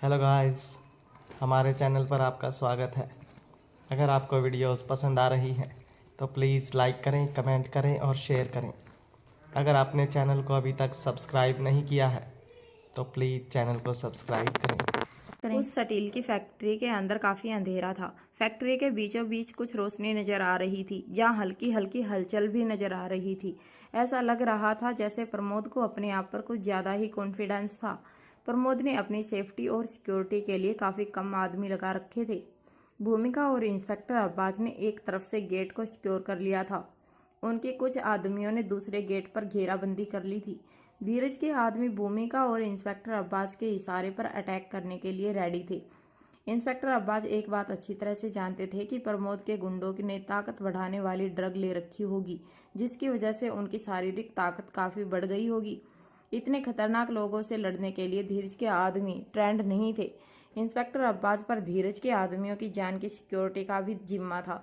Hello guys, हमारे channel पर आपका स्वागत है। अगर आपको वीडियोस पसंद आ रही हैं तो प्लीज़ लाइक करें, कमेंट करें और शेयर करें। अगर आपने चैनल को अभी तक सब्सक्राइब नहीं किया है तो प्लीज़ चैनल को सब्सक्राइब करें। उस स्टील की फैक्ट्री के अंदर काफी अंधेरा था। फैक्ट्री के बीचों बीच कुछ रोशनी नजर आ रही थी, जहां हल्की हल्की हलचल भी नजर आ रही थी। ऐसा लग रहा था जैसे प्रमोद को अपने आप पर कुछ ज्यादा ही कॉन्फिडेंस था। प्रमोद ने अपनी सेफ्टी और सिक्योरिटी के लिए काफी कम आदमी लगा रखे थे। भूमिका और इंस्पेक्टर अब्बास ने एक तरफ से गेट को सिक्योर कर लिया था। उनके कुछ आदमियों ने दूसरे गेट पर घेराबंदी कर ली थी। धीरज के आदमी भूमिका और इंस्पेक्टर अब्बास के इशारे पर अटैक करने के लिए रेडी थे। इंस्पेक्टर अब्बास एक बात अच्छी तरह से जानते थे कि प्रमोद के गुंडों ने ताकत बढ़ाने वाली ड्रग ले रखी होगी, जिसकी वजह से उनकी शारीरिक ताकत काफी बढ़ गई होगी। इतने खतरनाक लोगों से लड़ने के लिए धीरज के आदमी ट्रेंड नहीं थे। इंस्पेक्टर अब्बास पर धीरज के आदमियों की जान की सिक्योरिटी का भी जिम्मा था।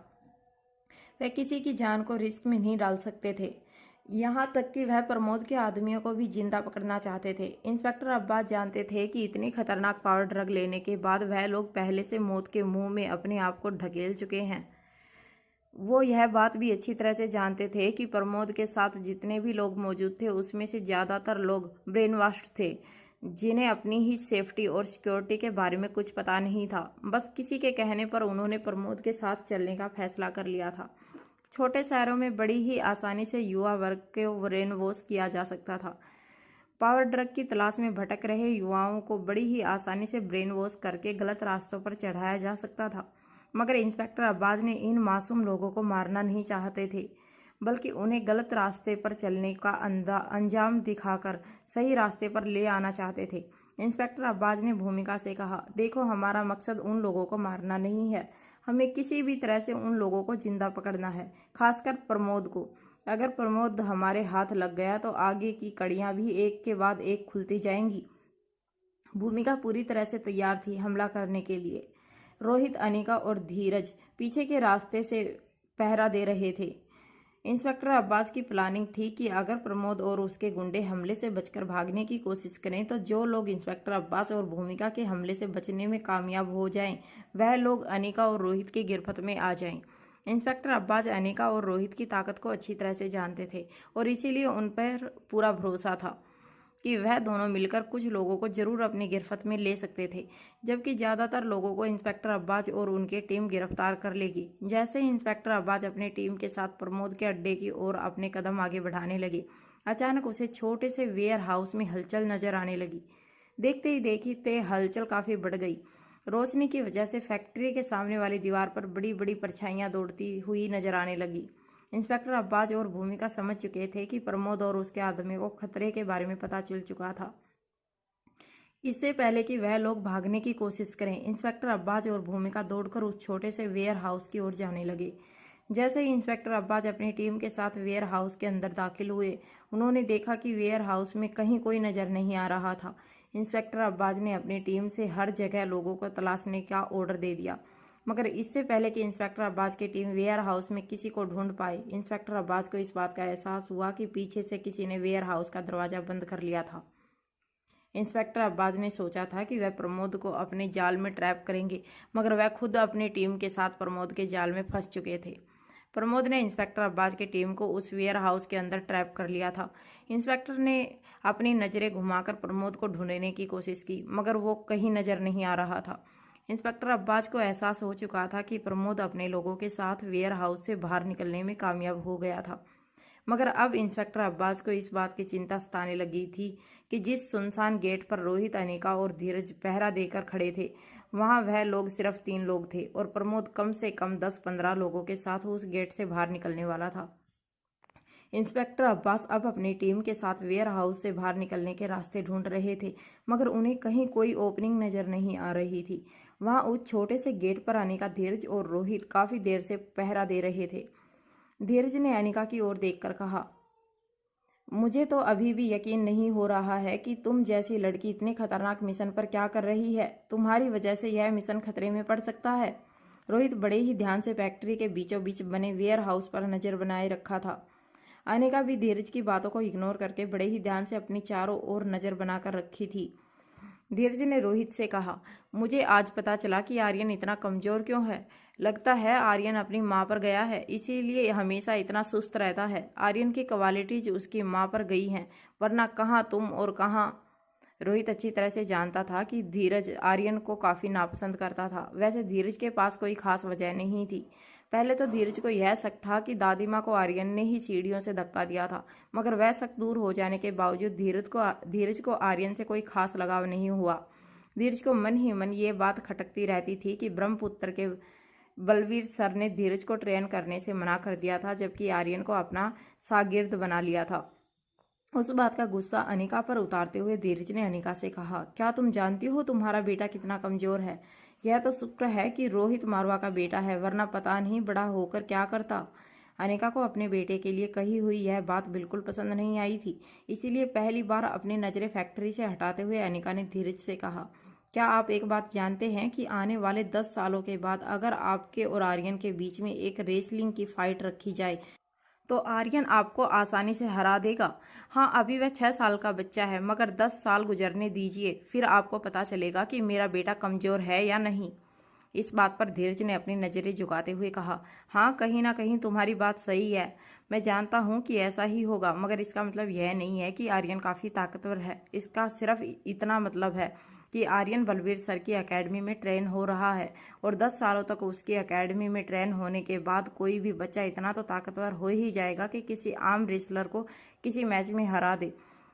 वह किसी की जान को रिस्क में नहीं डाल सकते थे, यहाँ तक कि वह प्रमोद के आदमियों को भी जिंदा पकड़ना चाहते थे। इंस्पेक्टर अब्बास जानते थे कि इतनी खतरनाक पावर ड्रग लेने के बाद वह लोग पहले से मौत के मुंह में अपने आप को ढकेल चुके हैं। वो यह बात भी अच्छी तरह से जानते थे कि प्रमोद के साथ जितने भी लोग मौजूद थे उसमें से ज़्यादातर लोग ब्रेन वॉश्ड थे, जिन्हें अपनी ही सेफ्टी और सिक्योरिटी के बारे में कुछ पता नहीं था। बस किसी के कहने पर उन्होंने प्रमोद के साथ चलने का फैसला कर लिया था। छोटे शहरों में बड़ी ही आसानी से युवा वर्ग को ब्रेन वॉश किया जा सकता था। पावर ड्रग की तलाश में भटक रहे युवाओं को बड़ी ही आसानी से ब्रेन वॉश करके गलत रास्तों पर चढ़ाया जा सकता था। मगर इंस्पेक्टर अब्बास ने इन मासूम लोगों को मारना नहीं चाहते थे, बल्कि उन्हें गलत रास्ते पर चलने का अंजाम दिखाकर सही रास्ते पर ले आना चाहते थे। इंस्पेक्टर अब्बास ने भूमिका से कहा, देखो, हमारा मकसद उन लोगों को मारना नहीं है, हमें किसी भी तरह से उन लोगों को जिंदा पकड़ना है, खासकर प्रमोद को। अगर प्रमोद हमारे हाथ लग गया तो आगे की कड़ियां भी एक के बाद एक खुलती जाएंगी। भूमिका पूरी तरह से तैयार थी हमला करने के लिए। रोहित, अनिका और धीरज पीछे के रास्ते से पहरा दे रहे थे। इंस्पेक्टर अब्बास की प्लानिंग थी कि अगर प्रमोद और उसके गुंडे हमले से बचकर भागने की कोशिश करें तो जो लोग इंस्पेक्टर अब्बास और भूमिका के हमले से बचने में कामयाब हो जाएं, वह लोग अनिका और रोहित की गिरफ्त में आ जाएं। इंस्पेक्टर अब्बास अनिका और रोहित की ताकत को अच्छी तरह से जानते थे और इसीलिए उन पर पूरा भरोसा था कि वह दोनों मिलकर कुछ लोगों को जरूर अपनी गिरफ्त में ले सकते थे, जबकि ज़्यादातर लोगों को इंस्पेक्टर अब्बास और उनकी टीम गिरफ्तार कर लेगी। जैसे ही इंस्पेक्टर अब्बास अपनी टीम के साथ प्रमोद के अड्डे की ओर अपने कदम आगे बढ़ाने लगे, अचानक उसे छोटे से वेयर हाउस में हलचल नजर आने लगी। देखते ही देखते हलचल काफ़ी बढ़ गई। रोशनी की वजह से फैक्ट्री के सामने वाली दीवार पर बड़ी बड़ी परछाइयाँ दौड़ती हुई नजर आने लगी। इंस्पेक्टर अब्बास और भूमिका समझ चुके थे कि प्रमोद और उसके आदमियों को खतरे के बारे में पता चल चुका था। इससे पहले कि वह लोग भागने की कोशिश करें, इंस्पेक्टर अब्बास और भूमिका दौड़कर उस छोटे से वेयर हाउस की ओर जाने लगे। जैसे ही इंस्पेक्टर अब्बास अपनी टीम के साथ वेयर हाउस के अंदर दाखिल हुए, उन्होंने देखा कि वेयर हाउस में कहीं कोई नज़र नहीं आ रहा था। इंस्पेक्टर अब्बास ने अपनी टीम से हर जगह लोगों को तलाशने का ऑर्डर दे दिया, मगर इससे पहले कि इंस्पेक्टर अब्बास की टीम वेयर हाउस में किसी को ढूंढ पाए, इंस्पेक्टर अब्बास को इस बात का एहसास हुआ कि पीछे से किसी ने वेयर हाउस का दरवाज़ा बंद कर लिया था। इंस्पेक्टर अब्बास ने सोचा था कि वह प्रमोद को अपने जाल में ट्रैप करेंगे, मगर वह खुद अपनी टीम के साथ प्रमोद के जाल में फंस चुके थे। प्रमोद ने इंस्पेक्टर अब्बास की टीम को उस वेयर हाउस के अंदर ट्रैप कर लिया था। इंस्पेक्टर ने अपनी नज़रें घुमाकर प्रमोद को ढूंढने की कोशिश की, मगर वो कहीं नज़र नहीं आ रहा था। इंस्पेक्टर अब्बास को एहसास हो चुका था कि प्रमोद अपने लोगों के साथ वेयर हाउस से बाहर निकलने में कामयाब हो गया था। मगर अब इंस्पेक्टर अब्बास को इस बात की चिंता सताने लगी थी कि जिस सुनसान गेट पर रोहित, अनिका और धीरज पहरा देकर खड़े थे, वहां वह लोग सिर्फ 3 लोग थे और प्रमोद कम से कम 10-15 लोगों के साथ उस गेट से बाहर निकलने वाला था। इंस्पेक्टर अब्बास अब अपनी टीम के साथ वेयर हाउस से बाहर निकलने के रास्ते ढूंढ रहे थे, मगर उन्हें कहीं कोई ओपनिंग नजर नहीं आ रही थी। वहां उस छोटे से गेट पर अनिका, धीरज और रोहित काफी देर से पहरा दे रहे थे। धीरज ने अनिका की ओर देखकर कहा, मुझे तो अभी भी यकीन नहीं हो रहा है कि तुम जैसी लड़की इतने खतरनाक मिशन पर क्या कर रही है। तुम्हारी वजह से यह मिशन खतरे में पड़ सकता है। रोहित बड़े ही ध्यान से फैक्ट्री के बीचों बीच बने वेयर हाउस पर नजर बनाए रखा था। अनिका भी धीरज की बातों को इग्नोर करके बड़े ही ध्यान से अपनी चारों ओर नजर बनाकर रखी थी। धीरज ने रोहित से कहा, मुझे आज पता चला कि आर्यन इतना कमजोर क्यों है। लगता है आर्यन अपनी माँ पर गया है, इसीलिए हमेशा इतना सुस्त रहता है। आर्यन की क्वालिटीज उसकी माँ पर गई हैं, वरना कहाँ तुम और कहाँ। रोहित अच्छी तरह से जानता था कि धीरज आर्यन को काफ़ी नापसंद करता था। वैसे धीरज के पास कोई खास वजह नहीं थी। पहले तो धीरज को यह शक था कि दादी माँ को आर्यन ने ही सीढ़ियों से धक्का दिया था, मगर वह शक दूर हो जाने के बावजूद धीरज को आर्यन से कोई खास लगाव नहीं हुआ। धीरज को मन ही मन ये बात खटकती रहती थी कि ब्रह्मपुत्र के बलवीर सर ने धीरज को ट्रेन करने से मना कर दिया था, जबकि आर्यन को अपना शागिर्द बना लिया था। उस बात का गुस्सा अनिका पर उतारते हुए धीरज ने अनिका से कहा, क्या तुम जानती हो तुम्हारा बेटा कितना कमजोर है? यह तो शुक्र है कि रोहित मारवा का बेटा है, वरना पता नहीं बड़ा होकर क्या करता। अनिका को अपने बेटे के लिए कही हुई यह बात बिल्कुल पसंद नहीं आई थी, इसीलिए पहली बार अपनी नज़रें फैक्ट्री से हटाते हुए अनिका ने धीरज से कहा, क्या आप एक बात जानते हैं कि आने वाले 10 सालों के बाद अगर आपके और आर्यन के बीच में एक रेसलिंग की फाइट रखी जाए तो आर्यन आपको आसानी से हरा देगा। हाँ, अभी वह 6 साल का बच्चा है, मगर 10 साल गुजरने दीजिए, फिर आपको पता चलेगा कि मेरा बेटा कमज़ोर है या नहीं। इस बात पर धीरज ने अपनी नज़रें झुकाते हुए कहा, हाँ, कहीं ना कहीं तुम्हारी बात सही है। मैं जानता हूँ कि ऐसा ही होगा, मगर इसका मतलब यह नहीं है कि आर्यन काफ़ी ताकतवर है। इसका सिर्फ इतना मतलब है कि आर्यन बलवीर सर की एकेडमी में ट्रेन हो रहा है, और 10 सालों तक उसकी एकेडमी में ट्रेन होने के बाद कोई भी बच्चा इतना तो ताकतवर हो ही जाएगा कि किसी आम रेसलर को किसी मैच में हरा दे।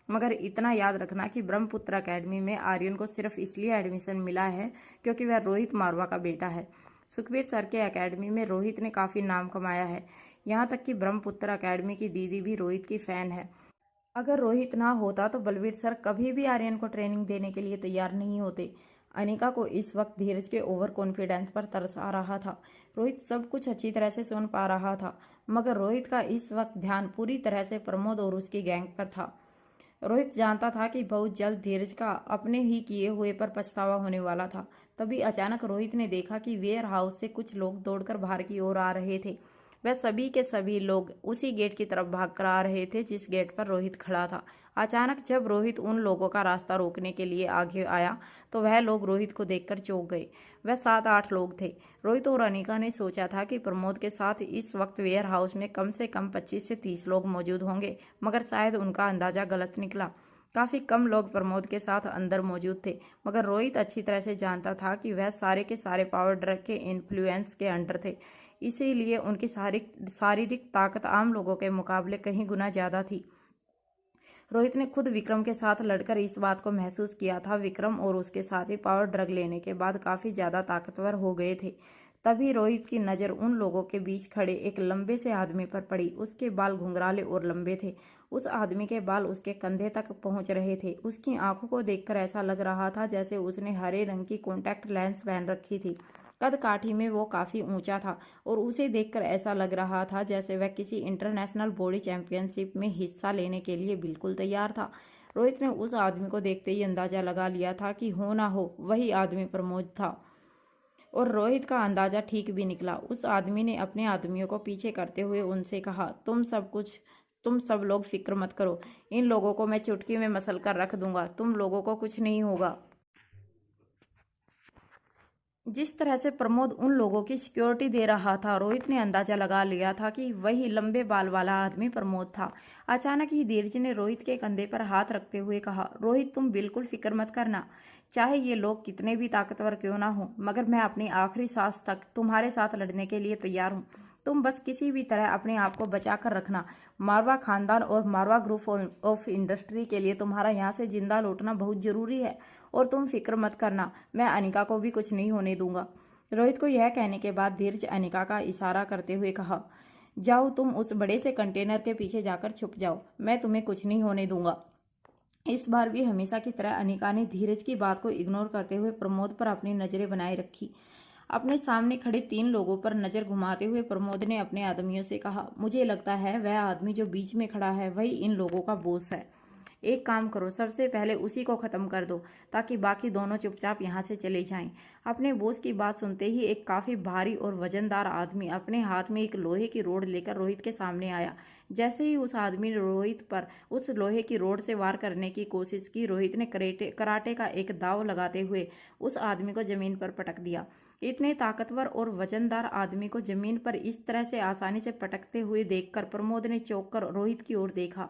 मगर इतना याद रखना कि ब्रह्मपुत्र एकेडमी में आर्यन को सिर्फ इसलिए एडमिशन मिला है क्योंकि वह रोहित मारवा का बेटा है। सुखबीर सर के एकेडमी में रोहित ने काफ़ी नाम कमाया है, यहाँ तक कि ब्रह्मपुत्र एकेडमी की दीदी भी रोहित की फ़ैन है। अगर रोहित ना होता तो बलवीर सर कभी भी आर्यन को ट्रेनिंग देने के लिए तैयार नहीं होते। अनिका को इस वक्त धीरज के ओवर कॉन्फिडेंस पर तरस आ रहा था। रोहित सब कुछ अच्छी तरह से सुन पा रहा था, मगर रोहित का इस वक्त ध्यान पूरी तरह से प्रमोद और उसकी गैंग पर था। रोहित जानता था कि बहुत जल्द धीरज का अपने ही किए हुए पर पछतावा होने वाला था। तभी अचानक रोहित ने देखा कि वेयर हाउस से कुछ लोग दौड़कर बाहर की ओर आ रहे थे। वह सभी के सभी लोग उसी गेट की तरफ भाग कर आ रहे थे जिस गेट पर रोहित खड़ा था। अचानक जब रोहित उन लोगों का रास्ता रोकने के लिए आगे आया तो वह लोग रोहित को देखकर चौंक गए। वह 7-8 लोग थे। रोहित और अनिका ने सोचा था कि प्रमोद के साथ इस वक्त वेयर हाउस में कम से कम 25 से 30 लोग मौजूद होंगे, मगर शायद उनका अंदाजा गलत निकला। काफ़ी कम लोग प्रमोद के साथ अंदर मौजूद थे, मगर रोहित अच्छी तरह से जानता था कि वह सारे के सारे पावर ड्रग के इन्फ्लुएंस के अंडर थे, इसीलिए उनकी शारीरिक ताकत आम लोगों के मुकाबले कहीं गुना ज़्यादा थी। रोहित ने खुद विक्रम के साथ लड़कर इस बात को महसूस किया था। विक्रम और उसके साथी पावर ड्रग लेने के बाद काफ़ी ज़्यादा ताकतवर हो गए थे। तभी रोहित की नज़र उन लोगों के बीच खड़े एक लंबे से आदमी पर पड़ी। उसके बाल घुंघराले और लंबे थे। उस आदमी के बाल उसके कंधे तक पहुंच रहे थे। उसकी आंखों को देखकर ऐसा लग रहा था जैसे उसने हरे रंग की कॉन्टैक्ट लेंस पहन रखी थी। कद काठी में वो काफ़ी ऊंचा था और उसे देखकर ऐसा लग रहा था जैसे वह किसी इंटरनेशनल बॉडी चैंपियनशिप में हिस्सा लेने के लिए बिल्कुल तैयार था। रोहित ने उस आदमी को देखते ही अंदाज़ा लगा लिया था कि हो ना हो वही आदमी प्रमोद था, और रोहित का अंदाज़ा ठीक भी निकला। उस आदमी ने अपने आदमियों को पीछे करते हुए उनसे कहा, तुम सब लोग फिक्र मत करो, इन लोगों को मैं चुटकी में मसल कर रख दूंगा, तुम लोगों को कुछ नहीं होगा। जिस तरह से प्रमोद उन लोगों की सिक्योरिटी दे रहा था, रोहित ने अंदाजा लगा लिया था कि वही लंबे बाल वाला आदमी प्रमोद था। अचानक ही धीरज ने रोहित के कंधे पर हाथ रखते हुए कहा, रोहित तुम बिल्कुल फिक्र मत करना, चाहे ये लोग कितने भी ताकतवर क्यों ना हो, मगर मैं अपनी आखिरी सांस तक तुम्हारे साथ लड़ने के लिए तैयार हूँ। तुम बस किसी भी तरह अपने आप को बचा कर रखना। मारवा खानदान और मारवा ग्रुप ऑफ इंडस्ट्री के लिए तुम्हारा यहाँ से जिंदा लौटना बहुत ज़रूरी है, और तुम फिक्र मत करना, मैं अनिका को भी कुछ नहीं होने दूंगा। रोहित को यह कहने के बाद धीरज अनिका का इशारा करते हुए कहा, जाओ तुम उस बड़े से कंटेनर के पीछे जाकर छुप जाओ, मैं तुम्हें कुछ नहीं होने दूंगा। इस बार भी हमेशा की तरह अनिका ने धीरज की बात को इग्नोर करते हुए प्रमोद पर अपनी नज़रें बनाए रखी। अपने सामने खड़े 3 लोगों पर नज़र घुमाते हुए प्रमोद ने अपने आदमियों से कहा, मुझे लगता है वह आदमी जो बीच में खड़ा है वही इन लोगों का बॉस है। एक काम करो, सबसे पहले उसी को ख़त्म कर दो ताकि बाकी दोनों चुपचाप यहाँ से चले जाएं। अपने बॉस की बात सुनते ही एक काफ़ी भारी और वजनदार आदमी अपने हाथ में एक लोहे की रोड लेकर रोहित के सामने आया। जैसे ही उस आदमी ने रोहित पर उस लोहे की रोड से वार करने की कोशिश की, रोहित ने कराटे का एक दाव लगाते हुए उस आदमी को जमीन पर पटक दिया। इतने ताकतवर और वजनदार आदमी को जमीन पर इस तरह से आसानी से पटकते हुए देखकर प्रमोद ने चौंक कर रोहित की ओर देखा।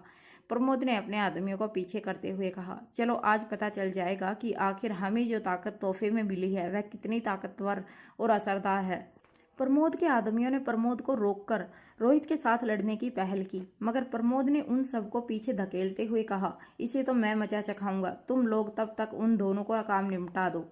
प्रमोद ने अपने आदमियों को पीछे करते हुए कहा, चलो आज पता चल जाएगा कि आखिर हमें जो ताकत तोहफे में मिली है वह कितनी ताकतवर और असरदार है। प्रमोद के आदमियों ने प्रमोद को रोककर रोहित के साथ लड़ने की पहल की, मगर प्रमोद ने उन सबको पीछे धकेलते हुए कहा, इसे तो मैं मजा चखाऊंगा, तुम लोग तब तक उन दोनों का काम निपटा दो।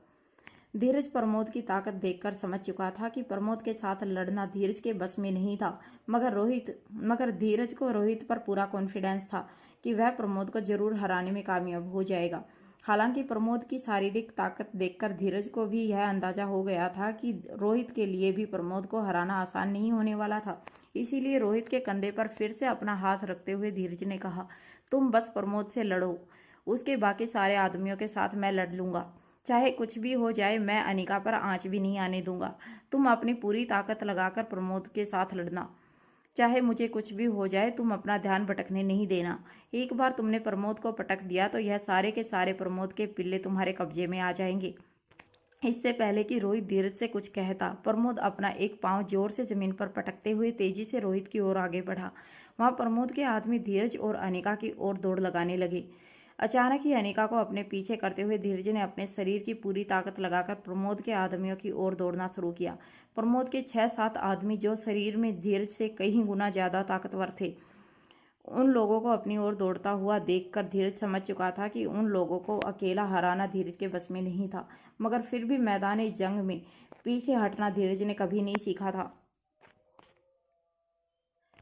धीरज प्रमोद की ताकत देखकर समझ चुका था कि प्रमोद के साथ लड़ना धीरज के बस में नहीं था, मगर धीरज को रोहित पर पूरा कॉन्फिडेंस था कि वह प्रमोद को जरूर हराने में कामयाब हो जाएगा। हालांकि प्रमोद की शारीरिक ताकत देखकर धीरज को भी यह अंदाजा हो गया था कि रोहित के लिए भी प्रमोद को हराना आसान नहीं होने वाला था। इसीलिए रोहित के कंधे पर फिर से अपना हाथ रखते हुए धीरज ने कहा, तुम बस प्रमोद से लड़ो, उसके बाकी सारे आदमियों के साथ मैं लड़ लूंगा। चाहे कुछ भी हो जाए, मैं अनिका पर आंच भी नहीं आने दूंगा। तुम अपनी पूरी ताकत लगाकर प्रमोद के साथ लड़ना, चाहे मुझे कुछ भी हो जाए, तुम अपना ध्यान भटकने नहीं देना। एक बार तुमने प्रमोद को पटक दिया तो यह सारे के सारे प्रमोद के पिल्ले तुम्हारे कब्जे में आ जाएंगे। इससे पहले कि रोहित धीरज से कुछ कहता, प्रमोद अपना एक पांव जोर से जमीन पर पटकते हुए तेजी से रोहित की ओर आगे बढ़ा। वहां प्रमोद के आदमी धीरज और अनिका की ओर दौड़ लगाने लगे। अचानक ही अनिका को अपने पीछे करते हुए धीरज ने अपने शरीर की पूरी ताकत लगाकर प्रमोद के आदमियों की ओर दौड़ना शुरू किया। प्रमोद के 6-7 आदमी जो शरीर में धीरज से कहीं गुना ज्यादा ताकतवर थे, उन लोगों को अपनी ओर दौड़ता हुआ देखकर धीरज समझ चुका था कि उन लोगों को अकेला हराना धीरज के बस में नहीं था, मगर फिर भी मैदान जंग में पीछे हटना धीरज ने कभी नहीं सीखा था।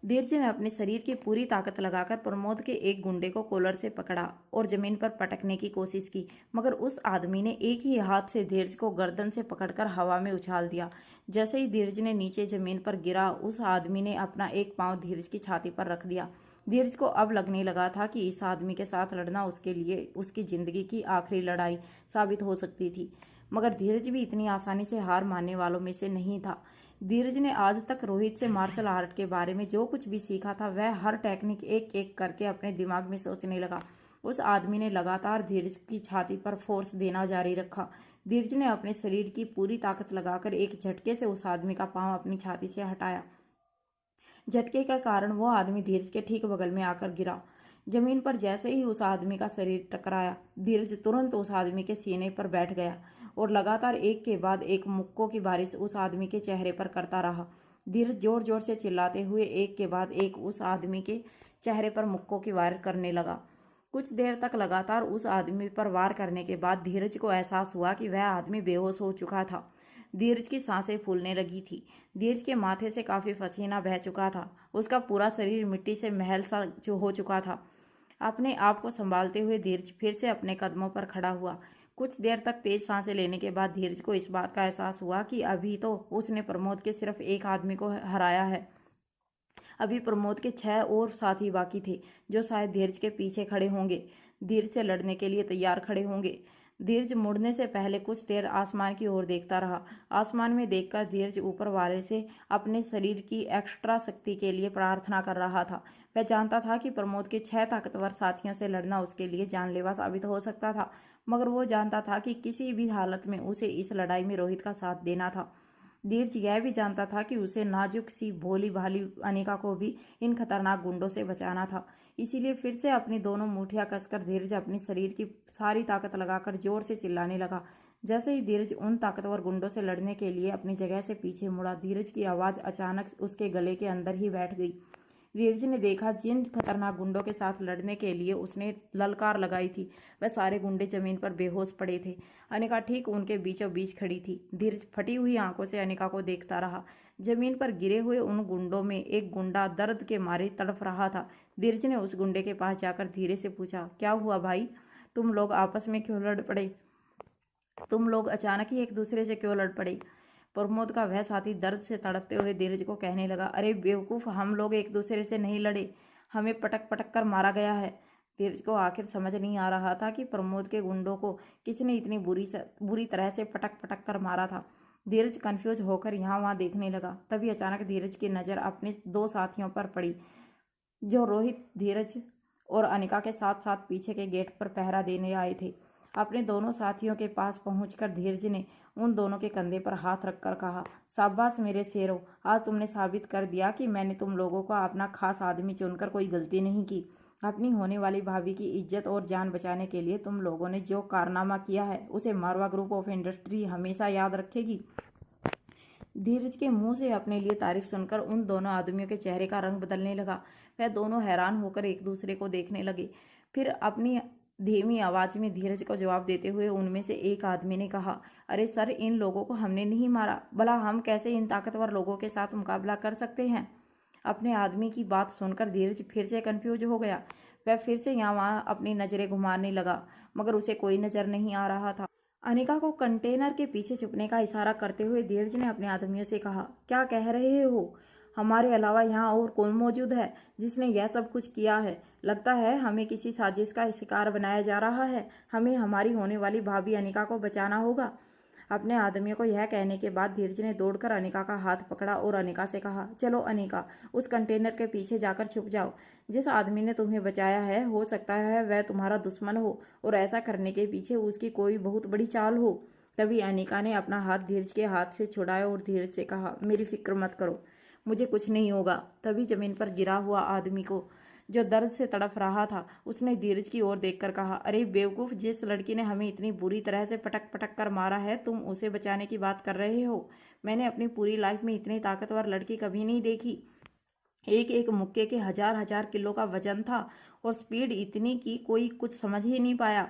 धीरज ने अपने शरीर की पूरी ताकत लगाकर प्रमोद के एक गुंडे को कॉलर से पकड़ा और जमीन पर पटकने की कोशिश की, मगर उस आदमी ने एक ही हाथ से धीरज को गर्दन से पकड़कर हवा में उछाल दिया। जैसे ही धीरज ने नीचे जमीन पर गिरा, उस आदमी ने अपना एक पांव धीरज की छाती पर रख दिया। धीरज को अब लगने लगा था कि इस आदमी के साथ लड़ना उसके लिए उसकी जिंदगी की आखिरी लड़ाई साबित हो सकती थी, मगर धीरज भी इतनी आसानी से हार मानने वालों में से नहीं था। धीरज ने आज तक रोहित से मार्शल आर्ट के बारे में जो कुछ भी सीखा था, वह हर टेक्निक एक एक करके अपने दिमाग में सोचने लगा। उस आदमी ने लगातार धीरज की छाती पर फोर्स देना जारी रखा। धीरज ने अपने शरीर की पूरी ताकत लगाकर एक झटके से उस आदमी का पांव अपनी छाती से हटाया। झटके के कारण वो आदमी धीरज के ठीक बगल में आकर गिरा। जमीन पर जैसे ही उस आदमी का शरीर टकराया, धीरज तुरंत उस आदमी के सीने पर बैठ गया और लगातार एक के बाद एक मुक्कों की बारिश उस आदमी के चेहरे पर करता रहा। धीरज जोर जोर से चिल्लाते हुए एक के बाद एक उस आदमी के चेहरे पर मुक्कों की वार करने लगा। कुछ देर तक लगातार उस आदमी पर वार करने के बाद धीरज को एहसास हुआ कि वह आदमी बेहोश हो चुका था। धीरज की सांसें फूलने लगी थी। धीरज के माथे से काफी पसीना बह चुका था। उसका पूरा शरीर मिट्टी से महल सा जो हो चुका था। अपने आप को संभालते हुए धीरज फिर से अपने कदमों पर खड़ा हुआ। कुछ देर तक तेज सांसें लेने के बाद धीरज को इस बात का एहसास हुआ कि अभी तो उसने प्रमोद के सिर्फ एक आदमी को हराया है। अभी प्रमोद के 6 और साथी बाकी थे, जो शायद धीरज के पीछे खड़े होंगे, धीरज से लड़ने के लिए तैयार खड़े होंगे। धीरज मुड़ने से पहले कुछ देर आसमान की ओर देखता रहा। आसमान में देखकर धीरज ऊपर वाले से अपने शरीर की एक्स्ट्रा शक्ति के लिए प्रार्थना कर रहा था। वह जानता था कि प्रमोद के 6 ताकतवर साथियों से लड़ना उसके लिए जानलेवा साबित हो सकता था, मगर वो जानता था कि किसी भी हालत में उसे इस लड़ाई में रोहित का साथ देना था। धीरज यह भी जानता था कि उसे नाजुक सी भोली भाली अनिका को भी इन खतरनाक गुंडों से बचाना था। इसीलिए फिर से अपनी दोनों मुठ्ठियां कसकर धीरज अपनी शरीर की सारी ताकत लगाकर जोर से चिल्लाने लगा। जैसे ही धीरज उन ताकतवर गुंडों से लड़ने के लिए अपनी जगह से पीछे मुड़ा, धीरज की आवाज़ अचानक उसके गले के अंदर ही बैठ गई। धीरज ने देखा जिन खतरनाक गुंडों के साथ लड़ने के लिए उसने ललकार लगाई थी, वह सारे गुंडे जमीन पर बेहोश पड़े थे। अनिका ठीक उनके बीचों बीच खड़ी थी। धीरज फटी हुई आंखों से अनिका को देखता रहा। जमीन पर गिरे हुए उन गुंडों में एक गुंडा दर्द के मारे तड़फ रहा था। धीरज ने उस गुंडे के पास जाकर धीरे से पूछा, क्या हुआ भाई, तुम लोग आपस में क्यों लड़ पड़े? तुम लोग अचानक ही एक दूसरे से क्यों लड़ पड़े? प्रमोद का वह साथी दर्द से तड़पते हुए धीरज को कहने लगा, अरे बेवकूफ़, हम लोग एक दूसरे से नहीं लड़े, हमें पटक पटक कर मारा गया है। धीरज को आखिर समझ नहीं आ रहा था कि प्रमोद के गुंडों को किसने इतनी बुरी तरह से पटक पटक कर मारा था। धीरज कंफ्यूज होकर यहाँ वहाँ देखने लगा। तभी अचानक धीरज की नज़र अपने दो साथियों पर पड़ी, जो रोहित, धीरज और अनिका के साथ साथ पीछे के गेट पर पहरा देने आए थे। अपने दोनों साथियों के पास पहुंचकर धीरज ने उन दोनों के कंधे पर हाथ रखकर कहा, शाबाश मेरे शेरों, आज तुमने साबित कर दिया कि मैंने तुम लोगों को अपना खास आदमी चुनकर कोई गलती नहीं की। अपनी होने वाली भाभी की इज्जत और जान बचाने के लिए तुम लोगों ने जो कारनामा किया है उसे मारवा ग्रुप ऑफ इंडस्ट्री हमेशा याद रखेगी। धीरज के मुंह से अपने लिए तारीफ सुनकर उन दोनों आदमियों के चेहरे का रंग बदलने लगा। वह दोनों हैरान होकर एक दूसरे को देखने लगे। फिर अपनी धीमी आवाज में धीरज को जवाब देते हुए उनमें से एक आदमी ने कहा, अरे सर, इन लोगों को हमने नहीं मारा, भला हम कैसे इन ताकतवर लोगों के साथ मुकाबला कर सकते हैं। अपने आदमी की बात सुनकर धीरज फिर से कंफ्यूज हो गया। वह फिर से यहाँ वहाँ अपनी नज़रें घुमाने लगा, मगर उसे कोई नज़र नहीं आ रहा था। अनिका को कंटेनर के पीछे छुपने का इशारा करते हुए धीरज ने अपने आदमियों से कहा, क्या कह रहे हो? हमारे अलावा यहाँ और कौन मौजूद है जिसने यह सब कुछ किया है? लगता है हमें किसी साजिश का शिकार बनाया जा रहा है। हमें हमारी होने वाली भाभी अनिका को बचाना होगा। अपने आदमियों को यह कहने के बाद धीरज ने दौड़कर अनिका का हाथ पकड़ा और अनिका से कहा, चलो अनिका, उस कंटेनर के पीछे जाकर छुप जाओ। जिस आदमी ने तुम्हें बचाया है, हो सकता है वह तुम्हारा दुश्मन हो और ऐसा करने के पीछे उसकी कोई बहुत बड़ी चाल हो। तभी अनिका ने अपना हाथ धीरज के हाथ से छुड़ाया और धीरज से कहा, मेरी फिक्र मत करो, मुझे कुछ नहीं होगा। तभी जमीन पर गिरा हुआ आदमी को, जो दर्द से तड़फ रहा था, उसने धीरज की ओर देखकर कहा, अरे बेवकूफ़, जिस लड़की ने हमें इतनी बुरी तरह से पटक पटक कर मारा है, तुम उसे बचाने की बात कर रहे हो? मैंने अपनी पूरी लाइफ में इतनी ताकतवर लड़की कभी नहीं देखी। एक एक मुक्के के हजार हजार किलो का वजन था और स्पीड इतनी कि कोई कुछ समझ ही नहीं पाया।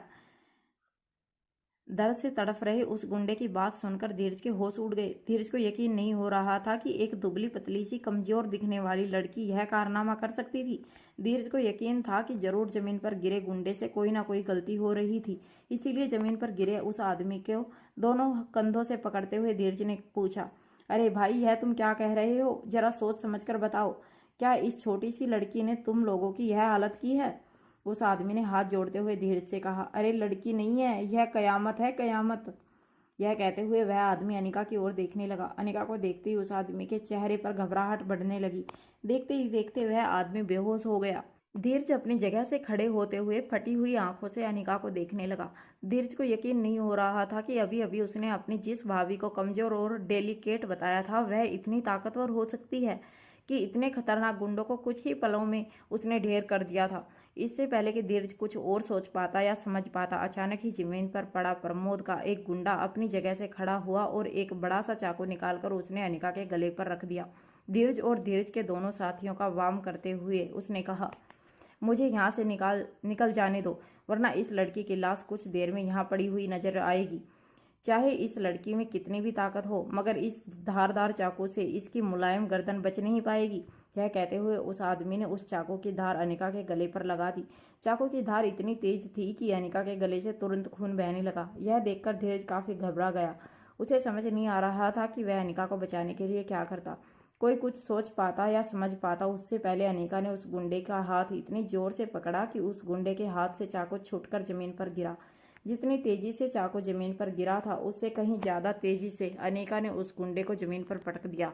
दर्द से तड़फ रहे उस गुंडे की बात सुनकर धीरज के होश उड़ गए। धीरज को यकीन नहीं हो रहा था कि एक दुबली पतली सी कमजोर दिखने वाली लड़की यह कारनामा कर सकती थी। धीरज को यकीन था कि जरूर जमीन पर गिरे गुंडे से कोई ना कोई गलती हो रही थी, इसीलिए जमीन पर गिरे उस आदमी को दोनों कंधों से पकड़ते हुए धीरज ने पूछा, अरे भाई, यह तुम क्या कह रहे हो? जरा सोच समझ कर बताओ, क्या इस छोटी सी लड़की ने तुम लोगों की यह हालत की है? उस आदमी ने हाथ जोड़ते हुए धीरज से कहा, अरे लड़की नहीं है, यह कयामत है, कयामत। यह कहते हुए वह आदमी अनिका की ओर देखने लगा। अनिका को देखते ही उस आदमी के चेहरे पर घबराहट बढ़ने लगी। देखते ही देखते वह आदमी बेहोश हो गया। धीरज अपनी जगह से खड़े होते हुए फटी हुई आंखों से अनिका को देखने लगा। धीरज को यकीन नहीं हो रहा था कि अभी अभी उसने अपनी जिस भाभी को कमजोर और डेलिकेट बताया था, वह इतनी ताकतवर हो सकती है कि इतने खतरनाक गुंडों को कुछ ही पलों में उसने ढेर कर दिया था। इससे पहले कि धीरज कुछ और सोच पाता या समझ पाता, अचानक ही जमीन पर पड़ा प्रमोद का एक गुंडा अपनी जगह से खड़ा हुआ और एक बड़ा सा चाकू निकालकर उसने अनिका के गले पर रख दिया। धीरज और धीरज के दोनों साथियों का वार्म करते हुए उसने कहा, मुझे यहाँ से निकल जाने दो, वरना इस लड़की की लाश कुछ देर में यहाँ पड़ी हुई नजर आएगी। चाहे इस लड़की में कितनी भी ताकत हो, मगर इस धारदार चाकू से इसकी मुलायम गर्दन बच नहीं पाएगी। यह कहते हुए उस आदमी ने उस चाकू की धार अनिका के गले पर लगा दी। चाकू की धार इतनी तेज थी कि अनिका के गले से तुरंत खून बहने लगा। यह देखकर धीरज काफी घबरा गया। उसे समझ नहीं आ रहा था कि वह अनिका को बचाने के लिए क्या करता। कोई कुछ सोच पाता या समझ पाता उससे पहले अनिका ने उस गुंडे का हाथ इतनी जोर से पकड़ा कि उस गुंडे के हाथ से चाकू छूटकर जमीन पर गिरा। जितनी तेजी से चाकू जमीन पर गिरा था, उससे कहीं ज्यादा तेजी से अनिका ने उस गुंडे को जमीन पर पटक दिया।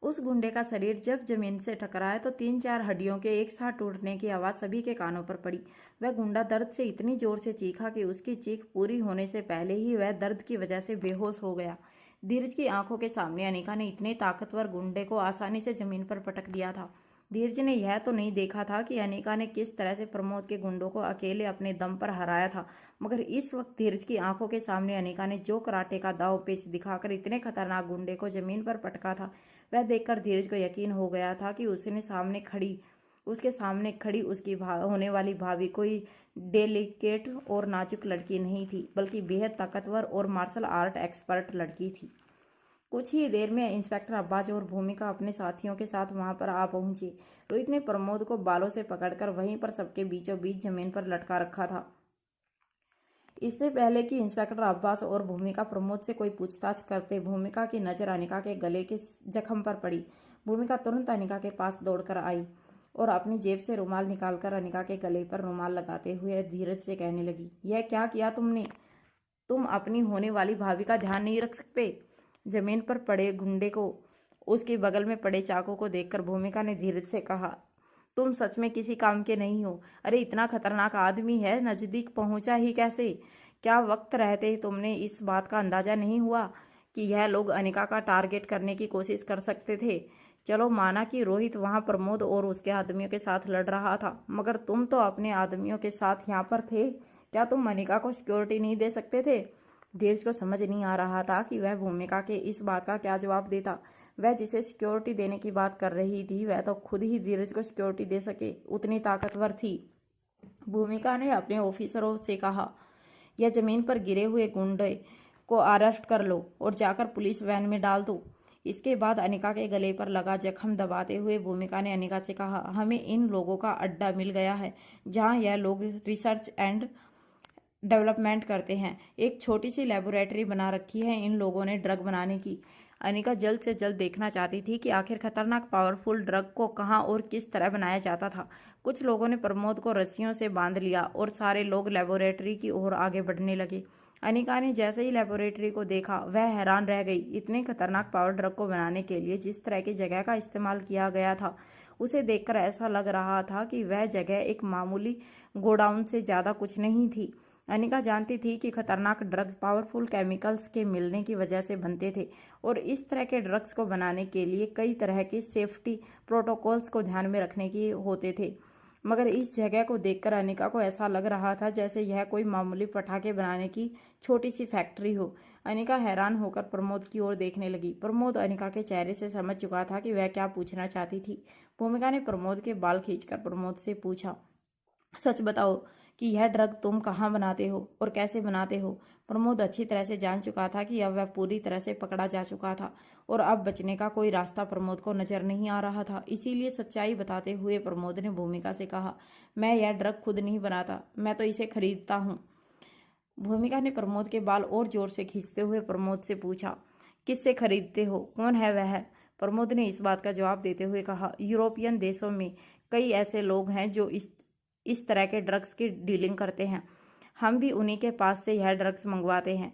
उस गुंडे का शरीर जब जमीन से टकराया तो 3-4 हड्डियों के एक साथ टूटने की आवाज़ सभी के कानों पर पड़ी। वह गुंडा दर्द से इतनी जोर से चीखा कि उसकी चीख पूरी होने से पहले ही वह दर्द की वजह से बेहोश हो गया। धीरज की आंखों के सामने अनिका ने इतने ताकतवर गुंडे को आसानी से जमीन पर पटक दिया था। धीरज ने यह तो नहीं देखा था कि अनिका ने किस तरह से प्रमोद के गुंडों को अकेले अपने दम पर हराया था, मगर इस वक्त धीरज की आंखों के सामने अनिका ने जो कराटे का दांव पेच दिखाकर इतने खतरनाक गुंडे को जमीन पर पटका था, वह देखकर धीरज को यकीन हो गया था कि उसके सामने खड़ी उसकी होने वाली भाभी कोई डेलिकेट और नाजुक लड़की नहीं थी, बल्कि बेहद ताकतवर और मार्शल आर्ट एक्सपर्ट लड़की थी। कुछ ही देर में इंस्पेक्टर अब्बास और भूमिका अपने साथियों के साथ वहां पर आ पहुंचे। रोहित ने प्रमोद को बालों से पकड़कर वहीं पर सबके बीचों बीच जमीन पर लटका रखा था। इससे पहले कि इंस्पेक्टर अब्बास और भूमिका प्रमोद से कोई पूछताछ करते, भूमिका की नज़र अनिका के गले के जख्म पर पड़ी। भूमिका तुरंत अनिका के पास दौड़कर आई और अपनी जेब से रुमाल निकालकर अनिका के गले पर रुमाल लगाते हुए धीरज से कहने लगी, यह क्या किया तुमने? तुम अपनी होने वाली भाभी का ध्यान नहीं रख सकते? जमीन पर पड़े गुंडे को, उसके बगल में पड़े चाकू को देखकर भूमिका ने धीरज से कहा, तुम सच में किसी काम के नहीं हो। अरे इतना खतरनाक आदमी है, नजदीक पहुंचा ही कैसे? क्या वक्त रहते तुमने इस बात का अंदाजा नहीं हुआ कि यह लोग अनिका का टारगेट करने की कोशिश कर सकते थे? चलो माना कि रोहित वहां प्रमोद और उसके आदमियों के साथ लड़ रहा था, मगर तुम तो अपने आदमियों के साथ यहाँ पर थे। क्या तुम अनिका को सिक्योरिटी नहीं दे सकते थे? धीरज को समझ नहीं आ रहा था कि वह भूमिका के इस बात का क्या जवाब देता। वह जिसे सिक्योरिटी देने की बात कर रही थी वह तो खुद ही धीरज को सिक्योरिटी दे सके उतनी ताकतवर थी। भूमिका ने अपने ऑफिसरों से कहा, यह जमीन पर गिरे हुए गुंडे को अरेस्ट कर लो और जाकर पुलिस वैन में डाल दो। इसके बाद अनिका के गले पर लगा जख्म दबाते हुए भूमिका ने अनिका से कहा, हमें इन लोगों का अड्डा मिल गया है जहां यह लोग रिसर्च एंड डेवलपमेंट करते हैं। एक छोटी सी लेबोरेटरी बना रखी है इन लोगों ने ड्रग बनाने की। अनिका जल्द से जल्द देखना चाहती थी कि आखिर खतरनाक पावरफुल ड्रग को कहाँ और किस तरह बनाया जाता था। कुछ लोगों ने प्रमोद को रस्सियों से बांध लिया और सारे लोग लेबोरेटरी की ओर आगे बढ़ने लगे। अनिका ने जैसे ही लेबोरेटरी को देखा वह हैरान रह गई। इतने खतरनाक पावर ड्रग को बनाने के लिए जिस तरह की जगह का इस्तेमाल किया गया था उसे देखकर ऐसा लग रहा था कि वह जगह एक मामूली गोडाउन से ज़्यादा कुछ नहीं थी। अनिका जानती थी कि खतरनाक ड्रग्स पावरफुल केमिकल्स के मिलने की वजह से बनते थे और इस तरह के ड्रग्स को बनाने के लिए कई तरह के सेफ्टी प्रोटोकॉल्स को ध्यान में रखने की होते थे। मगर इस जगह को देखकर अनिका को ऐसा लग रहा था जैसे यह कोई मामूली पटाखे बनाने की छोटी सी फैक्ट्री हो। अनिका हैरान होकर प्रमोद की ओर देखने लगी। प्रमोद अनिका के चेहरे से समझ चुका था कि वह क्या पूछना चाहती थी। भूमिका ने प्रमोद के बाल खींचकर प्रमोद से पूछा, सच बताओ कि यह ड्रग तुम कहाँ बनाते हो और कैसे बनाते हो? प्रमोद अच्छी तरह से जान चुका था कि अब वह पूरी तरह से पकड़ा जा चुका था और अब बचने का कोई रास्ता प्रमोद को नजर नहीं आ रहा था। इसीलिए सच्चाई बताते हुए प्रमोद ने भूमिका से कहा, मैं यह ड्रग खुद नहीं बनाता, मैं तो इसे खरीदता हूँ। भूमिका ने प्रमोद के बाल और जोर से खींचते हुए प्रमोद से पूछा, किससे खरीदते हो? कौन है वह? प्रमोद ने इस बात का जवाब देते हुए कहा, यूरोपियन देशों में कई ऐसे लोग हैं जो इस तरह के ड्रग्स की डीलिंग करते हैं। हम भी उन्हीं के पास से यह ड्रग्स मंगवाते हैं।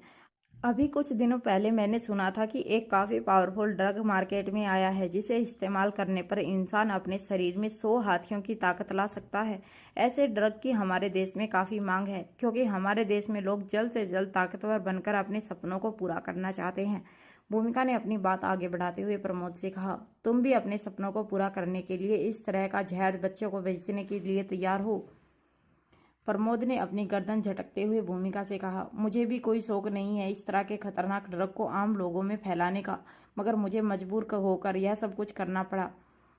अभी कुछ दिनों पहले मैंने सुना था कि एक काफ़ी पावरफुल ड्रग मार्केट में आया है जिसे इस्तेमाल करने पर इंसान अपने शरीर में 100 हाथियों की ताकत ला सकता है। ऐसे ड्रग की हमारे देश में काफ़ी मांग है क्योंकि हमारे देश में लोग जल्द से जल्द ताकतवर बनकर अपने सपनों को पूरा करना चाहते हैं। भूमिका ने अपनी बात आगे बढ़ाते हुए प्रमोद से कहा, तुम भी अपने सपनों को पूरा करने के लिए इस तरह का जहर बच्चों को बेचने के लिए तैयार हो? प्रमोद ने अपनी गर्दन झटकते हुए भूमिका से कहा, मुझे भी कोई शौक नहीं है इस तरह के खतरनाक ड्रग को आम लोगों में फैलाने का, मगर मुझे मजबूर होकर यह सब कुछ करना पड़ा।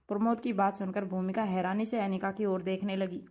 प्रमोद की बात सुनकर भूमिका हैरानी से अनिका की ओर देखने लगी।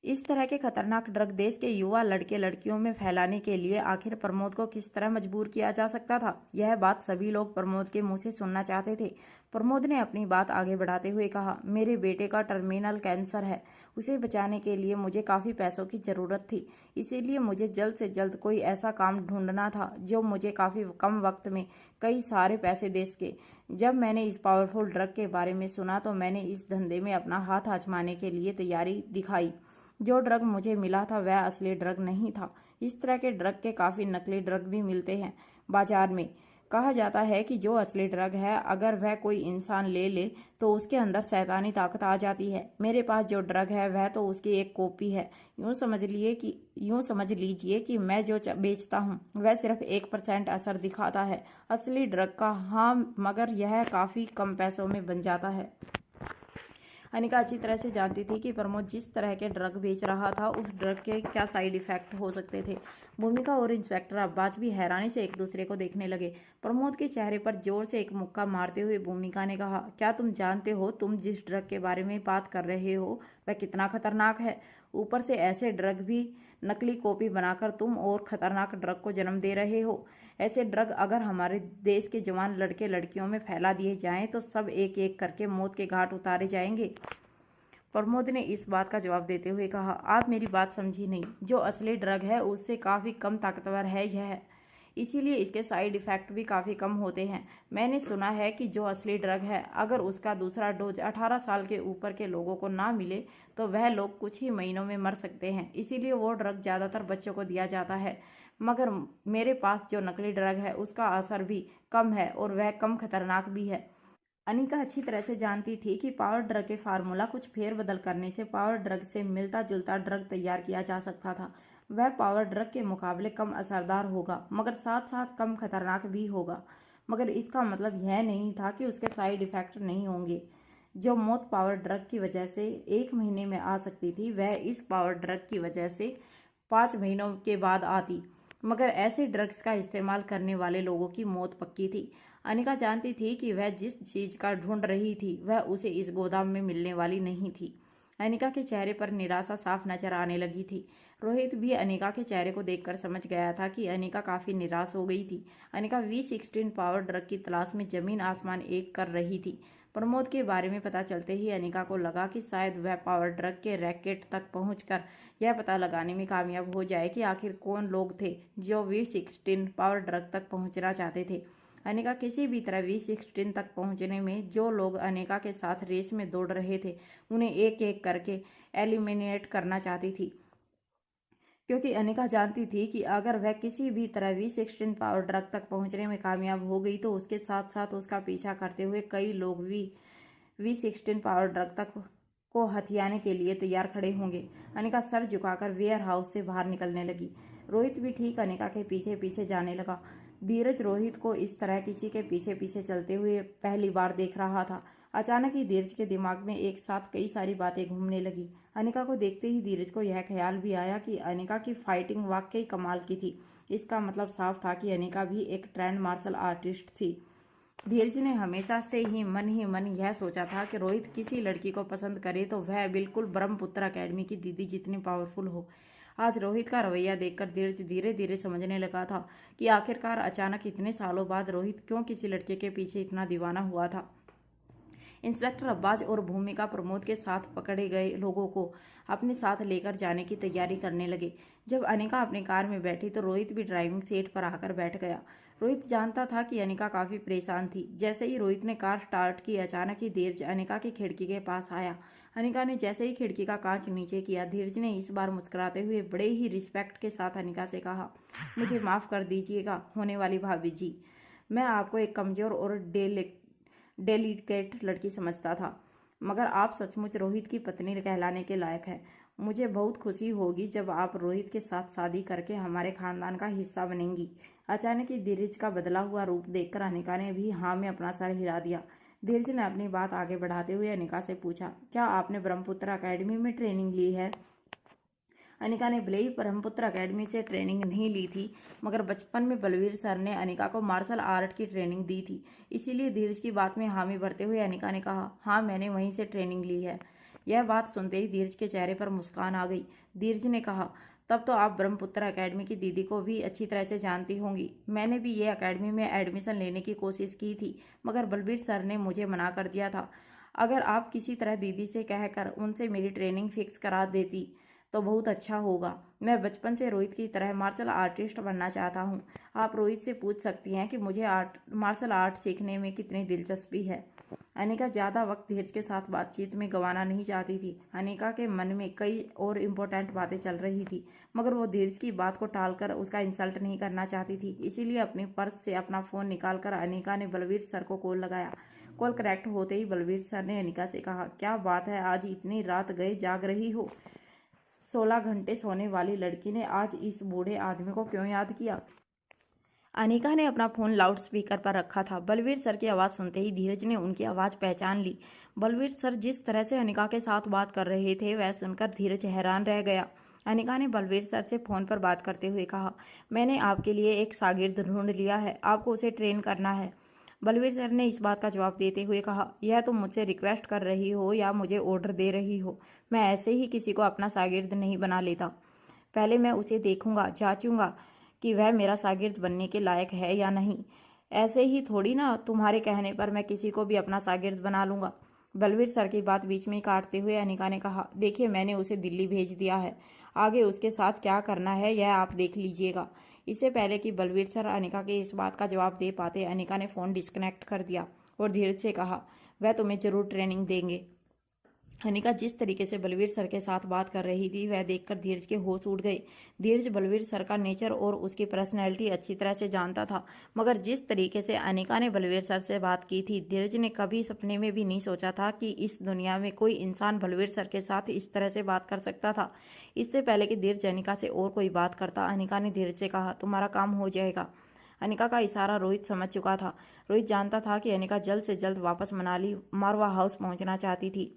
इस तरह के खतरनाक ड्रग देश के युवा लड़के लड़कियों में फैलाने के लिए आखिर प्रमोद को किस तरह मजबूर किया जा सकता था? यह बात सभी लोग प्रमोद के मुंह से सुनना चाहते थे। प्रमोद ने अपनी बात आगे बढ़ाते हुए कहा, मेरे बेटे का टर्मिनल कैंसर है। उसे बचाने के लिए मुझे काफ़ी पैसों की ज़रूरत थी, इसीलिए मुझे जल्द से जल्द कोई ऐसा काम ढूंढना था जो मुझे काफ़ी कम वक्त में कई सारे पैसे दे सके। जब मैंने इस पावरफुल ड्रग के बारे में सुना तो मैंने इस धंधे में अपना हाथ आजमाने के लिए तैयारी दिखाई। जो ड्रग मुझे मिला था वह असली ड्रग नहीं था। इस तरह के ड्रग के काफ़ी नकली ड्रग भी मिलते हैं बाजार में। कहा जाता है कि जो असली ड्रग है अगर वह कोई इंसान ले ले तो उसके अंदर शैतानी ताकत आ जाती है। मेरे पास जो ड्रग है वह तो उसकी एक कॉपी है। यूँ समझ लीजिए कि मैं जो बेचता हूँ वह सिर्फ 1% असर दिखाता है असली ड्रग का। हाँ, मगर यह काफ़ी कम पैसों में बन जाता है। अनिका अच्छी तरह से जानती थी कि प्रमोद जिस तरह के ड्रग बेच रहा था उस ड्रग के क्या साइड इफेक्ट हो सकते थे। भूमिका और इंस्पेक्टर अब्बास भी हैरानी से एक दूसरे को देखने लगे। प्रमोद के चेहरे पर जोर से एक मुक्का मारते हुए भूमिका ने कहा, क्या तुम जानते हो तुम जिस ड्रग के बारे में बात कर रहे हो वह कितना खतरनाक है? ऊपर से ऐसे ड्रग भी नकली कॉपी बनाकर तुम और खतरनाक ड्रग को जन्म दे रहे हो। ऐसे ड्रग अगर हमारे देश के जवान लड़के लड़कियों में फैला दिए जाएं तो सब एक एक करके मौत के घाट उतारे जाएंगे। प्रमोद ने इस बात का जवाब देते हुए कहा, आप मेरी बात समझी नहीं। जो असली ड्रग है उससे काफ़ी कम ताकतवर है यह। इसीलिए इसके साइड इफ़ेक्ट भी काफ़ी कम होते हैं। मैंने सुना है कि जो असली ड्रग है, अगर उसका दूसरा डोज 18 साल के ऊपर के लोगों को ना मिले तो वह लोग कुछ ही महीनों में मर सकते हैं। इसीलिए वो ड्रग ज़्यादातर बच्चों को दिया जाता है। मगर मेरे पास जो नकली ड्रग है उसका असर भी कम है और वह कम खतरनाक भी है। अनिका अच्छी तरह से जानती थी कि पावर ड्रग के फार्मूला कुछ फेरबदल करने से पावर ड्रग से मिलता जुलता ड्रग तैयार किया जा सकता था। वह पावर ड्रग के मुकाबले कम असरदार होगा, मगर साथ साथ कम खतरनाक भी होगा। मगर इसका मतलब यह नहीं था कि उसके साइड इफ़ेक्ट नहीं होंगे। जो मौत पावर ड्रग की वजह से 1 महीने में आ सकती थी, वह इस पावर ड्रग की वजह से 5 महीनों के बाद आती। मगर ऐसे ड्रग्स का इस्तेमाल करने वाले लोगों की मौत पक्की थी। अनिका जानती थी कि वह जिस चीज़ का ढूंढ रही थी वह उसे इस गोदाम में मिलने वाली नहीं थी। अनिका के चेहरे पर निराशा साफ नजर आने लगी थी। रोहित भी अनिका के चेहरे को देखकर समझ गया था कि अनिका काफ़ी निराश हो गई थी। अनिका V16 पावर ड्रग की तलाश में जमीन आसमान एक कर रही थी। प्रमोद के बारे में पता चलते ही अनिका को लगा कि शायद वह पावर ड्रग के रैकेट तक पहुंचकर यह पता लगाने में कामयाब हो जाए कि आखिर कौन लोग थे जो V16 पावर ड्रग तक पहुंचना चाहते थे। अनिका किसी भी तरह V16 तक पहुंचने में जो लोग अनिका के साथ रेस में दौड़ रहे थे उन्हें एक एक करके एलिमिनेट करना चाहती थी, क्योंकि अनिका जानती थी कि अगर वह किसी भी तरह V16 पावर ड्रग तक पहुंचने में कामयाब हो गई तो उसके साथ साथ उसका पीछा करते हुए कई लोग V16 पावर ड्रग तक को हथियाने के लिए तैयार खड़े होंगे। अनिका सर झुकाकर वेयर हाउस से बाहर निकलने लगी। रोहित भी ठीक अनिका के पीछे पीछे जाने लगा। धीरज रोहित को इस तरह किसी के पीछे पीछे चलते हुए पहली बार देख रहा था। अचानक ही धीरज के दिमाग में एक साथ कई सारी बातें घूमने लगी। अनिका को देखते ही धीरज को यह ख्याल भी आया कि अनिका की फाइटिंग वाकई कमाल की थी। इसका मतलब साफ था कि अनिका भी एक ट्रेंड मार्शल आर्टिस्ट थी। धीरज ने हमेशा से ही मन यह सोचा था कि रोहित किसी लड़की को पसंद करे तो वह बिल्कुल ब्रह्मपुत्र अकेडमी की दीदी जितनी पावरफुल हो। आज रोहित का रवैया देखकर धीरज धीरे धीरे समझने लगा था कि आखिरकार अचानक इतने सालों बाद रोहित क्यों किसी लड़के के पीछे इतना दीवाना हुआ था। इंस्पेक्टर अब्बास और भूमिका प्रमोद के साथ पकड़े गए लोगों को अपने साथ लेकर जाने की तैयारी करने लगे। जब अनिका अपनी कार में बैठी तो रोहित भी ड्राइविंग सीट पर आकर बैठ गया। रोहित जानता था कि अनिका काफ़ी परेशान थी। जैसे ही रोहित ने कार स्टार्ट की, अचानक ही धीरज अनिका की खिड़की के पास आया। अनिका ने जैसे ही खिड़की का कांच नीचे किया, धीरज ने इस बार मुस्कुराते हुए बड़े ही रिस्पेक्ट के साथ अनिका से कहा, मुझे माफ़ कर दीजिएगा होने वाली भाभी जी, मैं आपको एक कमज़ोर और डेलिकेट लड़की समझता था, मगर आप सचमुच रोहित की पत्नी कहलाने के लायक हैं। मुझे बहुत खुशी होगी जब आप रोहित के साथ शादी करके हमारे खानदान का हिस्सा बनेंगी। अचानक ही धीरज का बदला हुआ रूप देखकर अनिका ने भी हाँ में अपना सर हिला दिया। धीरज ने अपनी बात आगे बढ़ाते हुए अनिका से पूछा, क्या आपने ब्रह्मपुत्र अकेडमी में ट्रेनिंग ली है? अनिका ने भले ही ब्रह्मपुत्र अकेडमी से ट्रेनिंग नहीं ली थी, मगर बचपन में बलवीर सर ने अनिका को मार्शल आर्ट की ट्रेनिंग दी थी। इसीलिए धीरज की बात में हामी भरते हुए अनिका ने कहा, हाँ मैंने वहीं से ट्रेनिंग ली है। यह बात सुनते ही धीरज के चेहरे पर मुस्कान आ गई। धीरज ने कहा, तब तो आप ब्रह्मपुत्र अकेडमी की दीदी को भी अच्छी तरह से जानती होंगी। मैंने भी ये अकेडमी में एडमिशन लेने की कोशिश की थी, मगर बलबीर सर ने मुझे मना कर दिया था। अगर आप किसी तरह दीदी से कहकर उनसे मेरी ट्रेनिंग फिक्स करा देती तो बहुत अच्छा होगा। मैं बचपन से रोहित की तरह मार्शल आर्टिस्ट बनना चाहता हूँ। आप रोहित से पूछ सकती हैं कि मुझे मार्शल आर्ट सीखने में कितनी दिलचस्पी है। अनिका ज़्यादा वक्त धीरज के साथ बातचीत में गंवाना नहीं चाहती थी। अनिका के मन में कई और इम्पोर्टेंट बातें चल रही थी, मगर वो धीरज की बात को टालकर उसका इंसल्ट नहीं करना चाहती थी। इसीलिए अपनी पर्स से अपना फ़ोन निकालकर अनिका ने बलवीर सर को कॉल लगाया। कॉल कनेक्ट होते ही बलवीर सर ने अनिका से कहा, क्या बात है, आज इतनी रात गए जाग रही हो? 16 घंटे सोने वाली लड़की ने आज इस बूढ़े आदमी को क्यों याद किया? अनिका ने अपना फ़ोन लाउड स्पीकर पर रखा था। बलवीर सर की आवाज़ सुनते ही धीरज ने उनकी आवाज़ पहचान ली। बलवीर सर जिस तरह से अनिका के साथ बात कर रहे थे वह सुनकर धीरज हैरान रह गया। अनिका ने बलवीर सर से फ़ोन पर बात करते हुए कहा, मैंने आपके लिए एक शागिर्द ढूंढ लिया है, आपको उसे ट्रेन करना है। बलवीर सर ने इस बात का जवाब देते हुए कहा, यह तुम मुझसे रिक्वेस्ट कर रही हो या मुझे ऑर्डर दे रही हो? मैं ऐसे ही किसी को अपना शागिर्द नहीं बना लेता। पहले मैं उसे देखूंगा, जांचूंगा कि वह मेरा शागिर्द बनने के लायक है या नहीं। ऐसे ही थोड़ी ना तुम्हारे कहने पर मैं किसी को भी अपना शागिर्द बना लूँगा। बलवीर सर की बात बीच में काटते हुए अनिका ने कहा, देखिए मैंने उसे दिल्ली भेज दिया है, आगे उसके साथ क्या करना है यह आप देख लीजिएगा। इससे पहले कि बलवीर सर अनिका के इस बात का जवाब दे पाते, अनिका ने फ़ोन डिस्कनेक्ट कर दिया और धीरज से कहा, वह तुम्हें ज़रूर ट्रेनिंग देंगे। अनिका जिस तरीके से बलवीर सर के साथ बात कर रही थी वह देखकर धीरज के होश उड़ गए। धीरज बलवीर सर का नेचर और उसकी पर्सनैलिटी अच्छी तरह से जानता था, मगर जिस तरीके से अनिका ने बलवीर सर से बात की थी, धीरज ने कभी सपने में भी नहीं सोचा था कि इस दुनिया में कोई इंसान बलवीर सर के साथ इस तरह से बात कर सकता था। इससे पहले कि धीरज अनिका से और कोई बात करता, अनिका ने धीरज से कहा, तुम्हारा काम हो जाएगा। अनिका का इशारा रोहित समझ चुका था। रोहित जानता था कि अनिका जल्द से जल्द वापस मनाली मारवा हाउस पहुंचना चाहती थी।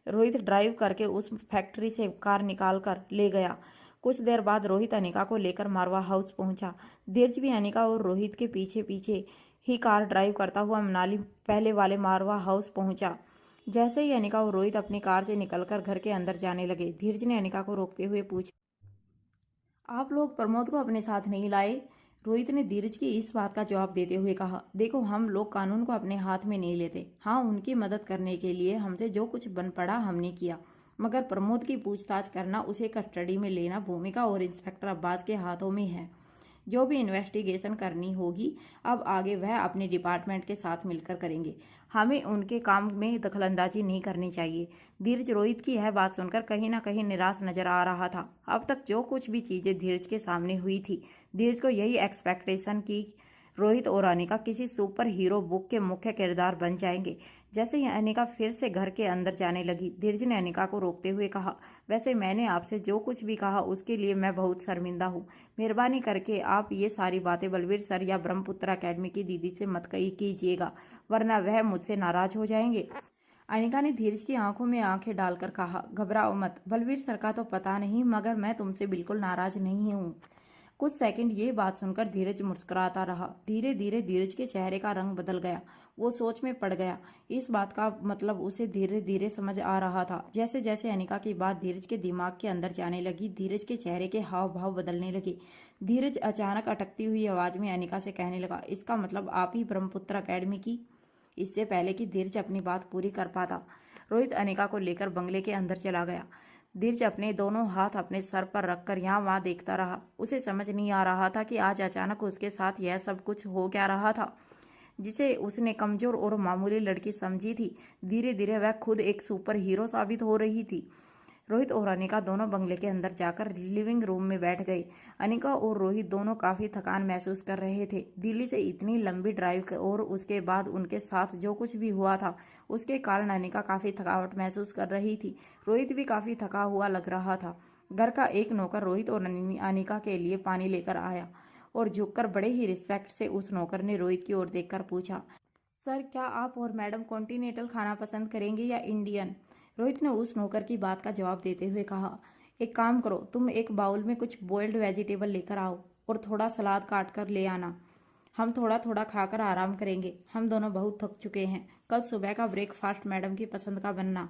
रोहित ड्राइव करके उस फैक्ट्री से कार निकाल कर ले गया। कुछ देर बाद रोहित अनिका को लेकर मारवा हाउस पहुंचा। धीरज भी अनिका और रोहित के पीछे पीछे ही कार ड्राइव करता हुआ मनाली पहले वाले मारवा हाउस पहुंचा। जैसे ही अनिका और रोहित अपनी कार से निकलकर घर के अंदर जाने लगे, धीरज ने अनिका को रोकते हुए पूछा, आप लोग प्रमोद को अपने साथ नहीं लाए? रोहित ने धीरज की इस बात का जवाब देते हुए कहा, देखो हम लोग कानून को अपने हाथ में नहीं लेते। हाँ, उनकी मदद करने के लिए हमसे जो कुछ बन पड़ा हमने किया, मगर प्रमोद की पूछताछ करना, उसे कस्टडी में लेना भूमिका और इंस्पेक्टर अब्बास के हाथों में है। जो भी इन्वेस्टिगेशन करनी होगी अब आगे वह अपने डिपार्टमेंट के साथ मिलकर करेंगे। हमें उनके काम में दखलंदाजी नहीं करनी चाहिए। धीरज रोहित की यह बात सुनकर कहीं ना कहीं निराश नजर आ रहा था। अब तक जो कुछ भी चीज़ें धीरज के सामने हुई थी, धीरज को यही एक्सपेक्टेशन की रोहित और अनिका किसी सुपर हीरो बुक के मुख्य किरदार बन जाएंगे। जैसे ही अनिका फिर से घर के अंदर जाने लगी, धीरज ने अनिका को रोकते हुए कहा, वैसे मैंने आपसे जो कुछ भी कहा उसके लिए मैं बहुत शर्मिंदा हूँ। मेहरबानी करके आप ये सारी बातें बलवीर सर या ब्रह्मपुत्र अकेडमी की दीदी से मत कीजिएगा, वरना वह मुझसे नाराज हो जाएंगे। अनिका ने धीरज की आंखों में आंखें डालकर कहा, घबराओ मत, बलवीर सर का तो पता नहीं, मगर मैं तुमसे बिल्कुल नाराज नहीं हूँ। कुछ सेकंड ये बात सुनकर धीरज मुस्कुराता रहा। धीरे धीरे धीरज के चेहरे का रंग बदल गया। वो सोच में पड़ गया। इस बात का मतलब उसे धीरे धीरे समझ आ रहा था। जैसे जैसे अनिका की बात धीरज के दिमाग के अंदर जाने लगी, धीरज के चेहरे के हाव भाव बदलने लगे। धीरज अचानक अटकती हुई आवाज में अनिका से कहने लगा, इसका मतलब आप ही ब्रह्मपुत्र अकेडमी की? इससे पहले कि धीरज अपनी बात पूरी कर पाता, रोहित अनिका को लेकर बंगले के अंदर चला गया। धीरज अपने दोनों हाथ अपने सर पर रखकर यहाँ वहाँ देखता रहा। उसे समझ नहीं आ रहा था कि आज अचानक उसके साथ यह सब कुछ हो क्या रहा था, जिसे उसने कमजोर और मामूली लड़की समझी थी, धीरे धीरे वह खुद एक सुपर हीरो साबित हो रही थी। रोहित और अनिका दोनों बंगले के अंदर जाकर लिविंग रूम में बैठ गए। अनिका और रोहित दोनों काफ़ी थकान महसूस कर रहे थे। दिल्ली से इतनी लंबी ड्राइव और उसके बाद उनके साथ जो कुछ भी हुआ था उसके कारण अनिका काफ़ी थकावट महसूस कर रही थी। रोहित भी काफ़ी थका हुआ लग रहा था। घर का एक नौकर रोहित और अनिका के लिए पानी लेकर आया और झुककर बड़े ही रिस्पेक्ट से उस नौकर ने रोहित की ओर देखकर पूछा, सर क्या आप और मैडम कॉन्टिनेंटल खाना पसंद करेंगे या इंडियन? रोहित ने उस नौकर की बात का जवाब देते हुए कहा, एक काम करो, तुम एक बाउल में कुछ बॉइल्ड वेजिटेबल लेकर आओ और थोड़ा सलाद काट कर ले आना। हम थोड़ा थोड़ा खाकर आराम करेंगे, हम दोनों बहुत थक चुके हैं। कल सुबह का ब्रेकफास्ट मैडम की पसंद का बनना।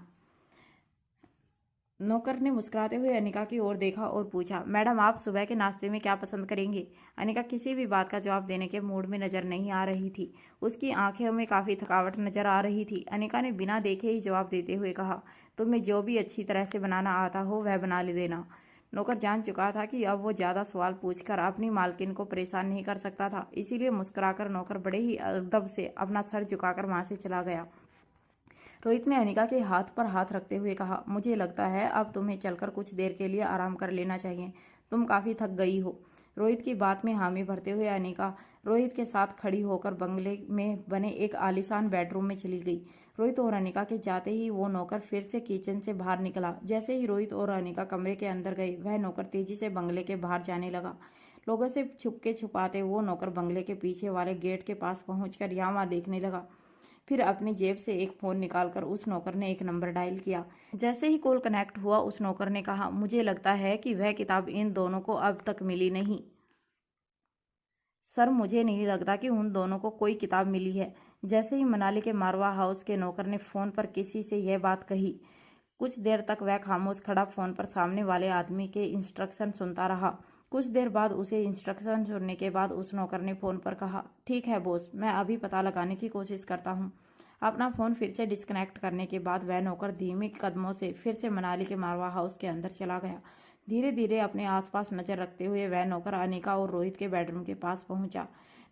नौकर ने मुस्कुराते हुए अनिका की ओर देखा और पूछा, मैडम आप सुबह के नाश्ते में क्या पसंद करेंगे? अनिका किसी भी बात का जवाब देने के मूड में नजर नहीं आ रही थी। उसकी आंखों में काफ़ी थकावट नजर आ रही थी। अनिका ने बिना देखे ही जवाब देते हुए कहा, तुम्हें जो भी अच्छी तरह से बनाना आता हो वह बना ले देना। नौकर जान चुका था कि अब वो ज़्यादा सवाल पूछकर अपनी मालकिन को परेशान नहीं कर सकता था, इसीलिए मुस्कुराकर नौकर बड़े ही अदब से अपना सर झुकाकर वहाँ से चला गया। रोहित ने अनिका के हाथ पर हाथ रखते हुए कहा, मुझे लगता है अब तुम्हें चलकर कुछ देर के लिए आराम कर लेना चाहिए, तुम काफ़ी थक गई हो। रोहित की बात में हामी भरते हुए अनिका रोहित के साथ खड़ी होकर बंगले में बने एक आलीशान बेडरूम में चली गई। रोहित और अनिका के जाते ही वो नौकर फिर से किचन से बाहर निकला। जैसे ही रोहित और अनिका कमरे के अंदर गए, वह नौकर तेजी से बंगले के बाहर जाने लगा। लोगों से छुपके छुपाते वो नौकर बंगले के पीछे वाले गेट के पास पहुंचकर यहाँ वहाँ देखने लगा। फिर अपनी जेब से एक फ़ोन निकालकर उस नौकर ने एक नंबर डायल किया। जैसे ही कॉल कनेक्ट हुआ, उस नौकर ने कहा, मुझे लगता है कि वह किताब इन दोनों को अब तक मिली नहीं। सर मुझे नहीं लगता कि उन दोनों को कोई किताब मिली है। जैसे ही मनाली के मारवा हाउस के नौकर ने फ़ोन पर किसी से यह बात कही, कुछ देर तक वह खामोश खड़ा फ़ोन पर सामने वाले आदमी के इंस्ट्रक्शन सुनता रहा। कुछ देर बाद उसे इंस्ट्रक्शन सुनने के बाद उस नौकर ने फ़ोन पर कहा, ठीक है बॉस, मैं अभी पता लगाने की कोशिश करता हूँ। अपना फ़ोन फिर से डिस्कनेक्ट करने के बाद वह नौकर धीमे कदमों से फिर से मनाली के मारवा हाउस के अंदर चला गया। धीरे धीरे अपने आसपास नजर रखते हुए वह नौकर अनिका और रोहित के बेडरूम के पास पहुंचा।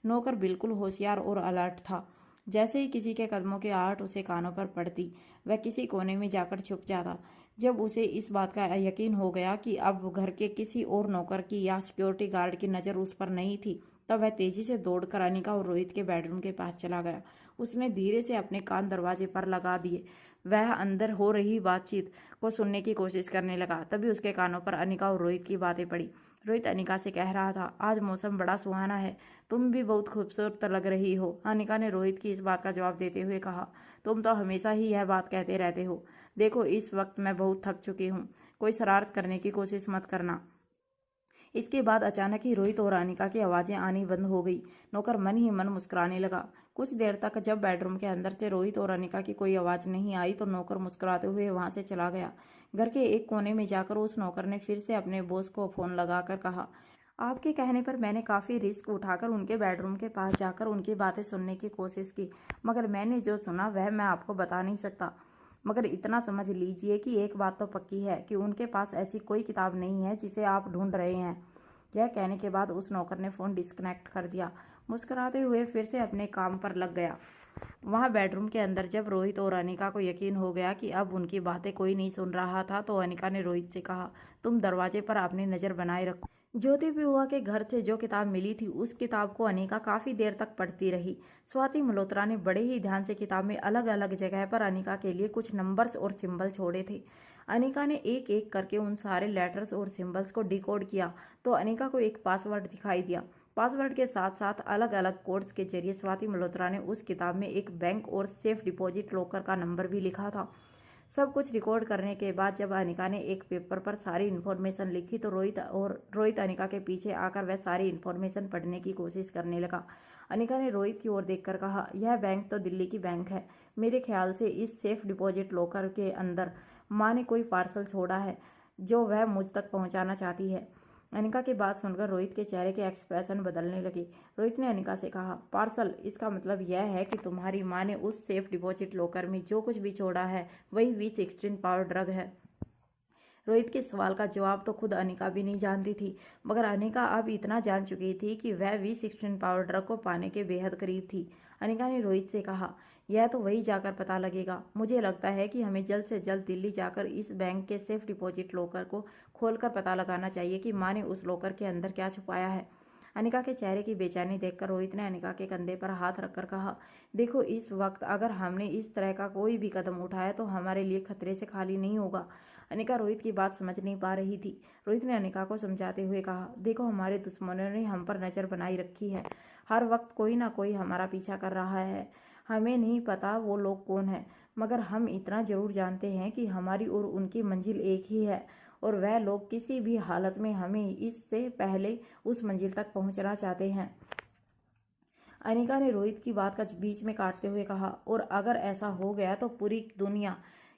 नौकर बिल्कुल होशियार और अलर्ट था। जैसे ही किसी के कदमों की आहट उसे कानों पर पड़ती, वह किसी कोने में जाकर छुप जाता। जब उसे इस बात का यकीन हो गया कि अब घर के किसी और नौकर की या सिक्योरिटी गार्ड की नज़र उस पर नहीं थी, तब वह तेजी से दौड़कर अनिका और रोहित के बेडरूम के पास चला गया। उसने धीरे से अपने कान दरवाजे पर लगा दिए। वह अंदर हो रही बातचीत को सुनने की कोशिश करने लगा। तभी उसके कानों पर अनिका और रोहित की बातें पड़ी। रोहित अनिका से कह रहा था, आज मौसम बड़ा सुहाना है, तुम भी बहुत खूबसूरत लग रही हो। अनिका ने रोहित की इस बात का जवाब देते हुए कहा, तुम तो हमेशा ही यह बात कहते रहते हो। देखो, इस वक्त मैं बहुत थक चुकी हूँ, कोई शरारत करने की कोशिश मत करना। इसके बाद अचानक ही रोहित और अनिका की आवाज़ें आनी बंद हो गई। नौकर मन ही मन मुस्कुराने लगा। कुछ देर तक जब बेडरूम के अंदर से रोहित और अनिका की कोई आवाज़ नहीं आई तो नौकर मुस्कुराते हुए वहां से चला गया। घर के एक कोने में जाकर उस नौकर ने फिर से अपने बॉस को फ़ोन लगाकर कहा, आपके कहने पर मैंने काफ़ी रिस्क उठाकर उनके बेडरूम के पास जाकर उनकी बातें सुनने की कोशिश की, मगर मैंने जो सुना वह मैं आपको बता नहीं सकता। मगर इतना समझ लीजिए कि एक बात तो पक्की है कि उनके पास ऐसी कोई किताब नहीं है जिसे आप ढूंढ रहे हैं। यह कहने के बाद उस नौकर ने फ़ोन डिस्कनेक्ट कर दिया। मुस्कुराते हुए फिर से अपने काम पर लग गया। वहाँ बेडरूम के अंदर जब रोहित और अनिका को यकीन हो गया कि अब उनकी बातें कोई नहीं सुन रहा था, तो अनिका ने रोहित से कहा, तुम दरवाजे पर अपनी नज़र बनाए रखो। ज्योति बुआ के घर से जो किताब मिली थी उस किताब को अनिका काफ़ी देर तक पढ़ती रही। स्वाति मल्होत्रा ने बड़े ही ध्यान से किताब में अलग अलग जगह पर अनिका के लिए कुछ नंबर्स और सिंबल छोड़े थे। अनिका ने एक एक करके उन सारे लेटर्स और सिंबल्स को डिकोड किया तो अनिका को एक पासवर्ड दिखाई दिया। पासवर्ड के साथ साथ अलग अलग कोड्स के जरिए स्वाति मल्होत्रा ने उस किताब में एक बैंक और सेफ डिपॉजिट लॉकर का नंबर भी लिखा था। सब कुछ रिकॉर्ड करने के बाद जब अनिका ने एक पेपर पर सारी इन्फॉर्मेशन लिखी तो रोहित अनिका के पीछे आकर वह सारी इन्फॉर्मेशन पढ़ने की कोशिश करने लगा। अनिका ने रोहित की ओर देखकर कहा, यह बैंक तो दिल्ली की बैंक है। मेरे ख्याल से इस सेफ डिपॉजिट लॉकर के अंदर माँ ने कोई पार्सल छोड़ा है जो वह मुझ तक पहुँचाना चाहती है। अनिका की बात सुनकर रोहित के चेहरे के एक्सप्रेशन बदलने लगे। रोहित ने अनिका से कहा, पार्सल, इसका मतलब यह है कि तुम्हारी माँ ने उस सेफ डिपॉजिट लॉकर में जो कुछ भी छोड़ा है वही V16 पावर ड्रग है। रोहित के सवाल का जवाब तो खुद अनिका भी नहीं जानती थी, मगर अनिका अब इतना जान चुकी थी कि वह V16 पावर ड्रग को पाने के बेहद करीब थी। अनिका ने रोहित से कहा, यह तो वही जाकर पता लगेगा। मुझे लगता है कि हमें जल्द से जल्द दिल्ली जाकर इस बैंक के सेफ डिपॉजिट लॉकर को खोलकर पता लगाना चाहिए कि माँ ने उस लॉकर के अंदर क्या छुपाया है। अनिका के चेहरे की बेचैनी देखकर रोहित ने अनिका के कंधे पर हाथ रखकर कहा, देखो, इस वक्त अगर हमने इस तरह का कोई भी कदम उठाया तो हमारे लिए खतरे से खाली नहीं होगा। अनिका रोहित की बात समझ नहीं पा रही थी। रोहित ने अनिका को समझाते हुए कहा, देखो, हमारे दुश्मनों ने हम पर नज़र बनाई रखी है। हर वक्त कोई ना कोई हमारा पीछा कर रहा है। हमें नहीं पता वो लोग कौन हैं, मगर हम इतना ज़रूर जानते हैं कि हमारी और उनकी मंजिल एक ही है और वह लोग किसी भी हालत में हमें इससे पहले उस मंजिल तक पहुंचना चाहते हैं। अनिका ने रोहित की बात का बीच में काटते हुए कहा, और अगर ऐसा हो गया तो पूरी दुनिया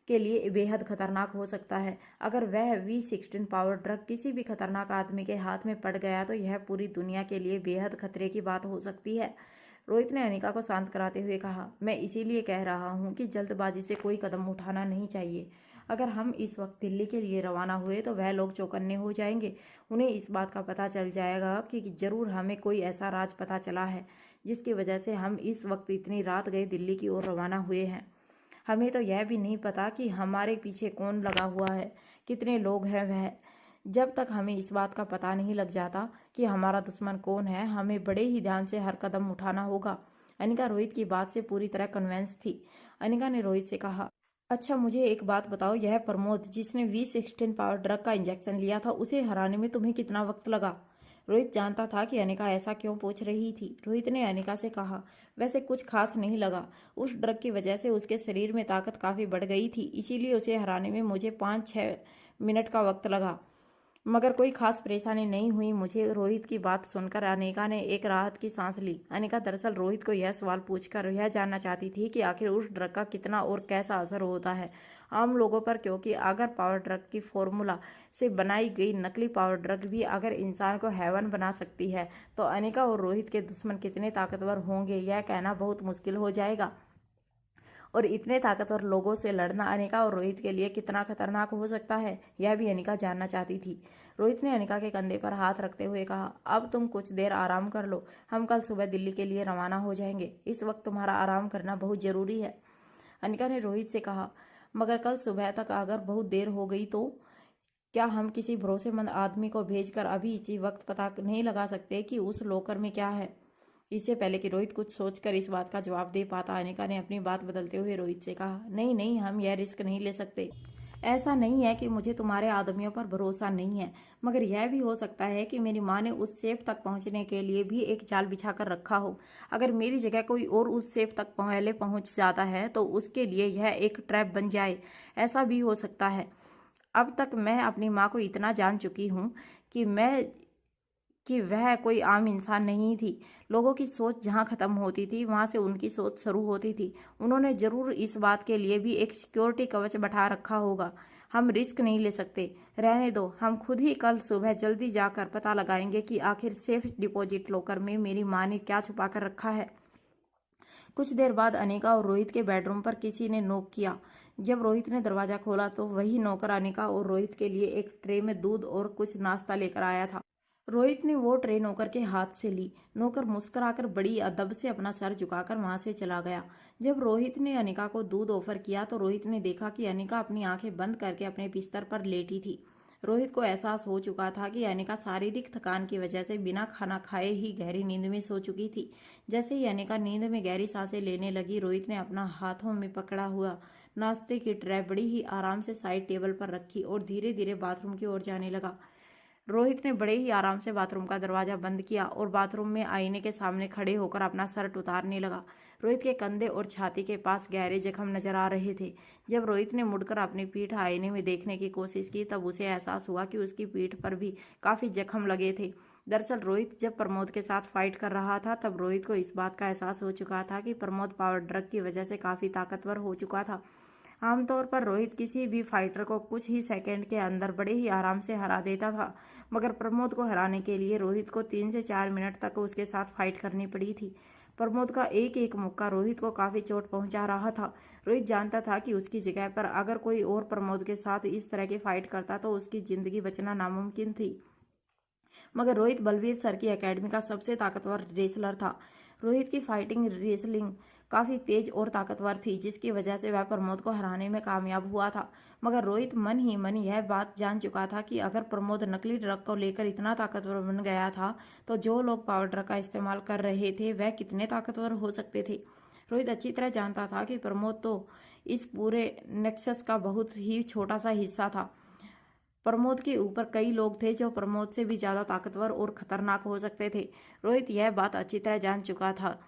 के लिए बेहद खतरनाक हो सकता है। अगर वह V16 पावर ड्रग किसी भी खतरनाक आदमी के हाथ में पड़ गया तो यह पूरी दुनिया के लिए बेहद खतरे की बात हो सकती है। रोहित ने अनिका को शांत कराते हुए कहा, मैं इसीलिए कह रहा हूँ कि जल्दबाजी से कोई कदम उठाना नहीं चाहिए। अगर हम इस वक्त दिल्ली के लिए रवाना हुए तो वह लोग चौकन्ने हो जाएंगे। उन्हें इस बात का पता चल जाएगा कि ज़रूर हमें कोई ऐसा राज पता चला है जिसकी वजह से हम इस वक्त इतनी रात गए दिल्ली की ओर रवाना हुए हैं। हमें तो यह भी नहीं पता कि हमारे पीछे कौन लगा हुआ है, कितने लोग हैं वह। जब तक हमें इस बात का पता नहीं लग जाता कि हमारा दुश्मन कौन है, हमें बड़े ही ध्यान से हर कदम उठाना होगा। अनिका रोहित की बात से पूरी तरह कन्विंस थी। अनिका ने रोहित से कहा, अच्छा, मुझे एक बात बताओ, यह प्रमोद जिसने V16 पावर ड्रग का इंजेक्शन लिया था, उसे हराने में तुम्हें कितना वक्त लगा? रोहित जानता था कि अनिका ऐसा क्यों पूछ रही थी। रोहित ने अनिका से कहा, वैसे कुछ खास नहीं लगा। उस ड्रग की वजह से उसके शरीर में ताकत काफ़ी बढ़ गई थी, इसीलिए उसे हराने में मुझे 5-6 मिनट का वक्त लगा, मगर कोई खास परेशानी नहीं हुई मुझे। रोहित की बात सुनकर अनिका ने एक राहत की सांस ली। अनिका दरअसल रोहित को यह सवाल पूछकर यह जानना चाहती थी कि आखिर उस ड्रग का कितना और कैसा असर होता है आम लोगों पर, क्योंकि अगर पावर ड्रग की फॉर्मूला से बनाई गई नकली पावर ड्रग भी अगर इंसान को हैवान बना सकती है तो अनिका और रोहित के दुश्मन कितने ताकतवर होंगे यह कहना बहुत मुश्किल हो जाएगा। और इतने ताकतवर लोगों से लड़ना अनिका और रोहित के लिए कितना खतरनाक हो सकता है, यह भी अनिका जानना चाहती थी। रोहित ने अनिका के कंधे पर हाथ रखते हुए कहा, अब तुम कुछ देर आराम कर लो, हम कल सुबह दिल्ली के लिए रवाना हो जाएंगे। इस वक्त तुम्हारा आराम करना बहुत जरूरी है। अनिका ने रोहित से कहा, मगर कल सुबह तक अगर बहुत देर हो गई तो क्या हम किसी भरोसेमंद आदमी को भेजकर अभी इसी वक्त पता नहीं लगा सकते कि उस लॉकर में क्या है? इससे पहले कि रोहित कुछ सोचकर इस बात का जवाब दे पाता, अनिका ने अपनी बात बदलते हुए रोहित से कहा, नहीं नहीं, हम यह रिस्क नहीं ले सकते। ऐसा नहीं है कि मुझे तुम्हारे आदमियों पर भरोसा नहीं है, मगर यह भी हो सकता है कि मेरी माँ ने उस सेफ तक पहुंचने के लिए भी एक जाल बिछा कर रखा हो। अगर मेरी जगह कोई और उस सेफ तक पहले पहुंच जाता है तो उसके लिए यह एक ट्रैप बन जाए। ऐसा भी हो सकता है। अब तक मैं अपनी माँ को इतना जान चुकी हूँ कि वह कोई आम इंसान नहीं थी। लोगों की सोच जहाँ ख़त्म होती थी वहाँ से उनकी सोच शुरू होती थी। उन्होंने ज़रूर इस बात के लिए भी एक सिक्योरिटी कवच बैठा रखा होगा। हम रिस्क नहीं ले सकते, रहने दो। हम खुद ही कल सुबह जल्दी जाकर पता लगाएंगे कि आखिर सेफ डिपॉजिट लॉकर में मेरी माँ ने क्या छुपा कर रखा है। कुछ देर बाद अनिका और रोहित के बेडरूम पर किसी ने नॉक किया। जब रोहित ने दरवाज़ा खोला तो वही नौकर अनिका और रोहित के लिए एक ट्रे में दूध और कुछ नाश्ता लेकर आया था। रोहित ने वो ट्रे नौकर के हाथ से ली। नौकर मुस्कुराकर बड़ी अदब से अपना सर झुकाकर वहां से चला गया। जब रोहित ने अनिका को दूध ऑफर किया तो रोहित ने देखा कि अनिका अपनी आंखें बंद करके अपने बिस्तर पर लेटी थी। रोहित को एहसास हो चुका था कि अनिका शारीरिक थकान की वजह से बिना खाना खाए ही गहरी नींद में सो चुकी थी। जैसे ही अनिका नींद में गहरी सांसें लेने लगी, रोहित ने अपना हाथों में पकड़ा हुआ नाश्ते की ट्रे बड़ी ही आराम से साइड टेबल पर रखी और धीरे धीरे बाथरूम की ओर जाने लगा। रोहित ने बड़े ही आराम से बाथरूम का दरवाजा बंद किया और बाथरूम में आईने के सामने खड़े होकर अपना शर्ट उतारने लगा। रोहित के कंधे और छाती के पास गहरे जख्म नजर आ रहे थे। जब रोहित ने मुड़कर अपनी पीठ आईने में देखने की कोशिश की तब उसे एहसास हुआ कि उसकी पीठ पर भी काफी जख्म लगे थे। दरअसल रोहित जब प्रमोद के साथ फाइट कर रहा था तब रोहित को इस बात का एहसास हो चुका था कि प्रमोद पावर ड्रग की वजह से काफी ताकतवर हो चुका था। आमतौर पर रोहित किसी भी फाइटर को कुछ ही सेकंड के अंदर बड़े ही आराम से हरा देता था, मगर प्रमोद को हराने के लिए रोहित को 3 से 4 मिनट तक उसके साथ फाइट करनी पड़ी थी। प्रमोद का एक एक मुक्का रोहित को काफी चोट पहुंचा रहा था। रोहित जानता था कि उसकी जगह पर अगर कोई और प्रमोद के साथ इस तरह की फाइट करता तो उसकी जिंदगी बचना नामुमकिन थी। मगर रोहित बलवीर सर की एकेडमी का सबसे ताकतवर रेसलर था। रोहित की फाइटिंग रेसलिंग काफी तेज और ताकतवर थी, जिसकी वजह से वह प्रमोद को हराने में कामयाब हुआ था। मगर रोहित मन ही मन यह बात जान चुका था कि अगर प्रमोद नकली ड्रग को लेकर इतना ताकतवर बन गया था तो जो लोग पावर ड्रग का इस्तेमाल कर रहे थे वह कितने ताकतवर हो सकते थे। रोहित अच्छी तरह जानता था कि प्रमोद तो इस पूरे नेक्सस का बहुत ही छोटा सा हिस्सा था। प्रमोद के ऊपर कई लोग थे जो प्रमोद से भी ज्यादा ताकतवर और खतरनाक हो सकते थे। रोहित यह बात अच्छी तरह जान चुका था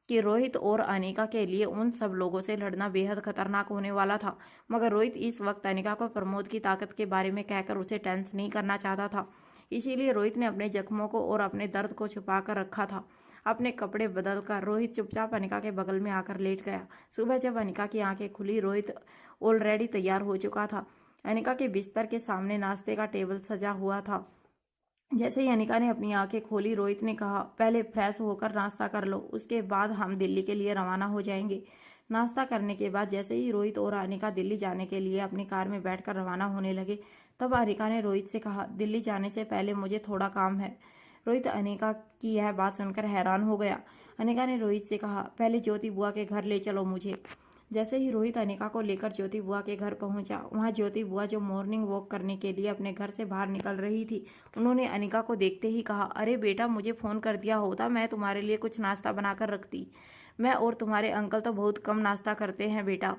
कि रोहित और अनिका के लिए उन सब लोगों से लड़ना बेहद खतरनाक होने वाला था। मगर रोहित इस वक्त अनिका को प्रमोद की ताकत के बारे में कहकर उसे टेंस नहीं करना चाहता था। इसीलिए रोहित ने अपने जख्मों को और अपने दर्द को छुपा कर रखा था। अपने कपड़े बदलकर रोहित चुपचाप अनिका के बगल में आकर लेट गया। सुबह जब अनिका की आंखें खुली, रोहित ऑलरेडी तैयार हो चुका था। अनिका के बिस्तर के सामने नाश्ते का टेबल सजा हुआ था। जैसे ही अनिका ने अपनी आंखें खोली, रोहित ने कहा, पहले फ्रेश होकर नाश्ता कर लो, उसके बाद हम दिल्ली के लिए रवाना हो जाएंगे। नाश्ता करने के बाद जैसे ही रोहित और अनिका दिल्ली जाने के लिए अपनी कार में बैठकर रवाना होने लगे तब अनिका ने रोहित से कहा, दिल्ली जाने से पहले मुझे थोड़ा काम है। रोहित अनिका की यह बात सुनकर हैरान हो गया। अनिका ने रोहित से कहा, पहले ज्योति बुआ के घर ले चलो मुझे। जैसे ही रोहित अनिका को लेकर ज्योति बुआ के घर पहुंचा, वहां ज्योति बुआ जो मॉर्निंग वॉक करने के लिए अपने घर से बाहर निकल रही थी, उन्होंने अनिका को देखते ही कहा, अरे बेटा, मुझे फ़ोन कर दिया होता, मैं तुम्हारे लिए कुछ नाश्ता बनाकर रखती। मैं और तुम्हारे अंकल तो बहुत कम नाश्ता करते हैं बेटा।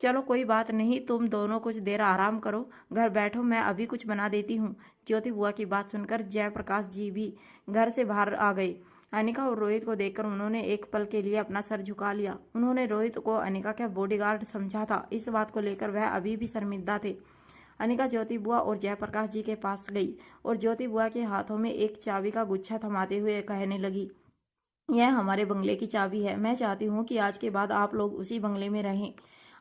चलो कोई बात नहीं, तुम दोनों कुछ देर आराम करो, घर बैठो, मैं अभी कुछ बना देती हूँ। ज्योति बुआ की बात सुनकर जयप्रकाश जी भी घर से बाहर आ गए। अनिका और रोहित को देखकर उन्होंने एक पल के लिए अपना सर झुका लिया। उन्होंने रोहित को अनिका का बॉडीगार्ड समझा था, इस बात को लेकर वह अभी भी शर्मिंदा थे। अनिका ज्योति बुआ और जयप्रकाश जी के पास गई और ज्योति बुआ के हाथों में एक चाबी का गुच्छा थमाते हुए कहने लगी, यह हमारे बंगले की चाबी है। मैं चाहती हूँ कि आज के बाद आप लोग उसी बंगले में रहें।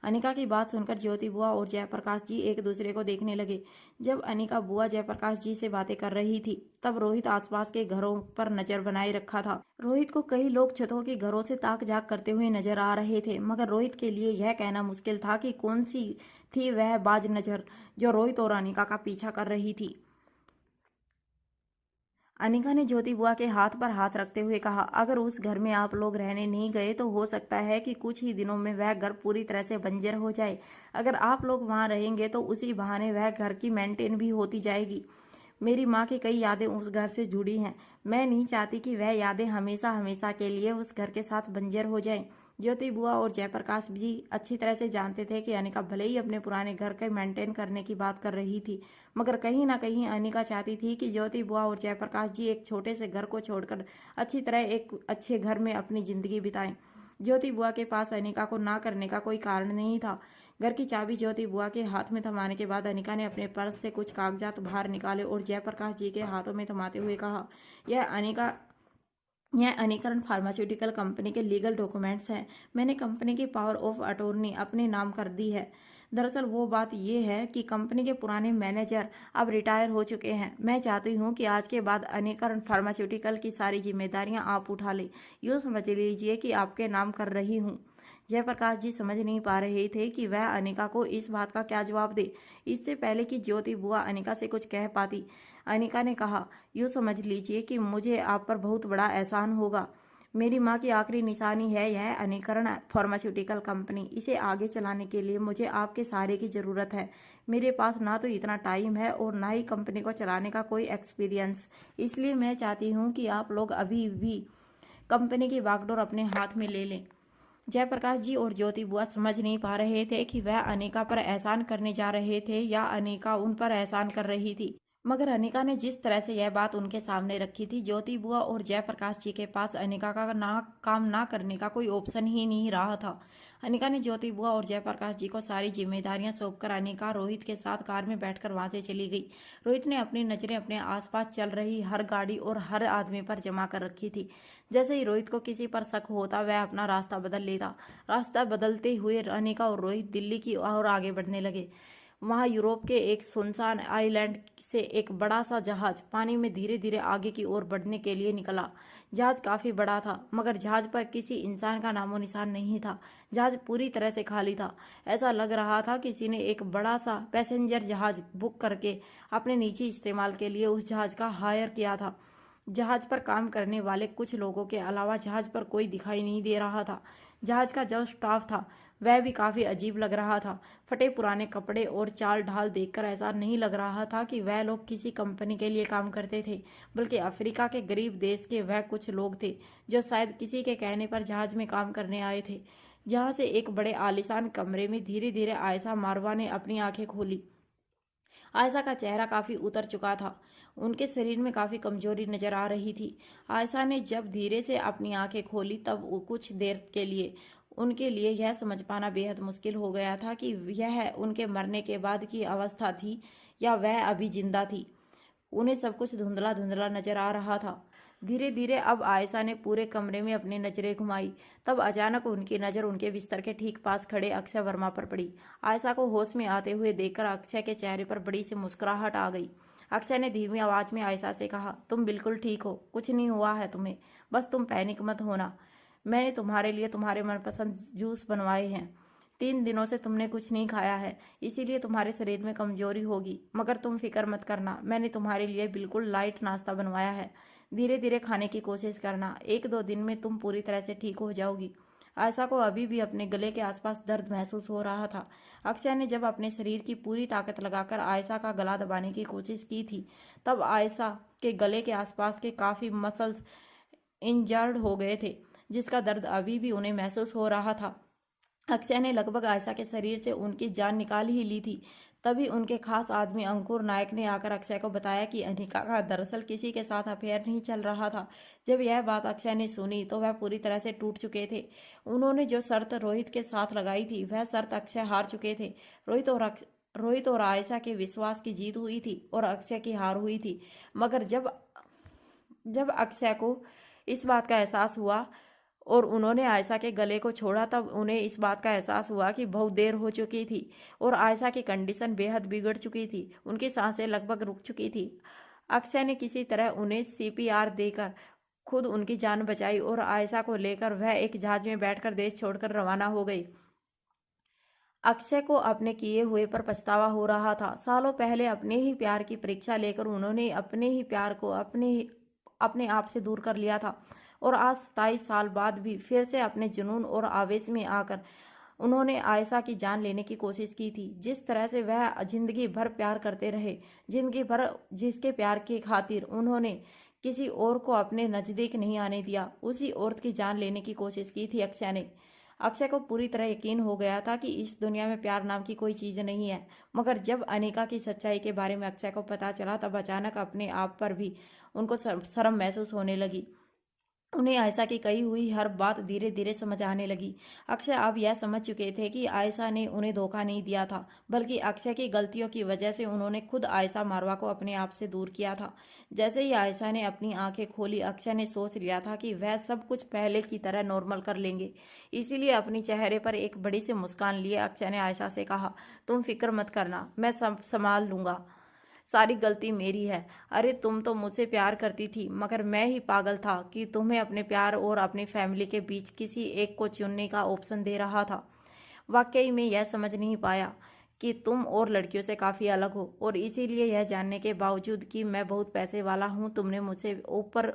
अनिका की बात सुनकर ज्योति बुआ और जयप्रकाश जी एक दूसरे को देखने लगे। जब अनिका बुआ जयप्रकाश जी से बातें कर रही थी तब रोहित आसपास के घरों पर नजर बनाए रखा था। रोहित को कई लोग छतों के घरों से ताक झाक करते हुए नजर आ रहे थे, मगर रोहित के लिए यह कहना मुश्किल था कि कौन सी थी वह बाज नजर जो रोहित और अनिका का पीछा कर रही थी। अनिका ने ज्योति बुआ के हाथ पर हाथ रखते हुए कहा, अगर उस घर में आप लोग रहने नहीं गए तो हो सकता है कि कुछ ही दिनों में वह घर पूरी तरह से बंजर हो जाए। अगर आप लोग वहां रहेंगे तो उसी बहाने वह घर की मेंटेन भी होती जाएगी। मेरी माँ की कई यादें उस घर से जुड़ी हैं। मैं नहीं चाहती कि वह यादें हमेशा हमेशा के लिए उस घर के साथ बंजर हो जाएं। ज्योति बुआ और जयप्रकाश भी अच्छी तरह से जानते थे कि अनिका भले ही अपने पुराने घर के मेंटेन करने की बात कर रही थी, मगर कहीं ना कहीं अनिका चाहती थी कि ज्योति बुआ और जयप्रकाश जी एक छोटे से घर को छोड़कर अच्छी तरह एक अच्छे घर में अपनी जिंदगी बिताएं। ज्योति बुआ के पास अनिका को ना करने का कोई कारण नहीं था। घर की चाबी ज्योति बुआ के हाथ में थमाने के बाद अनिका ने अपने पर्स से कुछ कागजात बाहर निकाले और जयप्रकाश जी के हाथों में थमाते हुए कहा, यह अनीकरण फार्मास्यूटिकल कंपनी के लीगल डॉक्यूमेंट्स हैं। मैंने कंपनी की पावर ऑफ अटॉर्नी अपने नाम कर दी है। दरअसल वो बात यह है कि कंपनी के पुराने मैनेजर अब रिटायर हो चुके हैं। मैं चाहती हूँ कि आज के बाद अनीकरण फार्मास्यूटिकल की सारी जिम्मेदारियां आप उठा लें। यूँ समझ लीजिए कि आपके नाम कर रही हूँ। जयप्रकाश जी समझ नहीं पा रहे थे कि वह अनिका को इस बात का क्या जवाब दे। इससे पहले कि ज्योति बुआ अनिका से कुछ कह पाती, अनिका ने कहा, यूँ समझ लीजिए कि मुझे आप पर बहुत बड़ा एहसान होगा। मेरी माँ की आखिरी निशानी है यह अनीकरण फार्मास्यूटिकल कंपनी। इसे आगे चलाने के लिए मुझे आपके सहारे की ज़रूरत है। मेरे पास ना तो इतना टाइम है और ना ही कंपनी को चलाने का कोई एक्सपीरियंस। इसलिए मैं चाहती हूँ कि आप लोग अभी भी कंपनी की बागडोर अपने हाथ में ले लें। जयप्रकाश जी और ज्योति बुआ समझ नहीं पा रहे थे कि वह अनिका पर एहसान करने जा रहे थे या अनिका उन पर एहसान कर रही थी, मगर अनिका ने जिस तरह से यह बात उनके सामने रखी थी, ज्योति बुआ और जयप्रकाश जी के पास अनिका का काम ना करने का कोई ऑप्शन ही नहीं रहा था। अनिका ने ज्योति बुआ और जयप्रकाश जी को सारी जिम्मेदारियां सौंपकर अनिका रोहित के साथ कार में बैठकर वहां से चली गई। रोहित ने अपनी नजरें अपने आसपास चल रही हर गाड़ी और हर आदमी पर जमा कर रखी थी। जैसे ही रोहित को किसी पर शक होता वह अपना रास्ता बदल लेता। रास्ता बदलते हुए अनिका और रोहित दिल्ली की ओर आगे बढ़ने लगे। वहां यूरोप के एक सुनसान आइलैंड से एक बड़ा सा जहाज पानी में धीरे धीरे आगे की ओर बढ़ने के लिए निकला। जहाज काफी बड़ा था, मगर जहाज पर किसी इंसान का नामो निशान नहीं था। जहाज पूरी तरह से खाली था। ऐसा लग रहा था किसी ने एक बड़ा सा पैसेंजर जहाज बुक करके अपने निजी इस्तेमाल के लिए उस जहाज का हायर किया था। जहाज पर काम करने वाले कुछ लोगों के अलावा जहाज पर कोई दिखाई नहीं दे रहा था। जहाज का जो स्टाफ था वह भी काफी अजीब लग रहा था। फटे पुराने कपड़े और चाल ढाल देखकर ऐसा नहीं लग रहा था कि वह लोग किसी कंपनी के लिए काम करते थे, बल्कि अफ्रीका के गरीब देश के वह कुछ लोग थे जो शायद किसी के कहने पर जहाज में काम करने आए थे। जहां से एक बड़े आलीशान कमरे में धीरे धीरे आयशा मारवा ने अपनी आंखें खोली। आयशा का चेहरा काफी उतर चुका था। उनके शरीर में काफी कमजोरी नजर आ रही थी। आयशा ने जब धीरे से अपनी आंखें खोली तब कुछ देर के लिए उनके लिए यह समझ पाना बेहद मुश्किल हो गया था कि यह उनके मरने के बाद की अवस्था थी या वह अभी जिंदा थी। उन्हें सब कुछ धुंधला धुंधला नजर आ रहा था। धीरे धीरे अब आयशा ने पूरे कमरे में अपनी नजरें घुमाई। तब अचानक उनकी नजर उनके बिस्तर के ठीक पास खड़े अक्षय वर्मा पर पड़ी। आयशा को होश में आते हुए देखकर अक्षय के चेहरे पर बड़ी सी मुस्कुराहट आ गई। अक्षय ने धीमी आवाज में आयशा से कहा, तुम बिल्कुल ठीक हो, कुछ नहीं हुआ है तुम्हें, बस तुम पैनिक मत होना। मैंने तुम्हारे लिए तुम्हारे मनपसंद जूस बनवाए हैं। 3 दिनों से तुमने कुछ नहीं खाया है, इसीलिए तुम्हारे शरीर में कमजोरी होगी, मगर तुम फिक्र मत करना, मैंने तुम्हारे लिए बिल्कुल लाइट नाश्ता बनवाया है। धीरे धीरे खाने की कोशिश करना, 1-2 दिन में तुम पूरी तरह से ठीक हो जाओगी। आयशा को अभी भी अपने गले के आसपास दर्द महसूस हो रहा था। अक्षय ने जब अपने शरीर की पूरी ताकत लगाकर आयशा का गला दबाने की कोशिश की थी, तब आयशा के गले के आसपास के काफी मसल्स इंजर्ड हो गए थे, जिसका दर्द अभी भी उन्हें महसूस हो रहा था। अक्षय ने लगभग आयशा के शरीर से उनकी जान निकाल ही ली थी। तभी उनके खास आदमी अंकुर नायक ने आकर अक्षय को बताया कि अनिका का दरअसल किसी के साथ अफेयर नहीं चल रहा था। जब यह बात अक्षय ने सुनी तो वह पूरी तरह से टूट चुके थे। उन्होंने जो शर्त रोहित के साथ लगाई थी वह शर्त अक्षय हार चुके थे। रोहित और आयशा के विश्वास की जीत हुई थी और अक्षय की हार हुई थी। मगर जब अक्षय को इस बात का एहसास हुआ और उन्होंने आयशा के गले को छोड़ा, तब उन्हें इस बात का एहसास हुआ कि बहुत देर हो चुकी थी और आयशा की कंडीशन बेहद बिगड़ चुकी थी। उनकी सांसें लगभग रुक चुकी थी। अक्षय ने किसी तरह उन्हें सीपीआर देकर खुद उनकी जान बचाई और आयशा को लेकर वह एक जहाज में बैठकर देश छोड़कर रवाना हो गई। अक्षय को अपने किए हुए पर पछतावा हो रहा था। सालों पहले अपने ही प्यार की परीक्षा लेकर उन्होंने अपने ही प्यार को अपने आप से दूर कर लिया था और आज 27 साल बाद भी फिर से अपने जुनून और आवेश में आकर उन्होंने आयशा की जान लेने की कोशिश की थी। जिस तरह से वह जिंदगी भर प्यार करते रहे, जिंदगी भर जिसके प्यार की खातिर उन्होंने किसी और को अपने नज़दीक नहीं आने दिया, उसी औरत की जान लेने की कोशिश की थी अक्षय ने। अक्षय को पूरी तरह यकीन हो गया था कि इस दुनिया में प्यार नाम की कोई चीज़ नहीं है। मगर जब अनिका की सच्चाई के बारे में अक्षय को पता चला, तब अचानक अपने आप पर भी उनको शर्म महसूस होने लगी। उन्हें आयशा की कही हुई हर बात धीरे धीरे समझ आने लगी। अक्षय अब यह समझ चुके थे कि आयशा ने उन्हें धोखा नहीं दिया था, बल्कि अक्षय की गलतियों की वजह से उन्होंने खुद आयशा मारवा को अपने आप से दूर किया था। जैसे ही आयशा ने अपनी आंखें खोली, अक्षय ने सोच लिया था कि वह सब कुछ पहले की तरह नॉर्मल कर लेंगे। इसीलिए अपनी चेहरे पर एक बड़ी सी मुस्कान लिए अक्षय ने आयशा से कहा, तुम फिक्र मत करना, मैं सब संभाल लूँगा, सारी गलती मेरी है। अरे तुम तो मुझसे प्यार करती थी, मगर मैं ही पागल था कि तुम्हें अपने प्यार और अपनी फैमिली के बीच किसी एक को चुनने का ऑप्शन दे रहा था। वाकई में यह समझ नहीं पाया कि तुम और लड़कियों से काफ़ी अलग हो, और इसीलिए यह जानने के बावजूद कि मैं बहुत पैसे वाला हूँ, तुमने मुझसे ऊपर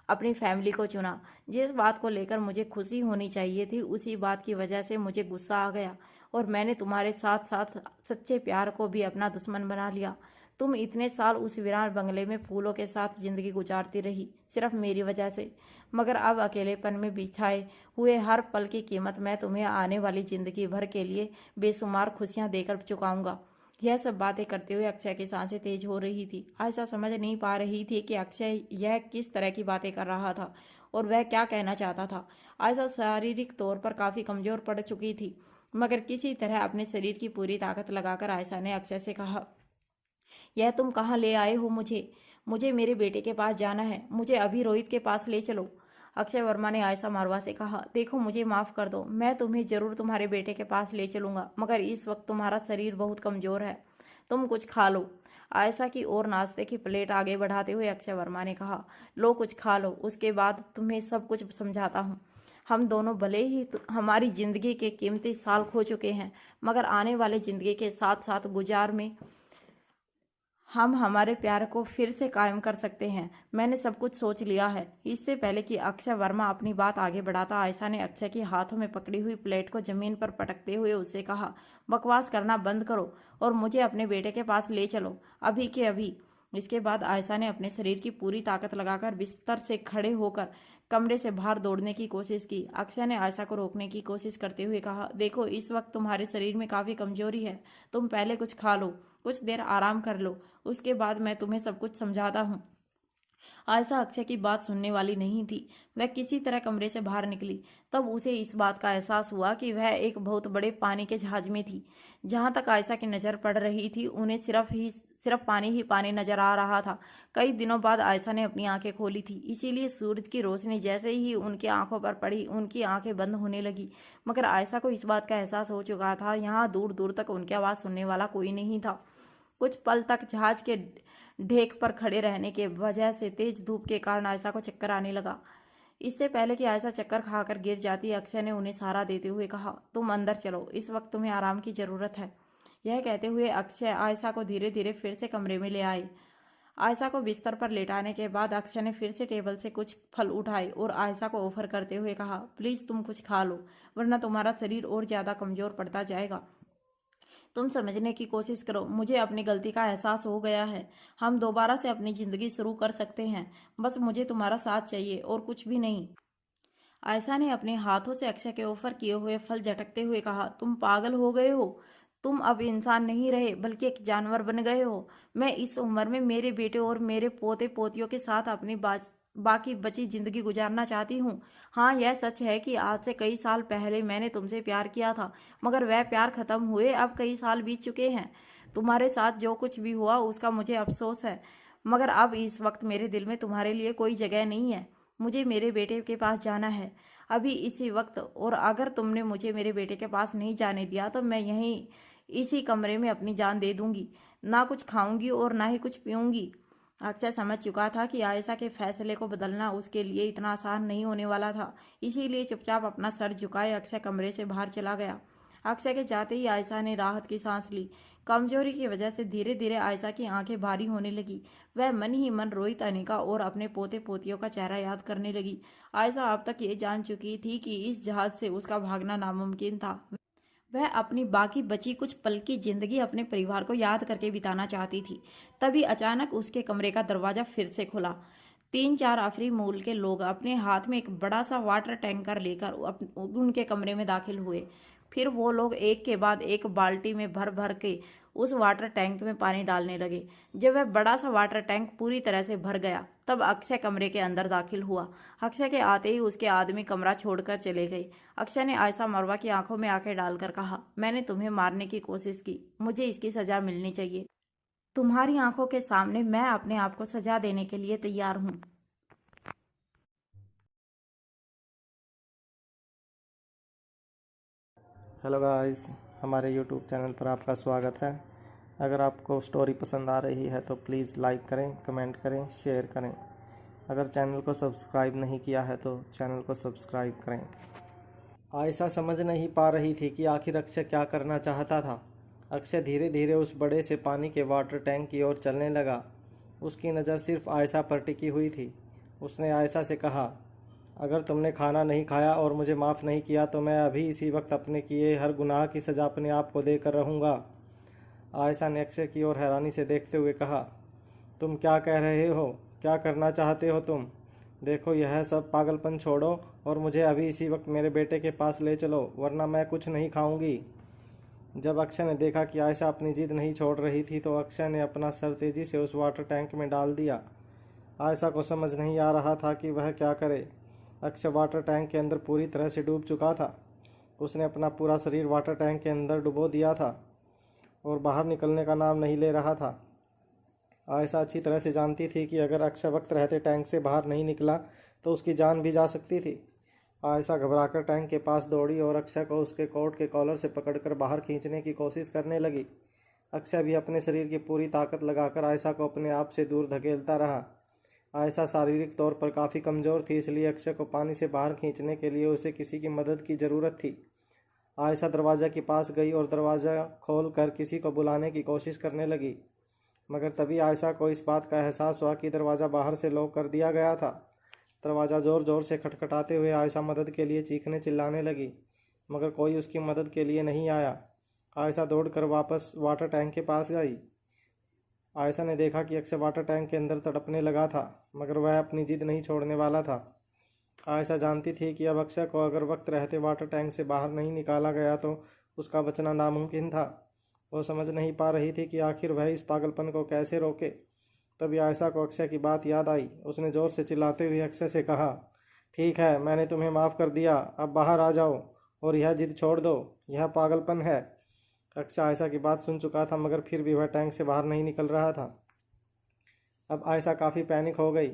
अपनी फैमिली को चुना। जिस बात को लेकर मुझे खुशी होनी चाहिए थी, उसी बात की वजह से मुझे गुस्सा आ गया और मैंने तुम्हारे साथ साथ सच्चे प्यार को भी अपना दुश्मन बना लिया। तुम इतने साल उस वीरान बंगले में फूलों के साथ जिंदगी गुजारती रही, सिर्फ मेरी वजह से। मगर अब अकेलेपन में बिछाए हुए हर पल की कीमत मैं तुम्हें आने वाली जिंदगी भर के लिए बेशुमार खुशियां देकर चुकाऊंगा। यह सब बातें करते हुए अक्षय की सांसें तेज हो रही थी। आयशा समझ नहीं पा रही थी कि अक्षय यह किस तरह की बातें कर रहा था और वह क्या कहना चाहता था। आयशा शारीरिक तौर पर काफ़ी कमज़ोर पड़ चुकी थी, मगर किसी तरह अपने शरीर की पूरी ताकत लगाकर आयशा ने अक्षय से कहा, यह तुम कहाँ ले आए हो? मुझे मेरे बेटे के पास जाना है, मुझे अभी रोहित के पास ले चलो। अक्षय वर्मा ने आयशा मारवा से कहा, देखो मुझे माफ़ कर दो, मैं तुम्हें ज़रूर तुम्हारे बेटे के पास ले चलूँगा, मगर इस वक्त तुम्हारा शरीर बहुत कमज़ोर है, तुम कुछ खा लो। आयशा की ओर नाश्ते की प्लेट आगे बढ़ाते हुए अक्षय वर्मा ने कहा, लो कुछ खा लो, उसके बाद तुम्हें सब कुछ समझाता हूँ। हम दोनों भले ही हमारी ज़िंदगी के कीमती साल खो चुके हैं, मगर आने वाले ज़िंदगी के साथ साथ गुजार में हम हमारे प्यार को फिर से कायम कर सकते हैं। मैंने सब कुछ सोच लिया है। इससे पहले कि अक्षय वर्मा अपनी बात आगे बढ़ाता, आयशा ने अक्षय के हाथों में पकड़ी हुई प्लेट को जमीन पर पटकते हुए उससे कहा, बकवास करना बंद करो और मुझे अपने बेटे के पास ले चलो, अभी के अभी। इसके बाद आयशा ने अपने शरीर की पूरी ताकत लगाकर बिस्तर से खड़े होकर कमरे से बाहर दौड़ने की कोशिश की। अक्षय ने आयशा को रोकने की कोशिश करते हुए कहा, देखो इस वक्त तुम्हारे शरीर में काफ़ी कमजोरी है, तुम पहले कुछ खा लो, कुछ देर आराम कर लो, उसके बाद मैं तुम्हें सब कुछ समझाता हूँ। आयशा अक्षय की बात सुनने वाली नहीं थी। वह किसी तरह कमरे से बाहर निकली। तब उसे इस बात का एहसास हुआ कि वह एक बहुत बड़े पानी के जहाज में थी। जहाँ तक आयशा की नज़र पड़ रही थी, उन्हें सिर्फ पानी ही पानी नजर आ रहा था। कई दिनों बाद आयशा ने अपनी आंखें खोली थी, इसीलिए सूरज की रोशनी जैसे ही उनकी आंखों पर पड़ी, उनकी आंखें बंद होने लगी। मगर आयशा को इस बात का एहसास हो चुका था, यहाँ दूर दूर तक उनकी आवाज़ सुनने वाला कोई नहीं था। कुछ पल तक जहाज के ढेक पर खड़े रहने के वजह से तेज धूप के कारण आयशा को चक्कर आने लगा। इससे पहले कि आयशा चक्कर खाकर गिर जाती, अक्षय ने उन्हें सहारा देते हुए कहा, तुम अंदर चलो, इस वक्त तुम्हें आराम की ज़रूरत है। यह कहते हुए अक्षय आयशा को धीरे धीरे फिर से कमरे में ले आए। आयशा को बिस्तर पर लेटाने के बाद अक्षय ने फिर से टेबल से कुछ फल उठाए और आयशा को ऑफर करते हुए कहा, प्लीज़ तुम कुछ खा लो, वरना तुम्हारा शरीर और ज़्यादा कमज़ोर पड़ता जाएगा। तुम समझने की कोशिश करो, मुझे अपनी गलती का एहसास हो गया है। हम दोबारा से अपनी ज़िंदगी शुरू कर सकते हैं। बस मुझे तुम्हारा साथ चाहिए और कुछ भी नहीं। आयशा ने अपने हाथों से अक्षय के ऑफर किए हुए फल झटकते हुए कहा, तुम पागल हो गए हो? तुम अब इंसान नहीं रहे, बल्कि एक जानवर बन गए हो। मैं इस उम्र में मेरे बेटे और मेरे पोते पोतियों के साथ अपनी बाकी बची जिंदगी गुजारना चाहती हूँ। हाँ, यह सच है कि आज से कई साल पहले मैंने तुमसे प्यार किया था, मगर वह प्यार खत्म हुए अब कई साल बीत चुके हैं। तुम्हारे साथ जो कुछ भी हुआ उसका मुझे अफसोस है, मगर अब इस वक्त मेरे दिल में तुम्हारे लिए कोई जगह नहीं है। मुझे मेरे बेटे के पास जाना है। अभी इसी वक्त, और अगर तुमने मुझे मेरे बेटे के पास नहीं जाने दिया तो मैं यहीं इसी कमरे में अपनी जान दे दूंगी। ना कुछ खाऊंगी और ना ही कुछ पीऊंगी। अक्षय समझ चुका था कि आयशा के फैसले को बदलना उसके लिए इतना आसान नहीं होने वाला था। इसीलिए चुपचाप अपना सर झुकाए अक्षय कमरे से बाहर चला गया। अक्षय के जाते ही आयशा ने राहत की सांस ली। कमजोरी की वजह से धीरे धीरे आयशा की आंखें भारी होने लगी। वह मन ही मन रोहित, अनिका और अपने पोते पोतियों का चेहरा याद करने लगी। आयशा अब तक ये जान चुकी थी कि इस जहाज से उसका भागना नामुमकिन था। वह अपनी बाकी बची कुछ पल की जिंदगी अपने परिवार को याद करके बिताना चाहती थी। तभी अचानक उसके कमरे का दरवाजा फिर से खुला। 3-4 अफ्रीम मूल के लोग अपने हाथ में एक बड़ा सा वाटर टैंकर लेकर उनके कमरे में दाखिल हुए। फिर वो लोग एक के बाद एक बाल्टी में भर भर के उस वाटर टैंक में पानी डालने लगे। जब वह बड़ा सा वाटर टैंक पूरी तरह से भर गया तब अक्षय कमरे के अंदर दाखिल हुआ। अक्षय के आते ही उसके आदमी कमरा छोड़कर चले गए। अक्षय ने आयशा मरवा की आंखों में आंखें डालकर कहा, मैंने तुम्हें मारने की कोशिश की, मुझे इसकी सजा मिलनी चाहिए। तुम्हारी आंखों के सामने मैं अपने आप को सजा देने के लिए तैयार हूँ। हेलो गाइस, हमारे यूट्यूब चैनल पर आपका स्वागत है। अगर आपको स्टोरी पसंद आ रही है तो प्लीज़ लाइक करें, कमेंट करें, शेयर करें। अगर चैनल को सब्सक्राइब नहीं किया है तो चैनल को सब्सक्राइब करें। आयशा समझ नहीं पा रही थी कि आखिर अक्षय क्या करना चाहता था। अक्षय धीरे धीरे उस बड़े से पानी के वाटर टैंक की ओर चलने लगा। उसकी नज़र सिर्फ आयशा पर टिकी हुई थी। उसने आयशा से कहा, अगर तुमने खाना नहीं खाया और मुझे माफ़ नहीं किया तो मैं अभी इसी वक्त अपने किए हर गुनाह की सज़ा अपने आप को देकर रहूँगा। आयशा ने अक्षय की ओर हैरानी से देखते हुए कहा, तुम क्या कह रहे हो? क्या करना चाहते हो तुम? देखो, यह सब पागलपन छोड़ो और मुझे अभी इसी वक्त मेरे बेटे के पास ले चलो, वरना मैं कुछ नहीं खाऊंगी। जब अक्षय ने देखा कि आयशा अपनी जिद नहीं छोड़ रही थी तो अक्षय ने अपना सर तेज़ी से उस वाटर टैंक में डाल दिया। आयशा को समझ नहीं आ रहा था कि वह क्या करे। अक्षय वाटर टैंक के अंदर पूरी तरह से डूब चुका था। उसने अपना पूरा शरीर वाटर टैंक के अंदर डुबो दिया था और बाहर निकलने का नाम नहीं ले रहा था। आयशा अच्छी तरह से जानती थी कि अगर अक्षय वक्त रहते टैंक से बाहर नहीं निकला तो उसकी जान भी जा सकती थी। आयशा घबराकर टैंक के पास दौड़ी और अक्षय को उसके कोट के कॉलर से पकड़कर बाहर खींचने की कोशिश करने लगी। अक्षय भी अपने शरीर की पूरी ताकत लगाकर आयशा को अपने आप से दूर धकेलता रहा। आयशा शारीरिक तौर पर काफ़ी कमज़ोर थी, इसलिए अक्षय को पानी से बाहर खींचने के लिए उसे किसी की मदद की ज़रूरत थी। आयशा दरवाज़ा के पास गई और दरवाज़ा खोल कर किसी को बुलाने की कोशिश करने लगी, मगर तभी आयशा को इस बात का एहसास हुआ कि दरवाज़ा बाहर से लॉक कर दिया गया था। दरवाज़ा ज़ोर ज़ोर से खटखटाते हुए आयशा मदद के लिए चीखने चिल्लाने लगी, मगर कोई उसकी मदद के लिए नहीं आया। आयशा दौड़कर वापस वाटर टैंक के पास गई। आयशा ने देखा कि अक्षय वाटर टैंक के अंदर तड़पने लगा था, मगर वह अपनी जिद नहीं छोड़ने वाला था। आयशा जानती थी कि अब अक्षय को अगर वक्त रहते वाटर टैंक से बाहर नहीं निकाला गया तो उसका बचना नामुमकिन था। वो समझ नहीं पा रही थी कि आखिर वह इस पागलपन को कैसे रोके। तभी आयशा को अक्षय की बात याद आई। उसने ज़ोर से चिल्लाते हुए अक्षय से कहा, ठीक है, मैंने तुम्हें माफ़ कर दिया, अब बाहर आ जाओ और यह जिद छोड़ दो, यह पागलपन है। अक्षय आयशा की बात सुन चुका था, मगर फिर भी वह टैंक से बाहर नहीं निकल रहा था। अब आयशा काफ़ी पैनिक हो गई।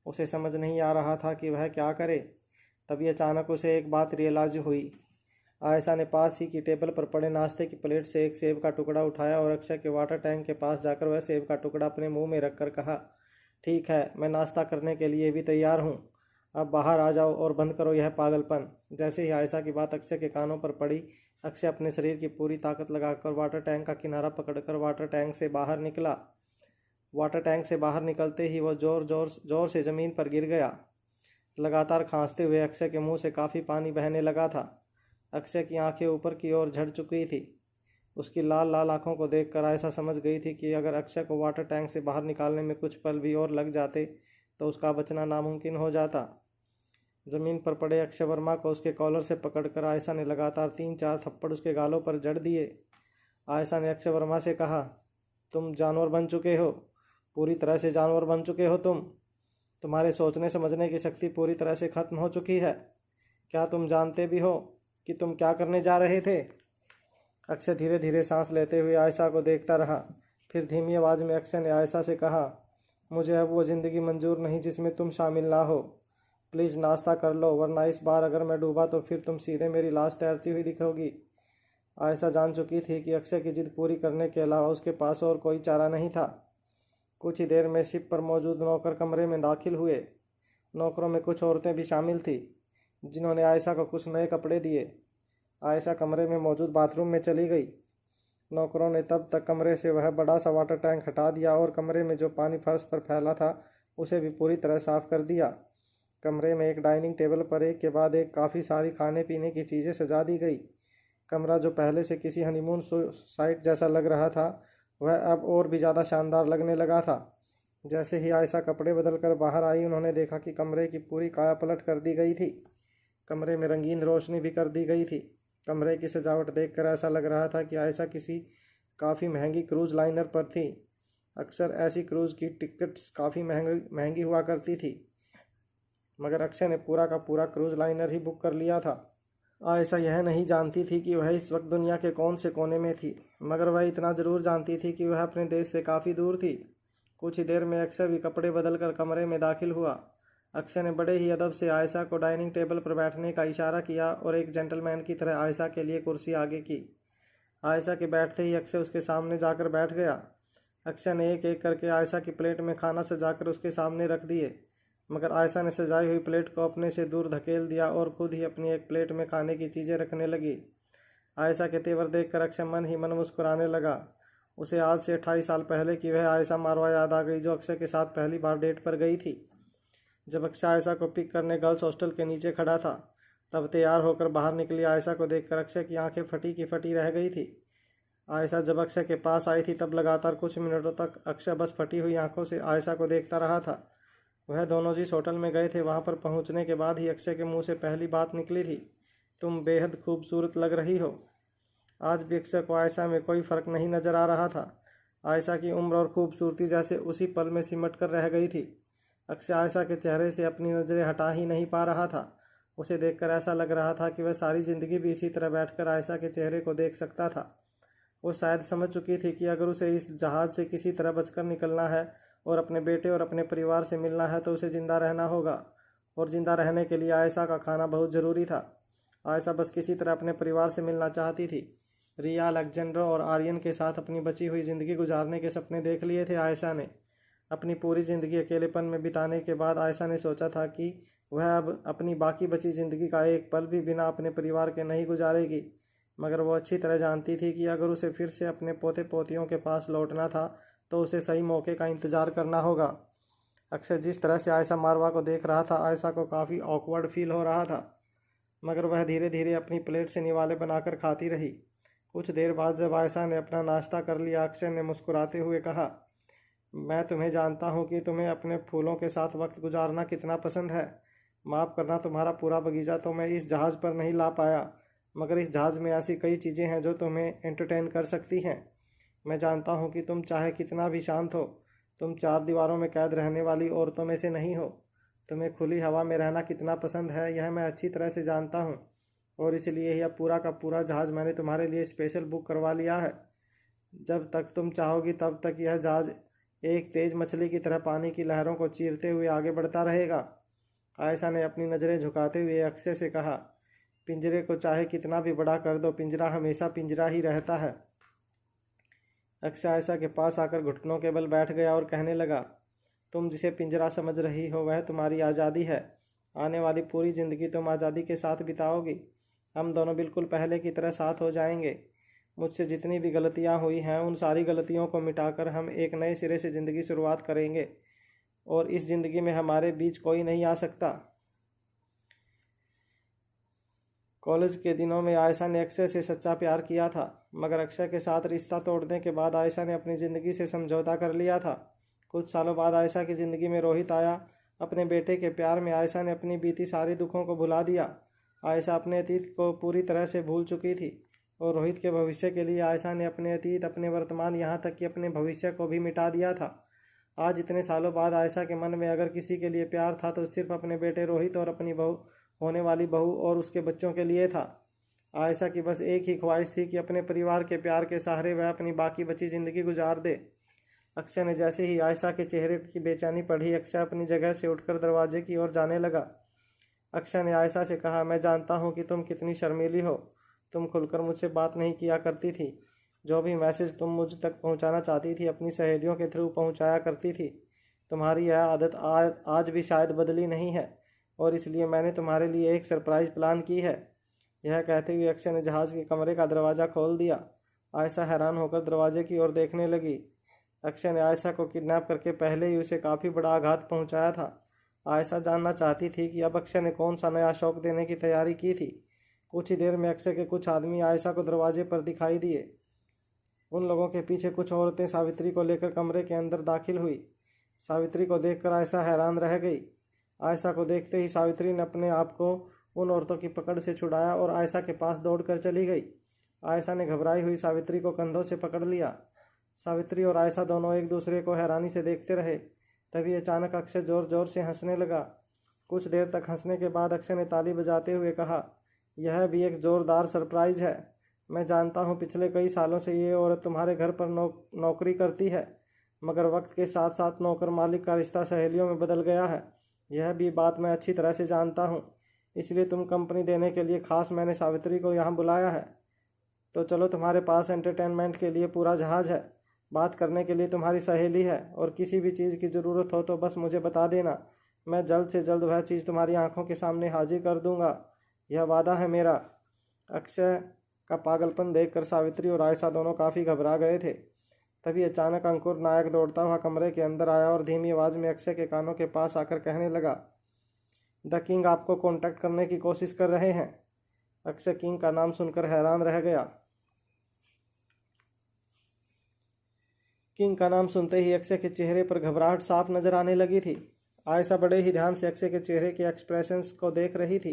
उसे समझ नहीं आ रहा था कि वह क्या करे। तभी अचानक उसे एक बात रियलाइज हुई। आयशा ने पास ही की टेबल पर पड़े नाश्ते की प्लेट से एक सेब का टुकड़ा उठाया और अक्षय के वाटर टैंक के पास जाकर वह सेब का टुकड़ा अपने मुंह में रखकर कहा, ठीक है, मैं नाश्ता करने के लिए भी तैयार हूँ, अब बाहर आ जाओ और बंद करो यह पागलपन। जैसे ही आयशा की बात अक्षय के कानों पर पड़ी, अक्षय अपने शरीर की पूरी ताकत लगाकर वाटर टैंक का किनारा पकड़कर वाटर टैंक से बाहर निकला। वाटर टैंक से बाहर निकलते ही वह जोर से ज़मीन पर गिर गया। लगातार खांसते हुए अक्षय के मुंह से काफ़ी पानी बहने लगा था। अक्षय की आंखें ऊपर की ओर झड़ चुकी थी। उसकी लाल लाल आंखों को देखकर आयशा समझ गई थी कि अगर अक्षय को वाटर टैंक से बाहर निकालने में कुछ पल भी और लग जाते तो उसका बचना नामुमकिन हो जाता। ज़मीन पर पड़े अक्षय वर्मा को उसके कॉलर से पकड़कर आयशा ने लगातार 3-4 थप्पड़ उसके गालों पर जड़ दिए। आयशा ने अक्षय वर्मा से कहा, तुम जानवर बन चुके हो, पूरी तरह से जानवर बन चुके हो। तुम्हारे सोचने समझने की शक्ति पूरी तरह से ख़त्म हो चुकी है। क्या तुम जानते भी हो कि तुम क्या करने जा रहे थे? अक्षय धीरे धीरे सांस लेते हुए आयशा को देखता रहा। फिर धीमी आवाज़ में अक्षय ने आयशा से कहा, मुझे अब वो ज़िंदगी मंजूर नहीं जिसमें तुम शामिल ना हो। प्लीज़ नाश्ता कर लो, वरना इस बार अगर मैं डूबा तो फिर तुम सीधे मेरी लाश तैरती हुई दिखोगी। आयशा जान चुकी थी कि अक्षय की जिद पूरी करने के अलावा उसके पास और कोई चारा नहीं था। कुछ ही देर में शिप पर मौजूद नौकर कमरे में दाखिल हुए। नौकरों में कुछ औरतें भी शामिल थी, जिन्होंने आयशा को कुछ नए कपड़े दिए। आयशा कमरे में मौजूद बाथरूम में चली गई। नौकरों ने तब तक कमरे से वह बड़ा सा वाटर टैंक हटा दिया और कमरे में जो पानी फर्श पर फैला था उसे भी पूरी तरह साफ कर दिया। कमरे में एक डाइनिंग टेबल पर एक के बाद एक काफ़ी सारी खाने पीने की चीज़ें सजा दी गई। कमरा जो पहले से किसी हनीमून साइट जैसा लग रहा था, वह अब और भी ज़्यादा शानदार लगने लगा था। जैसे ही आयशा कपड़े बदल कर बाहर आई, उन्होंने देखा कि कमरे की पूरी काया पलट कर दी गई थी। कमरे में रंगीन रोशनी भी कर दी गई थी। कमरे की सजावट देखकर ऐसा लग रहा था कि आयशा किसी काफ़ी महंगी क्रूज़ लाइनर पर थी। अक्सर ऐसी क्रूज़ की टिकट्स काफ़ी महंगी हुआ करती थी, मगर अक्षय ने पूरा का पूरा क्रूज़ लाइनर ही बुक कर लिया था। आयशा यह नहीं जानती थी कि वह इस वक्त दुनिया के कौन से कोने में थी, मगर वह इतना ज़रूर जानती थी कि वह अपने देश से काफ़ी दूर थी। कुछ ही देर में अक्षय भी कपड़े बदलकर कमरे में दाखिल हुआ। अक्षय ने बड़े ही अदब से आयशा को डाइनिंग टेबल पर बैठने का इशारा किया और एक जेंटलमैन की तरह आयशा के लिए कुर्सी आगे की। आयशा के बैठते ही अक्षय उसके सामने जाकर बैठ गया। अक्षय ने एक एक करके आयशा की प्लेट में खाना सजाकर उसके सामने रख दिए, मगर आयशा ने सजाई हुई प्लेट को अपने से दूर धकेल दिया और खुद ही अपनी एक प्लेट में खाने की चीज़ें रखने लगी। आयशा के तेवर देखकर अक्षय मन ही मन मुस्कुराने लगा। उसे आज से 28 साल पहले की वह आयशा मारवा याद आ गई, जो अक्षय के साथ पहली बार डेट पर गई थी। जब अक्षय आयशा को पिक करने गर्ल्स हॉस्टल के नीचे खड़ा था, तब तैयार होकर बाहर निकली आयशा को देखकर अक्षय की आंखें फटी की फटी रह गई थी। आयशा जब अक्षय के पास आई थी, तब लगातार कुछ मिनटों तक अक्षय बस फटी हुई आंखों से आयशा को देखता रहा था। वह दोनों जिस होटल में गए थे, वहां पर पहुंचने के बाद ही अक्षय के मुंह से पहली बात निकली थी, तुम बेहद खूबसूरत लग रही हो। आज भी अक्षय को आयशा में कोई फ़र्क नहीं नज़र आ रहा था। आयशा की उम्र और खूबसूरती जैसे उसी पल में सिमट कर रह गई थी। अक्षय आयशा के चेहरे से अपनी नज़रें हटा ही नहीं पा रहा था। उसे देखकर ऐसा लग रहा था कि वह सारी ज़िंदगी भी इसी तरह बैठकर आयशा के चेहरे को देख सकता था। वो शायद समझ चुकी थी कि अगर उसे इस जहाज़ से किसी तरह बचकर निकलना है और अपने बेटे और अपने परिवार से मिलना है, तो उसे ज़िंदा रहना होगा, और ज़िंदा रहने के लिए आयशा का खाना बहुत ज़रूरी था। आयशा बस किसी तरह अपने परिवार से मिलना चाहती थी। रिया, अलेक्जेंडर और आर्यन के साथ अपनी बची हुई ज़िंदगी गुजारने के सपने देख लिए थे आयशा ने। अपनी पूरी ज़िंदगी अकेलेपन में बिताने के बाद आयशा ने सोचा था कि वह अब अपनी बाकी बची ज़िंदगी का एक पल भी बिना अपने परिवार के नहीं गुजारेगी। मगर वो अच्छी तरह जानती थी कि अगर उसे फिर से अपने पोते पोतियों के पास लौटना था, तो उसे सही मौके का इंतज़ार करना होगा। अक्षय जिस तरह से आयशा मारवा को देख रहा था, आयशा को काफ़ी ऑकवर्ड फील हो रहा था, मगर वह धीरे धीरे अपनी प्लेट से निवाले बनाकर खाती रही। कुछ देर बाद जब आयशा ने अपना नाश्ता कर लिया, अक्षय ने मुस्कुराते हुए कहा, मैं तुम्हें जानता हूँ कि तुम्हें अपने फूलों के साथ वक्त गुजारना कितना पसंद है। माफ़ करना, तुम्हारा पूरा बगीचा तो मैं इस जहाज़ पर नहीं ला पाया, मगर इस जहाज़ में ऐसी कई चीज़ें हैं जो तुम्हें एंटरटेन कर सकती हैं। मैं जानता हूँ कि तुम चाहे कितना भी शांत हो, तुम 4 दीवारों में कैद रहने वाली औरतों में से नहीं हो। तुम्हें खुली हवा में रहना कितना पसंद है, यह मैं अच्छी तरह से जानता हूँ, और इसलिए यह पूरा का पूरा जहाज़ मैंने तुम्हारे लिए स्पेशल बुक करवा लिया है। जब तक तुम चाहोगी, तब तक यह जहाज़ एक तेज़ मछली की तरह पानी की लहरों को चीरते हुए आगे बढ़ता रहेगा। आयशा ने अपनी नज़रें झुकाते हुए अक्षय से कहा, पिंजरे को चाहे कितना भी बड़ा कर दो, पिंजरा हमेशा पिंजरा ही रहता है। अक्षय आयशा के पास आकर घुटनों के बल बैठ गया और कहने लगा, तुम जिसे पिंजरा समझ रही हो, वह तुम्हारी आज़ादी है। आने वाली पूरी ज़िंदगी तुम आज़ादी के साथ बिताओगी। हम दोनों बिल्कुल पहले की तरह साथ हो जाएंगे। मुझसे जितनी भी गलतियां हुई हैं, उन सारी गलतियों को मिटाकर हम एक नए सिरे से ज़िंदगी शुरुआत करेंगे, और इस ज़िंदगी में हमारे बीच कोई नहीं आ सकता। कॉलेज के दिनों में आयशा ने अक्षय से सच्चा प्यार किया था, मगर अक्षय के साथ रिश्ता तोड़ने के बाद आयशा ने अपनी ज़िंदगी से समझौता कर लिया था। कुछ सालों बाद आयशा की ज़िंदगी में रोहित आया। अपने बेटे के प्यार में आयशा ने अपनी बीती सारी दुखों को भुला दिया। आयशा अपने अतीत को पूरी तरह से भूल चुकी थी, और रोहित के भविष्य के लिए आयशा ने अपने अतीत, अपने वर्तमान, यहाँ तक कि अपने भविष्य को भी मिटा दिया था। आज इतने सालों बाद आयशा के मन में अगर किसी के लिए प्यार था, तो सिर्फ अपने बेटे रोहित और अपनी होने वाली बहू और उसके बच्चों के लिए था। आयशा की बस एक ही ख्वाहिश थी कि अपने परिवार के प्यार के सहारे वह अपनी बाकी बची ज़िंदगी गुजार दे। अक्षय ने जैसे ही आयशा के चेहरे की बेचैनी पढ़ी, अक्षय अपनी जगह से उठकर दरवाजे की ओर जाने लगा। अक्षय ने आयशा से कहा, मैं जानता हूँ कि तुम कितनी शर्मीली हो। तुम खुलकर मुझसे बात नहीं किया करती थी। जो भी मैसेज तुम मुझ तक पहुँचाना चाहती थी अपनी सहेलियों के थ्रू पहुँचाया करती थी। तुम्हारी यह आदत आज भी शायद बदली नहीं है, और इसलिए मैंने तुम्हारे लिए एक सरप्राइज़ प्लान की है। यह कहते हुए अक्षय ने जहाज़ के कमरे का दरवाज़ा खोल दिया। आयशा हैरान होकर दरवाजे की ओर देखने लगी। अक्षय ने आयशा को किडनैप करके पहले ही उसे काफ़ी बड़ा आघात पहुंचाया था। आयशा जानना चाहती थी कि अब अक्षय ने कौन सा नया शौक देने की तैयारी की थी। कुछ ही देर में अक्षय के कुछ आदमी आयशा को दरवाजे पर दिखाई दिए। उन लोगों के पीछे कुछ औरतें सावित्री को लेकर कमरे के अंदर दाखिल हुई। सावित्री को देखकर आयशा हैरान रह गई। आयशा को देखते ही सावित्री ने अपने आप को उन औरतों की पकड़ से छुड़ाया और आयशा के पास दौड़कर चली गई। आयशा ने घबराई हुई सावित्री को कंधों से पकड़ लिया। सावित्री और आयशा दोनों एक दूसरे को हैरानी से देखते रहे। तभी अचानक अक्षय जोर जोर से हंसने लगा। कुछ देर तक हंसने के बाद अक्षय ने ताली बजाते हुए कहा, यह भी एक ज़ोरदार सरप्राइज़ है। मैं जानता हूँ पिछले कई सालों से ये औरत तुम्हारे घर पर नौकरी करती है, मगर वक्त के साथ साथ नौकर मालिक का रिश्ता सहेलियों में बदल गया है। यह भी बात मैं अच्छी तरह से जानता हूँ, इसलिए तुम कंपनी देने के लिए खास मैंने सावित्री को यहाँ बुलाया है। तो चलो, तुम्हारे पास एंटरटेनमेंट के लिए पूरा जहाज़ है। बात करने के लिए तुम्हारी सहेली है, और किसी भी चीज़ की ज़रूरत हो तो बस मुझे बता देना। मैं जल्द से जल्द वह चीज़ तुम्हारी आंखों के सामने हाजिर कर दूंगा। यह वादा है मेरा। अक्षय का पागलपन देखकर सावित्री और आयशा दोनों काफ़ी घबरा गए थे। तभी अचानक अंकुर नायक दौड़ता हुआ कमरे के अंदर आया और धीमी आवाज़ में अक्षय के कानों के पास आकर कहने लगा, द किंग आपको कांटेक्ट करने की कोशिश कर रहे हैं। अक्षय किंग का नाम सुनकर हैरान रह गया। किंग का नाम सुनते ही अक्षय के चेहरे पर घबराहट साफ नजर आने लगी थी। आयशा बड़े ही ध्यान से अक्षय के चेहरे के एक्सप्रेशंस को देख रही थी।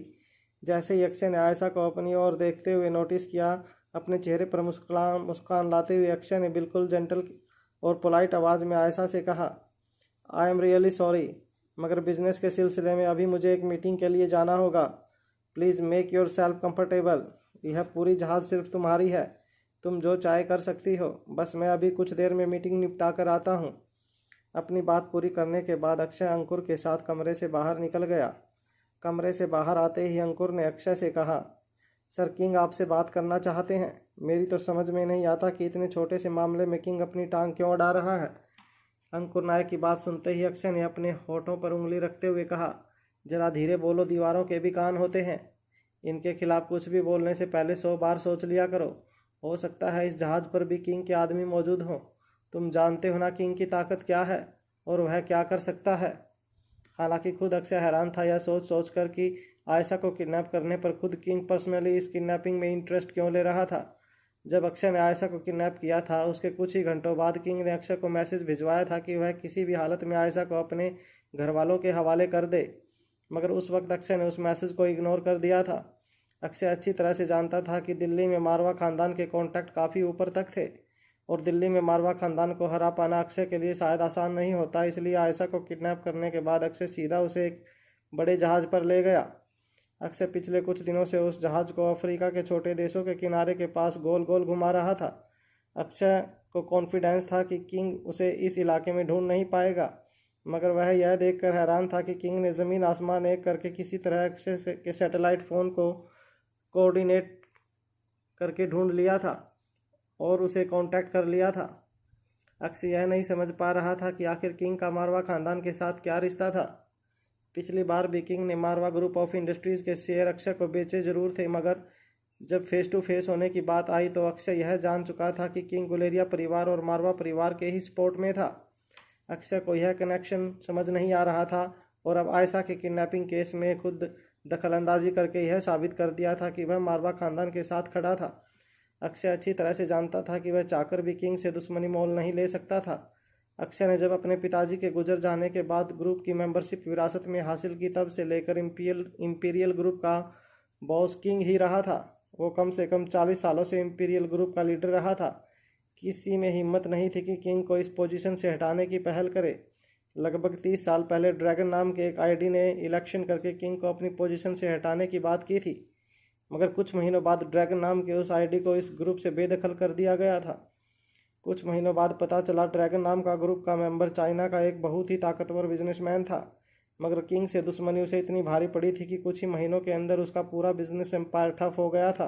जैसे ही अक्षय ने आयशा को अपनी ओर देखते हुए नोटिस किया, अपने चेहरे पर मुस्कान लाते हुए अक्षय ने बिल्कुल जेंटल और पोलाइट आवाज़ में आयशा से कहा, आई एम रियली सॉरी, मगर बिजनेस के सिलसिले में अभी मुझे एक मीटिंग के लिए जाना होगा। Please make your self comfortable. यह पूरी जहाज़ सिर्फ तुम्हारी है। तुम जो चाहे कर सकती हो। बस मैं अभी कुछ देर में मीटिंग निपटा कर आता हूँ। अपनी बात पूरी करने के बाद अक्षय अंकुर के साथ कमरे से बाहर निकल गया। कमरे से बाहर आते ही अंकुर ने अक्षय से कहा, सर, किंग आपसे बात करना चाहते हैं। मेरी तो समझ में नहीं आता कि इतने छोटे से मामले में किंग अपनी टांग क्यों अड़ा रहा है। अंकुर नायक की बात सुनते ही अक्षय ने अपने होठों पर उंगली रखते हुए कहा, जरा धीरे बोलो, दीवारों के भी कान होते हैं। इनके खिलाफ कुछ भी बोलने से पहले 100 बार सोच लिया करो। हो सकता है इस जहाज़ पर भी किंग के आदमी मौजूद हों। तुम जानते हो ना किंग की ताकत क्या है और वह क्या कर सकता है। हालांकि खुद अक्षय हैरान था यह सोच कर कि आयशा को किडनैप करने पर खुद किंग पर्सनली इस किडनैपिंग में इंटरेस्ट क्यों ले रहा था। जब अक्षय ने आयशा को किडनैप किया था, उसके कुछ ही घंटों बाद किंग ने अक्षय को मैसेज भिजवाया था कि वह किसी भी हालत में आयशा को अपने घर वालों के हवाले कर दे, मगर उस वक्त अक्षय ने उस मैसेज को इग्नोर कर दिया था। अक्षय अच्छी तरह से जानता था कि दिल्ली में मारवा ख़ानदान के कॉन्टैक्ट काफ़ी ऊपर तक थे, और दिल्ली में मारवा ख़ानदान को हरा पाना अक्षय के लिए शायद आसान नहीं होता। इसलिए आयशा को किडनैप करने के बाद अक्षय सीधा उसे एक बड़े जहाज़ पर ले गया। अक्षय पिछले कुछ दिनों से उस जहाज़ को अफ्रीका के छोटे देशों के किनारे के पास गोल गोल घुमा रहा था। अक्षय को कॉन्फिडेंस था कि किंग उसे इस इलाके में ढूंढ नहीं पाएगा, मगर वह यह देखकर हैरान था कि किंग ने ज़मीन आसमान एक करके किसी तरह अक्षय के सैटेलाइट फ़ोन को कोऑर्डिनेट करके ढूंढ लिया था और उसे कांटेक्ट कर लिया था। अक्षय यह नहीं समझ पा रहा था कि आखिर किंग का मारवा ख़ानदान के साथ क्या रिश्ता था। पिछली बार भी किंग ने मारवा ग्रुप ऑफ इंडस्ट्रीज़ के शेयर अक्षय को बेचे जरूर थे, मगर जब फेस टू फेस होने की बात आई तो अक्षय यह जान चुका था कि किंग गुलेरिया परिवार और मारवा परिवार के ही सपोर्ट में था। अक्षय को यह कनेक्शन समझ नहीं आ रहा था, और अब आयशा के किडनैपिंग केस में खुद दखलंदाजी करके यह साबित कर दिया था कि वह मारवा खानदान के साथ खड़ा था। अक्षय अच्छी तरह से जानता था कि वह चाहकर भी किंग से दुश्मनी मोल नहीं ले सकता था। अक्षय ने जब अपने पिताजी के गुजर जाने के बाद ग्रुप की मेंबरशिप विरासत में हासिल की, तब से लेकर इंपीरियल ग्रुप का बॉस किंग ही रहा था। वो कम से कम 40 सालों से इंपीरियल ग्रुप का लीडर रहा था। किसी में हिम्मत नहीं थी कि किंग को इस पोजीशन से हटाने की पहल करे। लगभग 30 साल पहले ड्रैगन नाम के एक आईडी ने इलेक्शन करके किंग को अपनी पोजीशन से हटाने की बात की थी, मगर कुछ महीनों बाद ड्रैगन नाम के उस आईडी को इस ग्रुप से बेदखल कर दिया गया था। कुछ महीनों बाद पता चला ड्रैगन नाम का ग्रुप का मेंबर चाइना का एक बहुत ही ताकतवर बिजनेसमैन था, मगर किंग से दुश्मनी उसे इतनी भारी पड़ी थी कि कुछ ही महीनों के अंदर उसका पूरा बिजनेस एम्पायर ठप हो गया था।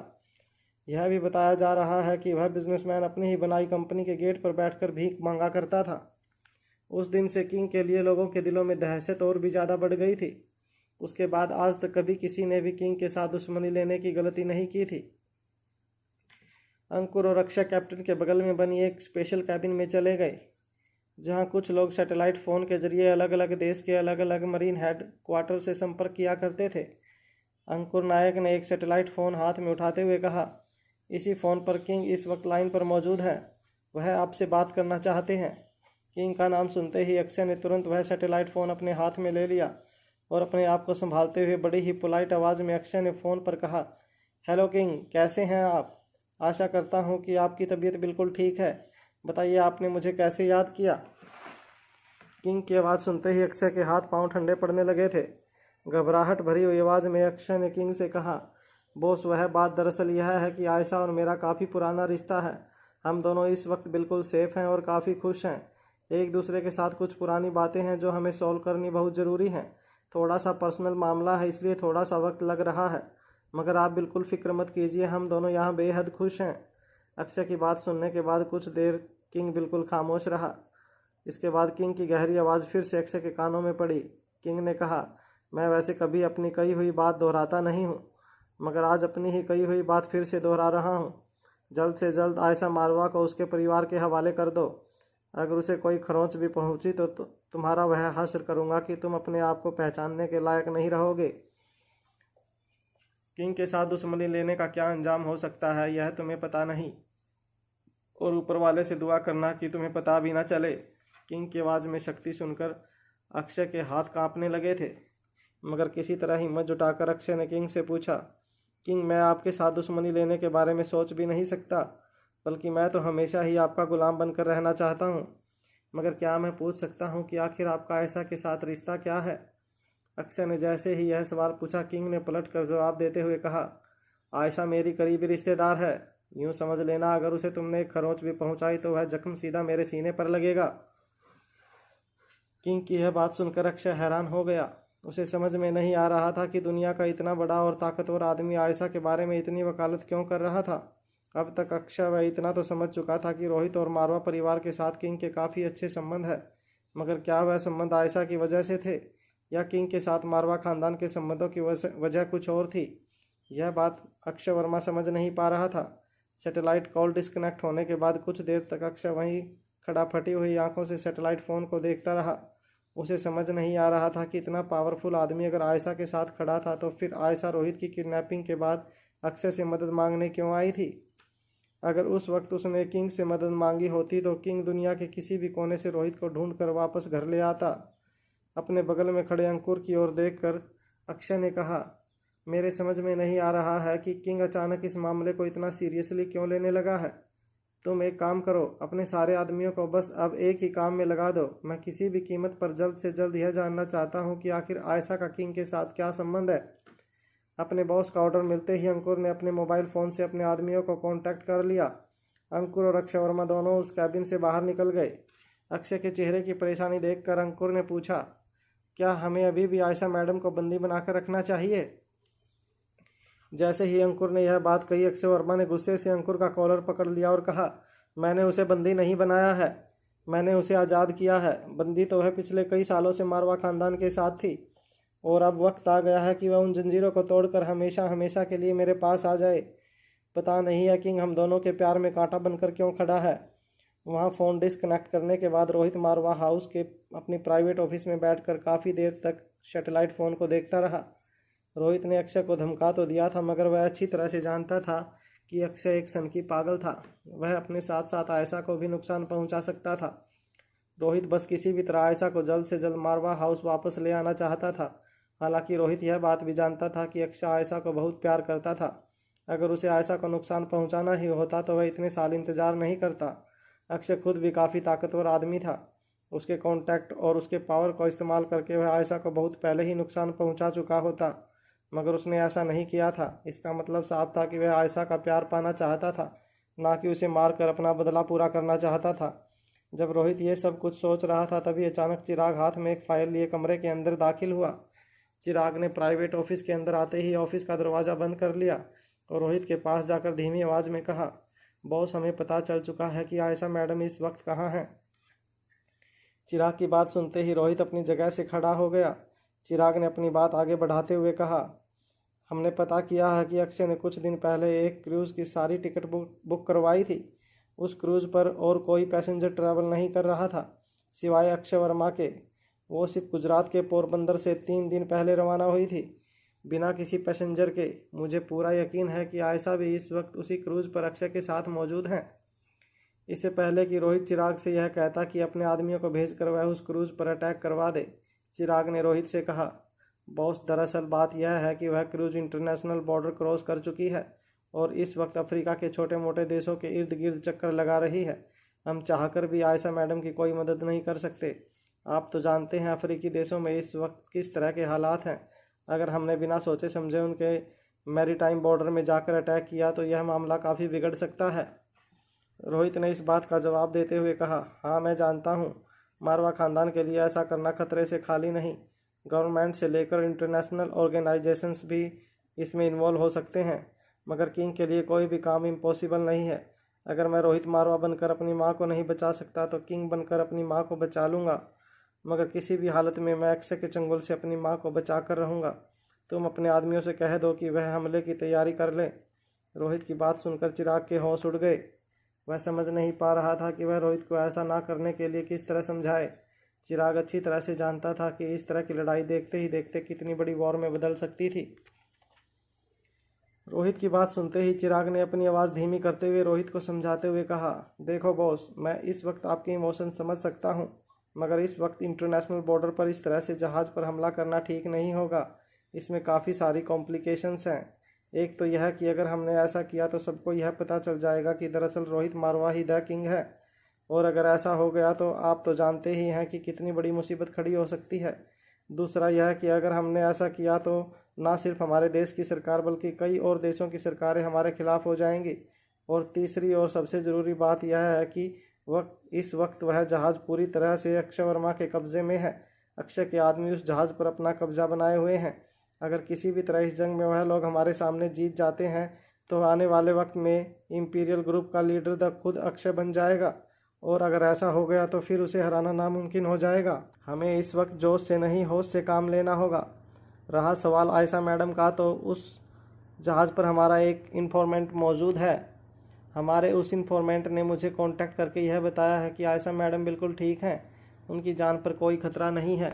यह भी बताया जा रहा है कि वह बिजनेसमैन अपनी ही बनाई कंपनी के गेट पर बैठकर भीख मांगा करता था। उस दिन से किंग के लिए लोगों के दिलों में दहशत और भी ज़्यादा बढ़ गई थी। उसके बाद आज तक कभी किसी ने भी किंग के साथ दुश्मनी लेने की गलती नहीं की थी। अंकुर और अक्षय कैप्टन के बगल में बनी एक स्पेशल कैबिन में चले गए, जहां कुछ लोग सैटेलाइट फ़ोन के जरिए अलग अलग देश के अलग अलग मरीन हेड क्वार्टर से संपर्क किया करते थे। अंकुर नायक ने एक सैटेलाइट फ़ोन हाथ में उठाते हुए कहा, इसी फ़ोन पर किंग इस वक्त लाइन पर मौजूद है, वह आपसे बात करना चाहते हैं। किंग का नाम सुनते ही अक्षय ने तुरंत वह सैटेलाइट फ़ोन अपने हाथ में ले लिया और अपने आप को संभालते हुए बड़ी ही पोलाइट आवाज़ में अक्षय ने फ़ोन पर कहा, हेलो किंग, कैसे हैं आप? आशा करता हूं कि आपकी तबीयत बिल्कुल ठीक है। बताइए आपने मुझे कैसे याद किया? किंग की आवाज़ सुनते ही अक्षय के हाथ पांव ठंडे पड़ने लगे थे। घबराहट भरी हुई आवाज़ में अक्षय ने किंग से कहा, बॉस, वह बात दरअसल यह है कि आयशा और मेरा काफ़ी पुराना रिश्ता है। हम दोनों इस वक्त बिल्कुल सेफ़ हैं और काफ़ी खुश हैं। एक दूसरे के साथ कुछ पुरानी बातें हैं जो हमें सॉल्व करनी बहुत ज़रूरी हैं। थोड़ा सा पर्सनल मामला है, इसलिए थोड़ा सा वक्त लग रहा है, मगर आप बिल्कुल फिक्र मत कीजिए, हम दोनों यहाँ बेहद खुश हैं। अक्षय की बात सुनने के बाद कुछ देर किंग बिल्कुल खामोश रहा। इसके बाद किंग की गहरी आवाज़ फिर से अक्षय के कानों में पड़ी। किंग ने कहा, मैं वैसे कभी अपनी कही हुई बात दोहराता नहीं हूँ, मगर आज अपनी ही कही हुई बात फिर से दोहरा रहा हूँ। जल्द से जल्द आयशा मारवा को उसके परिवार के हवाले कर दो। अगर उसे कोई खरोंच भी पहुँची तो तुम्हारा वह हश्र करूँगा कि तुम अपने आप को पहचानने के लायक नहीं रहोगे। किंग के साथ दुश्मनी लेने का क्या अंजाम हो सकता है, यह तुम्हें पता नहीं, और ऊपर वाले से दुआ करना कि तुम्हें पता भी ना चले। किंग की आवाज़ में शक्ति सुनकर अक्षय के हाथ कांपने लगे थे, मगर किसी तरह हिम्मत जुटाकर अक्षय ने किंग से पूछा, किंग, मैं आपके साथ दुश्मनी लेने के बारे में सोच भी नहीं सकता, बल्कि मैं तो हमेशा ही आपका गुलाम बनकर रहना चाहता हूँ। मगर क्या मैं पूछ सकता हूँ कि आखिर आपका आयशा के साथ रिश्ता क्या है? अक्षय ने जैसे ही यह सवाल पूछा, किंग ने पलट कर जवाब देते हुए कहा, आयशा मेरी करीबी रिश्तेदार है। यूँ समझ लेना, अगर उसे तुमने एक खरोंच भी पहुंचाई तो वह जख्म सीधा मेरे सीने पर लगेगा। किंग की यह बात सुनकर अक्षय हैरान हो गया। उसे समझ में नहीं आ रहा था कि दुनिया का इतना बड़ा और ताकतवर आदमी आयशा के बारे में इतनी वकालत क्यों कर रहा था। अब तक अक्षय वह इतना तो समझ चुका था कि रोहित और मारवा परिवार के साथ किंग के काफ़ी अच्छे संबंध है, मगर क्या वह संबंध आयशा की वजह से थे या किंग के साथ मारवा खानदान के संबंधों की वजह कुछ और थी? यह बात अक्षय वर्मा समझ नहीं पा रहा था। सैटेलाइट कॉल डिस्कनेक्ट होने के बाद कुछ देर तक अक्षय वहीं खड़ा फटी हुई आंखों से सैटेलाइट फ़ोन को देखता रहा। उसे समझ नहीं आ रहा था कि इतना पावरफुल आदमी अगर आयशा के साथ खड़ा था तो फिर आयशा रोहित की किडनैपिंग के बाद अक्षय से मदद मांगने क्यों आई थी। अगर उस वक्त उसने किंग से मदद मांगी होती तो किंग दुनिया के किसी भी कोने से रोहित को ढूंढ कर वापस घर ले आता। अपने बगल में खड़े अंकुर की ओर देखकर अक्षय ने कहा, मेरे समझ में नहीं आ रहा है कि किंग अचानक इस मामले को इतना सीरियसली क्यों लेने लगा है। तुम एक काम करो, अपने सारे आदमियों को बस अब एक ही काम में लगा दो। मैं किसी भी कीमत पर जल्द से जल्द यह जानना चाहता हूँ कि आखिर आयशा का किंग के साथ क्या संबंध है। अपने बॉस का ऑर्डर मिलते ही अंकुर ने अपने मोबाइल फ़ोन से अपने आदमियों को कांटेक्ट कर लिया। अंकुर और अक्षय वर्मा दोनों उस कैबिन से बाहर निकल गए। अक्षय के चेहरे की परेशानी देखकर अंकुर ने पूछा, क्या हमें अभी भी आयशा मैडम को बंदी बनाकर रखना चाहिए? जैसे ही अंकुर ने यह बात कही, अक्षय वर्मा ने गुस्से से अंकुर का कॉलर पकड़ लिया और कहा, मैंने उसे बंदी नहीं बनाया है, मैंने उसे आज़ाद किया है। बंदी तो वह पिछले कई सालों से मारवा खानदान के साथ थी, और अब वक्त आ गया है कि वह उन जंजीरों को तोड़कर हमेशा हमेशा के लिए मेरे पास आ जाए। पता नहीं है किंग हम दोनों के प्यार में कांटा बनकर क्यों खड़ा है। वहाँ फ़ोन डिस्कनेक्ट करने के बाद रोहित मारवा हाउस के अपनी प्राइवेट ऑफिस में बैठकर काफ़ी देर तक सैटेलाइट फ़ोन को देखता रहा। रोहित ने अक्षय को धमका तो दिया था, मगर वह अच्छी तरह से जानता था कि अक्षय एक सनकी पागल था। वह अपने साथ साथ आयशा को भी नुकसान पहुंचा सकता था। रोहित बस किसी भी तरह आयशा को जल्द से जल्द मारवा हाउस वापस ले आना चाहता था। हालांकि रोहित यह बात भी जानता था कि अक्षय आयशा को बहुत प्यार करता था। अगर उसे आयशा को नुकसान पहुंचाना ही होता तो वह इतने साल इंतजार नहीं करता। अक्षय खुद भी काफ़ी ताकतवर आदमी था। उसके कॉन्टैक्ट और उसके पावर को इस्तेमाल करके वह आयशा को बहुत पहले ही नुकसान पहुंचा चुका होता, मगर उसने ऐसा नहीं किया था। इसका मतलब साफ था कि वह आयशा का प्यार पाना चाहता था, ना कि उसे मारकर अपना बदला पूरा करना चाहता था। जब रोहित ये सब कुछ सोच रहा था तभी अचानक चिराग हाथ में एक फाइल लिए कमरे के अंदर दाखिल हुआ। चिराग ने प्राइवेट ऑफिस के अंदर आते ही ऑफिस का दरवाज़ा बंद कर लिया और रोहित के पास जाकर धीमी आवाज़ में कहा, बॉस, हमें पता चल चुका है कि आयशा मैडम इस वक्त कहाँ हैं। चिराग की बात सुनते ही रोहित अपनी जगह से खड़ा हो गया। चिराग ने अपनी बात आगे बढ़ाते हुए कहा, हमने पता किया है कि अक्षय ने कुछ दिन पहले एक क्रूज़ की सारी टिकट बुक करवाई थी। उस क्रूज़ पर और कोई पैसेंजर ट्रैवल नहीं कर रहा था सिवाय अक्षय वर्मा के। वो सिर्फ गुजरात के पोरबंदर से 3 दिन पहले रवाना हुई थी बिना किसी पैसेंजर के। मुझे पूरा यकीन है कि आयशा भी इस वक्त उसी क्रूज़ पर अक्षय के साथ मौजूद हैं। इससे पहले कि रोहित चिराग से यह कहता कि अपने आदमियों को भेजकर वह उस क्रूज़ पर अटैक करवा दे, चिराग ने रोहित से कहा, बॉस, दरअसल बात यह है कि वह क्रूज़ इंटरनेशनल बॉर्डर क्रॉस कर चुकी है और इस वक्त अफ्रीका के छोटे मोटे देशों के इर्द गिर्द चक्कर लगा रही है। हम चाहकर भी आयशा मैडम की कोई मदद नहीं कर सकते। आप तो जानते हैं अफ्रीकी देशों में इस वक्त किस तरह के हालात हैं। अगर हमने बिना सोचे समझे उनके मैरीटाइम बॉर्डर में जाकर अटैक किया तो यह मामला काफ़ी बिगड़ सकता है। रोहित ने इस बात का जवाब देते हुए कहा, हाँ, मैं जानता हूँ। मारवा खानदान के लिए ऐसा करना खतरे से खाली नहीं। गवर्नमेंट से लेकर इंटरनेशनल ऑर्गेनाइजेशंस भी इसमें इन्वॉल्व हो सकते हैं, मगर किंग के लिए कोई भी काम इम्पॉसिबल नहीं है। अगर मैं रोहित मारवा बनकर अपनी माँ को नहीं बचा सकता तो किंग बनकर अपनी माँ को बचा लूँगा, मगर किसी भी हालत में मैं अक्षय के चंगुल से अपनी माँ को बचा कर रहूँगा। तुम अपने आदमियों से कह दो कि वह हमले की तैयारी कर लें। रोहित की बात सुनकर चिराग के होश उड़ गए। वह समझ नहीं पा रहा था कि वह रोहित को ऐसा ना करने के लिए किस तरह समझाए। चिराग अच्छी तरह से जानता था कि इस तरह की लड़ाई देखते ही देखते कितनी बड़ी वॉर में बदल सकती थी। रोहित की बात सुनते ही चिराग ने अपनी आवाज़ धीमी करते हुए रोहित को समझाते हुए कहा, देखो बॉस, मैं इस वक्त आपके इमोशन समझ सकता हूँ, मगर इस वक्त इंटरनेशनल बॉर्डर पर इस तरह से जहाज़ पर हमला करना ठीक नहीं होगा। इसमें काफ़ी सारी कॉम्प्लिकेशंस हैं। एक तो यह कि अगर हमने ऐसा किया तो सबको यह पता चल जाएगा कि दरअसल रोहित मारवा ही द किंग है, और अगर ऐसा हो गया तो आप तो जानते ही हैं कि कितनी बड़ी मुसीबत खड़ी हो सकती है। दूसरा यह कि अगर हमने ऐसा किया तो ना सिर्फ हमारे देश की सरकार बल्कि कई और देशों की सरकारें हमारे खिलाफ हो जाएंगी। और तीसरी और सबसे ज़रूरी बात यह है कि इस वक्त वह जहाज़ पूरी तरह से अक्षय वर्मा के कब्ज़े में है। अक्षय के आदमी उस जहाज़ पर अपना कब्जा बनाए हुए हैं। अगर किसी भी तरह इस जंग में वह लोग हमारे सामने जीत जाते हैं तो आने वाले वक्त में इंपीरियल ग्रुप का लीडर द खुद अक्षय बन जाएगा, और अगर ऐसा हो गया तो फिर उसे हराना नामुमकिन हो जाएगा। हमें इस वक्त जोश से नहीं होश से काम लेना होगा। रहा सवाल आयशा मैडम का, तो उस जहाज़ पर हमारा एक इन्फॉर्मेंट मौजूद है। हमारे उस इन्फॉर्मेंट ने मुझे कांटेक्ट करके यह बताया है कि आयशा मैडम बिल्कुल ठीक हैं, उनकी जान पर कोई खतरा नहीं है।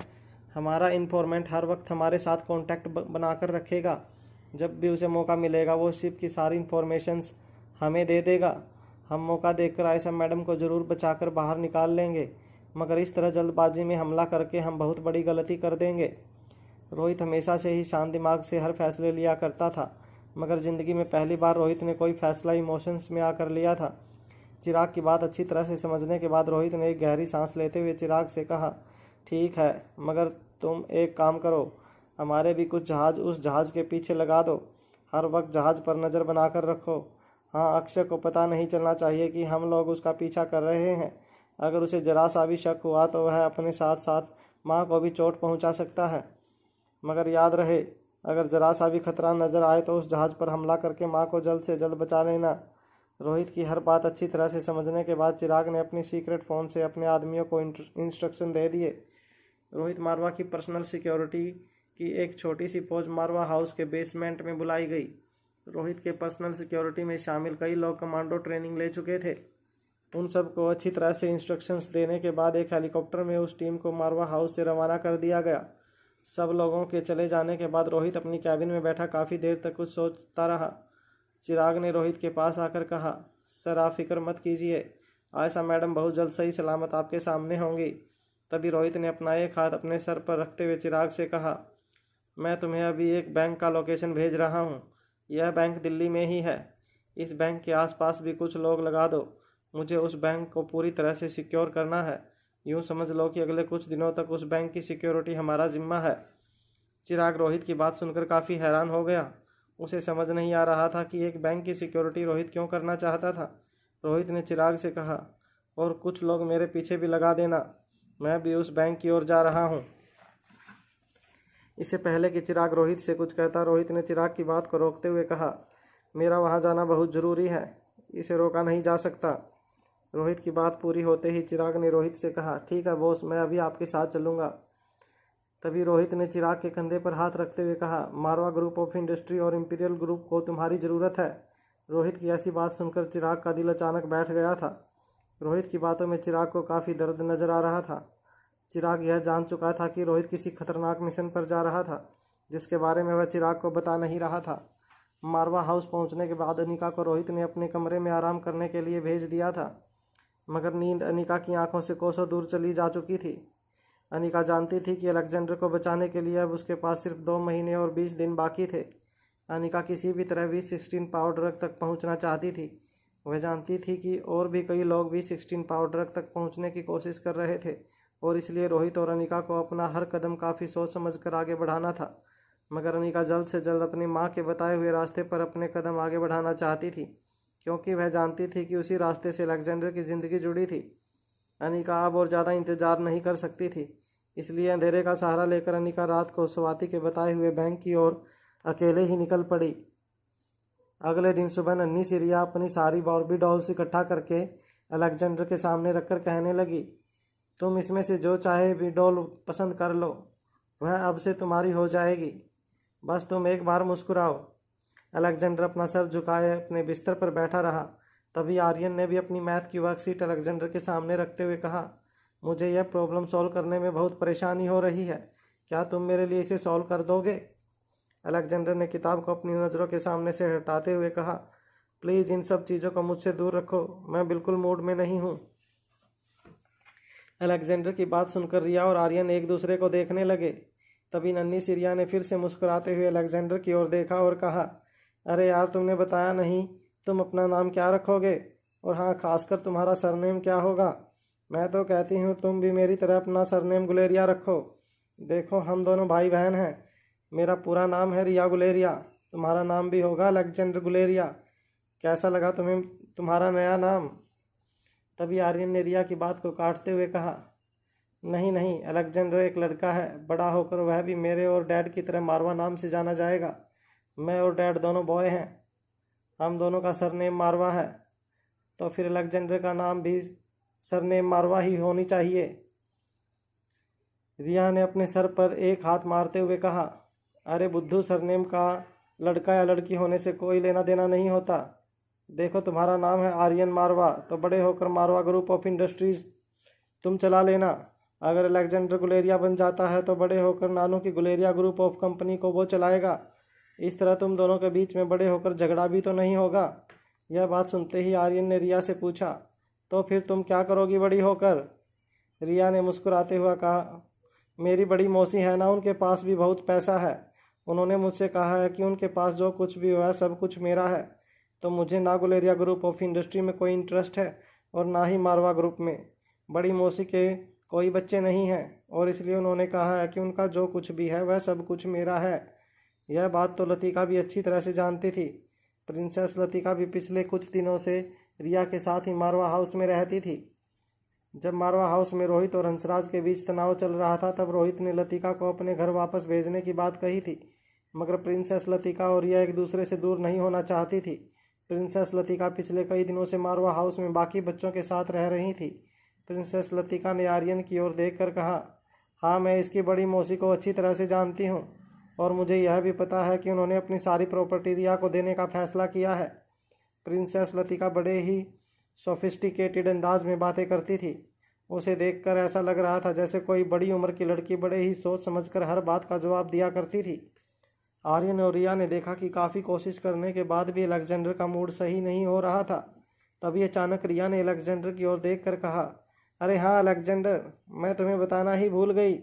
हमारा इन्फॉर्मेंट हर वक्त हमारे साथ कांटेक्ट बनाकर रखेगा। जब भी उसे मौका मिलेगा वो शिप की सारी इन्फॉर्मेशंस हमें दे देगा। हम मौका देखकर आयशा मैडम को ज़रूर बचाकर बाहर निकाल लेंगे, मगर इस तरह जल्दबाजी में हमला करके हम बहुत बड़ी गलती कर देंगे। रोहित हमेशा से ही शांत दिमाग से हर फैसले लिया करता था, मगर ज़िंदगी में पहली बार रोहित ने कोई फैसला इमोशंस में आकर लिया था। चिराग की बात अच्छी तरह से समझने के बाद रोहित ने एक गहरी सांस लेते हुए चिराग से कहा, ठीक है, मगर तुम एक काम करो, हमारे भी कुछ जहाज़ उस जहाज़ के पीछे लगा दो। हर वक्त जहाज़ पर नज़र बनाकर रखो। हाँ, अक्षय को पता नहीं चलना चाहिए कि हम लोग उसका पीछा कर रहे हैं। अगर उसे जरा सा भी शक हुआ तो वह अपने साथ साथ माँ को भी चोट पहुँचा सकता है। मगर याद रहे, अगर जरा सा भी खतरा नज़र आए तो उस जहाज़ पर हमला करके माँ को जल्द से जल्द बचा लेना। रोहित की हर बात अच्छी तरह से समझने के बाद चिराग ने अपनी सीक्रेट फ़ोन से अपने आदमियों को इंस्ट्रक्शन दे दिए। रोहित मारवा की पर्सनल सिक्योरिटी की एक छोटी सी फौज मारवा हाउस के बेसमेंट में बुलाई गई। रोहित के पर्सनल सिक्योरिटी में शामिल कई लोग कमांडो ट्रेनिंग ले चुके थे। उन सबको अच्छी तरह से इंस्ट्रक्शंस देने के बाद एक हेलीकॉप्टर में उस टीम को मारवा हाउस से रवाना कर दिया गया। सब लोगों के चले जाने के बाद रोहित अपनी कैबिन में बैठा काफ़ी देर तक कुछ सोचता रहा। चिराग ने रोहित के पास आकर कहा, सर, आप फिक्र मत कीजिए, आयशा मैडम बहुत जल्द सही सलामत आपके सामने होंगी। तभी रोहित ने अपना एक हाथ अपने सर पर रखते हुए चिराग से कहा, मैं तुम्हें अभी एक बैंक का लोकेशन भेज रहा हूँ। यह बैंक दिल्ली में ही है। इस बैंक के आसपास भी कुछ लोग लगा दो। मुझे उस बैंक को पूरी तरह से सिक्योर करना है। यूँ समझ लो कि अगले कुछ दिनों तक उस बैंक की सिक्योरिटी हमारा जिम्मा है। चिराग रोहित की बात सुनकर काफ़ी हैरान हो गया। उसे समझ नहीं आ रहा था कि एक बैंक की सिक्योरिटी रोहित क्यों करना चाहता था। रोहित ने चिराग से कहा, और कुछ लोग मेरे पीछे भी लगा देना, मैं भी उस बैंक की ओर जा रहा हूँ। इससे पहले कि चिराग रोहित से कुछ कहता, रोहित ने चिराग की बात को रोकते हुए कहा, मेरा वहाँ जाना बहुत ज़रूरी है, इसे रोका नहीं जा सकता। रोहित की बात पूरी होते ही चिराग ने रोहित से कहा, ठीक है बॉस, मैं अभी आपके साथ चलूँगा। तभी रोहित ने चिराग के कंधे पर हाथ रखते हुए कहा, मारवा ग्रुप ऑफ इंडस्ट्री और इंपीरियल ग्रुप को तुम्हारी ज़रूरत है। रोहित की ऐसी बात सुनकर चिराग का दिल अचानक बैठ गया था। रोहित की बातों में चिराग को काफ़ी दर्द नजर आ रहा था। चिराग यह जान चुका था कि रोहित किसी खतरनाक मिशन पर जा रहा था, जिसके बारे में वह चिराग को बता नहीं रहा था। मारवा हाउस पहुंचने के बाद अनिका को रोहित ने अपने कमरे में आराम करने के लिए भेज दिया था, मगर नींद अनिका की आंखों से कोसों दूर चली जा चुकी थी। अनिका जानती थी कि अलेक्जेंडर को बचाने के लिए अब उसके पास सिर्फ 2 महीने और 20 दिन बाकी थे। अनिका किसी भी तरह V16 पावर ड्रग तक पहुंचना चाहती थी। वह जानती थी कि और भी कई लोग V16 पावर ड्रग तक पहुंचने की कोशिश कर रहे थे, और इसलिए रोहित और अनिका को अपना हर कदम काफ़ी सोच समझ कर आगे बढ़ाना था। मगर अनिका जल्द से जल्द अपनी माँ के बताए हुए रास्ते पर अपने कदम आगे बढ़ाना चाहती थी, क्योंकि वह जानती थी कि उसी रास्ते से अलेक्जेंडर की ज़िंदगी जुड़ी थी। अनिका अब और ज़्यादा इंतज़ार नहीं कर सकती थी, इसलिए अंधेरे का सहारा लेकर अनिका रात को स्वाति के बताए हुए बैंक की ओर अकेले ही निकल पड़ी। अगले दिन सुबह नन्ही सी रिया अपनी सारी बार्बी डॉल्स इकट्ठा करके अलेक्जेंडर के सामने रखकर कहने लगी, तुम इसमें से जो चाहे भी डॉल पसंद कर लो, वह अब से तुम्हारी हो जाएगी, बस तुम एक बार मुस्कुराओ। अलेक्जेंडर अपना सर झुकाए अपने बिस्तर पर बैठा रहा। तभी आर्यन ने भी अपनी मैथ की वर्कशीट अलेक्जेंडर के सामने रखते हुए कहा, मुझे यह प्रॉब्लम सॉल्व करने में बहुत परेशानी हो रही है, क्या तुम मेरे लिए इसे सॉल्व कर दोगे? अलेक्जेंडर ने किताब को अपनी नज़रों के सामने से हटाते हुए कहा, प्लीज़ इन सब चीज़ों को मुझसे दूर रखो, मैं बिल्कुल मूड में नहीं हूँ। अलेक्जेंडर की बात सुनकर रिया और आर्यन एक दूसरे को देखने लगे। तभी नन्ही सी रिया ने फिर से मुस्कुराते हुए अलेक्जेंडर की ओर देखा और कहा, अरे यार, तुमने बताया नहीं तुम अपना नाम क्या रखोगे, और हाँ, खासकर तुम्हारा सरनेम क्या होगा? मैं तो कहती हूँ तुम भी मेरी तरह अपना सरनेम गुलेरिया रखो। देखो, हम दोनों भाई बहन हैं। मेरा पूरा नाम है रिया गुलेरिया, तुम्हारा नाम भी होगा अलेक्जेंडर गुलेरिया। कैसा लगा तुम्हें तुम्हारा नया नाम? तभी आर्यन ने रिया की बात को काटते हुए कहा, नहीं नहीं, अलेक्जेंडर एक लड़का है, बड़ा होकर वह भी मेरे और डैड की तरह मारवा नाम से जाना जाएगा। मैं और डैड दोनों बॉय हैं, हम दोनों का सरनेम मारवा है, तो फिर अलेक्जेंडर का नाम भी सरनेम मारवा ही होनी चाहिए। रिया ने अपने सर पर एक हाथ मारते हुए कहा, अरे बुद्धू, सरनेम का लड़का या लड़की होने से कोई लेना देना नहीं होता। देखो, तुम्हारा नाम है आर्यन मारवा, तो बड़े होकर मारवा ग्रुप ऑफ इंडस्ट्रीज तुम चला लेना। अगर अलेक्जेंडर गुलेरिया बन जाता है तो बड़े होकर नानू की गुलेरिया ग्रुप ऑफ कंपनी को वो चलाएगा। इस तरह तुम दोनों के बीच में बड़े होकर झगड़ा भी तो नहीं होगा। यह बात सुनते ही आर्यन ने रिया से पूछा, तो फिर तुम क्या करोगी बड़ी होकर? रिया ने मुस्कुराते हुआ कहा, मेरी बड़ी मौसी है ना, उनके पास भी बहुत पैसा है। उन्होंने मुझसे कहा है कि उनके पास जो कुछ भी हुआ सब कुछ मेरा है। तो मुझे ना गुलेरिया ग्रुप ऑफ इंडस्ट्री में कोई इंटरेस्ट है और ना ही मारवा ग्रुप में। बड़ी मौसी के कोई बच्चे नहीं हैं और इसलिए उन्होंने कहा है कि उनका जो कुछ भी है वह सब कुछ मेरा है। यह बात तो लतिका भी अच्छी तरह से जानती थी। प्रिंसेस लतिका भी पिछले कुछ दिनों से रिया के साथ ही मारवा हाउस में रहती थी। जब मारवा हाउस में रोहित और हंसराज के बीच तनाव चल रहा था तब रोहित ने लतिका को अपने घर वापस भेजने की बात कही थी, मगर प्रिंसेस लतिका और रिया एक दूसरे से दूर नहीं होना चाहती थी। प्रिंसेस लतिका पिछले कई दिनों से मारवा हाउस में बाकी बच्चों के साथ रह रही थी। प्रिंसेस लतिका ने आर्यन की ओर देखकर कहा, हाँ, मैं इसकी बड़ी मौसी को अच्छी तरह से जानती हूँ और मुझे यह भी पता है कि उन्होंने अपनी सारी प्रॉपर्टी रिया को देने का फैसला किया है। प्रिंसेस लतिका बड़े ही सोफिस्टिकेटेड अंदाज में बातें करती थी। उसे देखकर ऐसा लग रहा था जैसे कोई बड़ी उम्र की लड़की बड़े ही सोच समझकर हर बात का जवाब दिया करती थी। आर्यन और रिया ने देखा कि काफ़ी कोशिश करने के बाद भी अलेक्जेंडर का मूड सही नहीं हो रहा था। तभी अचानक रिया ने अलेक्जेंडर की ओर देखकर कहा, अरे हाँ अलेक्जेंडर, मैं तुम्हें बताना ही भूल गई।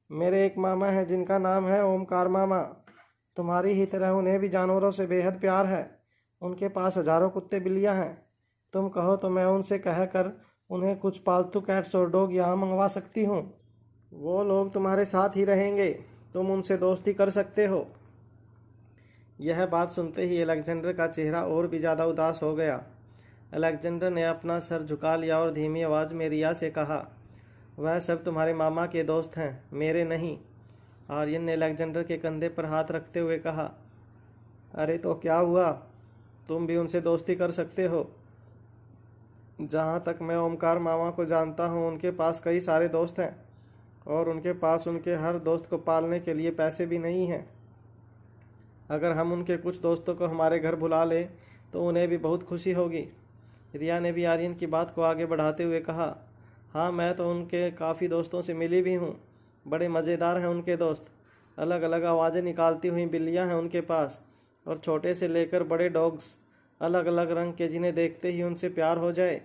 मेरे एक मामा हैं जिनका नाम है ओमकार मामा। तुम्हारी ही तरह उन्हें भी जानवरों से बेहद प्यार है। उनके पास हजारों कुत्ते बिल्लियाँ हैं। तुम कहो तो मैं उनसे कहकर उन्हें कुछ पालतू कैट्स और डॉग यहाँ मंगवा सकती हूँ। वो लोग तुम्हारे साथ ही रहेंगे, तुम उनसे दोस्ती कर सकते हो। यह बात सुनते ही अलेक्जेंडर का चेहरा और भी ज़्यादा उदास हो गया। अलेक्जेंडर ने अपना सर झुका लिया और धीमी आवाज़ में रिया से कहा, वह सब तुम्हारे मामा के दोस्त हैं, मेरे नहीं। आर्यन ने अलेक्जेंडर के कंधे पर हाथ रखते हुए कहा, अरे तो क्या हुआ, तुम भी उनसे दोस्ती कर सकते हो। जहाँ तक मैं ओमकार मामा को जानता हूँ, उनके पास कई सारे दोस्त हैं और उनके पास उनके हर दोस्त को पालने के लिए पैसे भी नहीं हैं। अगर हम उनके कुछ दोस्तों को हमारे घर बुला लें तो उन्हें भी बहुत खुशी होगी। रिया ने भी आर्यन की बात को आगे बढ़ाते हुए कहा, हाँ मैं तो उनके काफ़ी दोस्तों से मिली भी हूँ, बड़े मज़ेदार हैं उनके दोस्त। अलग अलग आवाज़ें निकालती हुई बिल्लियाँ हैं उनके पास और छोटे से लेकर बड़े डॉग्स, अलग अलग रंग के, जिन्हें देखते ही उनसे प्यार हो जाए।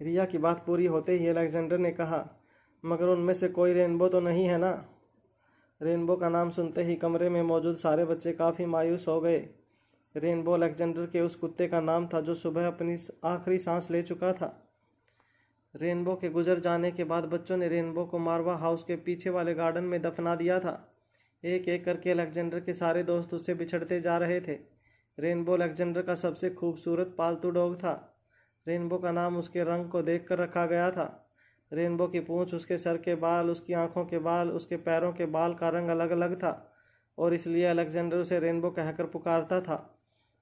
रिया की बात पूरी होते ही अलेक्जेंडर ने कहा, मगर उनमें से कोई रेनबो तो नहीं है ना। रेनबो का नाम सुनते ही कमरे में मौजूद सारे बच्चे काफ़ी मायूस हो गए। रेनबो अलेक्जेंडर के उस कुत्ते का नाम था जो सुबह अपनी आखिरी सांस ले चुका था। रेनबो के गुजर जाने के बाद बच्चों ने रेनबो को मारवा हाउस के पीछे वाले गार्डन में दफना दिया था। एक एक करके अलेक्जेंडर के सारे दोस्त उससे बिछड़ते जा रहे थे। रेनबो अलेक्जेंडर का सबसे खूबसूरत पालतू डॉग था। रेनबो का नाम उसके रंग को देखकर रखा गया था। रेनबो की पूंछ, उसके सर के बाल, उसकी आंखों के बाल, उसके पैरों के बाल का रंग अलग अलग था और इसलिए अलेक्जेंडर उसे रेनबो कहकर पुकारता था।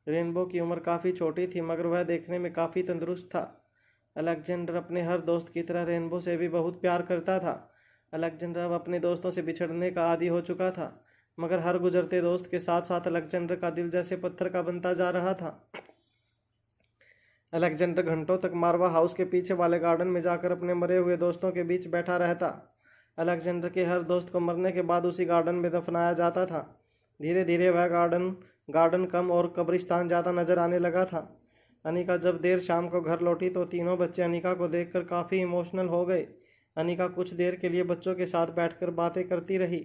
रेनबो की उम्र काफ़ी छोटी थी मगर वह देखने में काफ़ी तंदुरुस्त था। अलेक्जेंडर अपने हर दोस्त की तरह रेनबो से भी बहुत प्यार करता था। अलेक्जेंडर अब अपने दोस्तों से बिछड़ने का आदी हो चुका था, मगर हर गुजरते दोस्त के साथ साथ अलेक्जेंडर का दिल जैसे पत्थर का बनता जा रहा था। अलेक्जेंडर घंटों तक मारवा हाउस के पीछे वाले गार्डन में जाकर अपने मरे हुए दोस्तों के बीच बैठा रहता। अलेक्जेंडर के हर दोस्त को मरने के बाद उसी गार्डन में दफनाया जाता था। धीरे धीरे वह गार्डन कम और कब्रिस्तान ज़्यादा नजर आने लगा था। अनिका जब देर शाम को घर लौटी तो तीनों बच्चे अनिका को देखकर काफ़ी इमोशनल हो गए। अनिका कुछ देर के लिए बच्चों के साथ बैठकर बातें करती रही।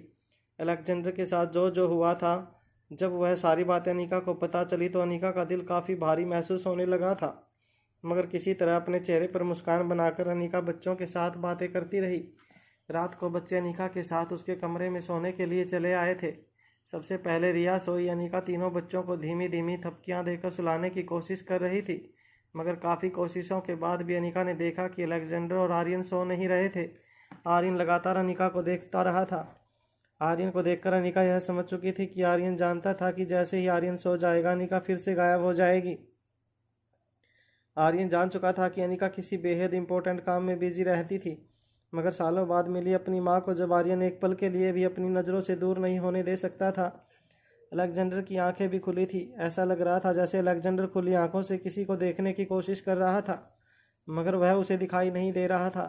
अलेक्जेंडर के साथ जो जो हुआ था, जब वह सारी बातें अनिका को पता चली तो अनिका का दिल काफ़ी भारी महसूस होने लगा था, मगर किसी तरह अपने चेहरे पर मुस्कान बनाकर अनिका बच्चों के साथ बातें करती रही। रात को बच्चे अनिका के साथ उसके कमरे में सोने के लिए चले आए थे। सबसे पहले रिया सोई। अनिका तीनों बच्चों को धीमी धीमी थपकियां देकर सुलाने की कोशिश कर रही थी, मगर काफ़ी कोशिशों के बाद भी अनिका ने देखा कि अलेक्जेंडर और आर्यन सो नहीं रहे थे। आर्यन लगातार अनिका को देखता रहा था। आर्यन को देखकर अनिका यह समझ चुकी थी कि आर्यन जानता था कि जैसे ही आर्यन सो जाएगा अनिका फिर से गायब हो जाएगी। आर्यन जान चुका था कि अनिका किसी बेहद इंपॉर्टेंट काम में बिजी रहती थी, मगर सालों बाद मिली अपनी माँ को जब आर्यन एक पल के लिए भी अपनी नज़रों से दूर नहीं होने दे सकता था। अलेक्जेंडर की आंखें भी खुली थी। ऐसा लग रहा था जैसे अलेक्जेंडर खुली आंखों से किसी को देखने की कोशिश कर रहा था, मगर वह उसे दिखाई नहीं दे रहा था।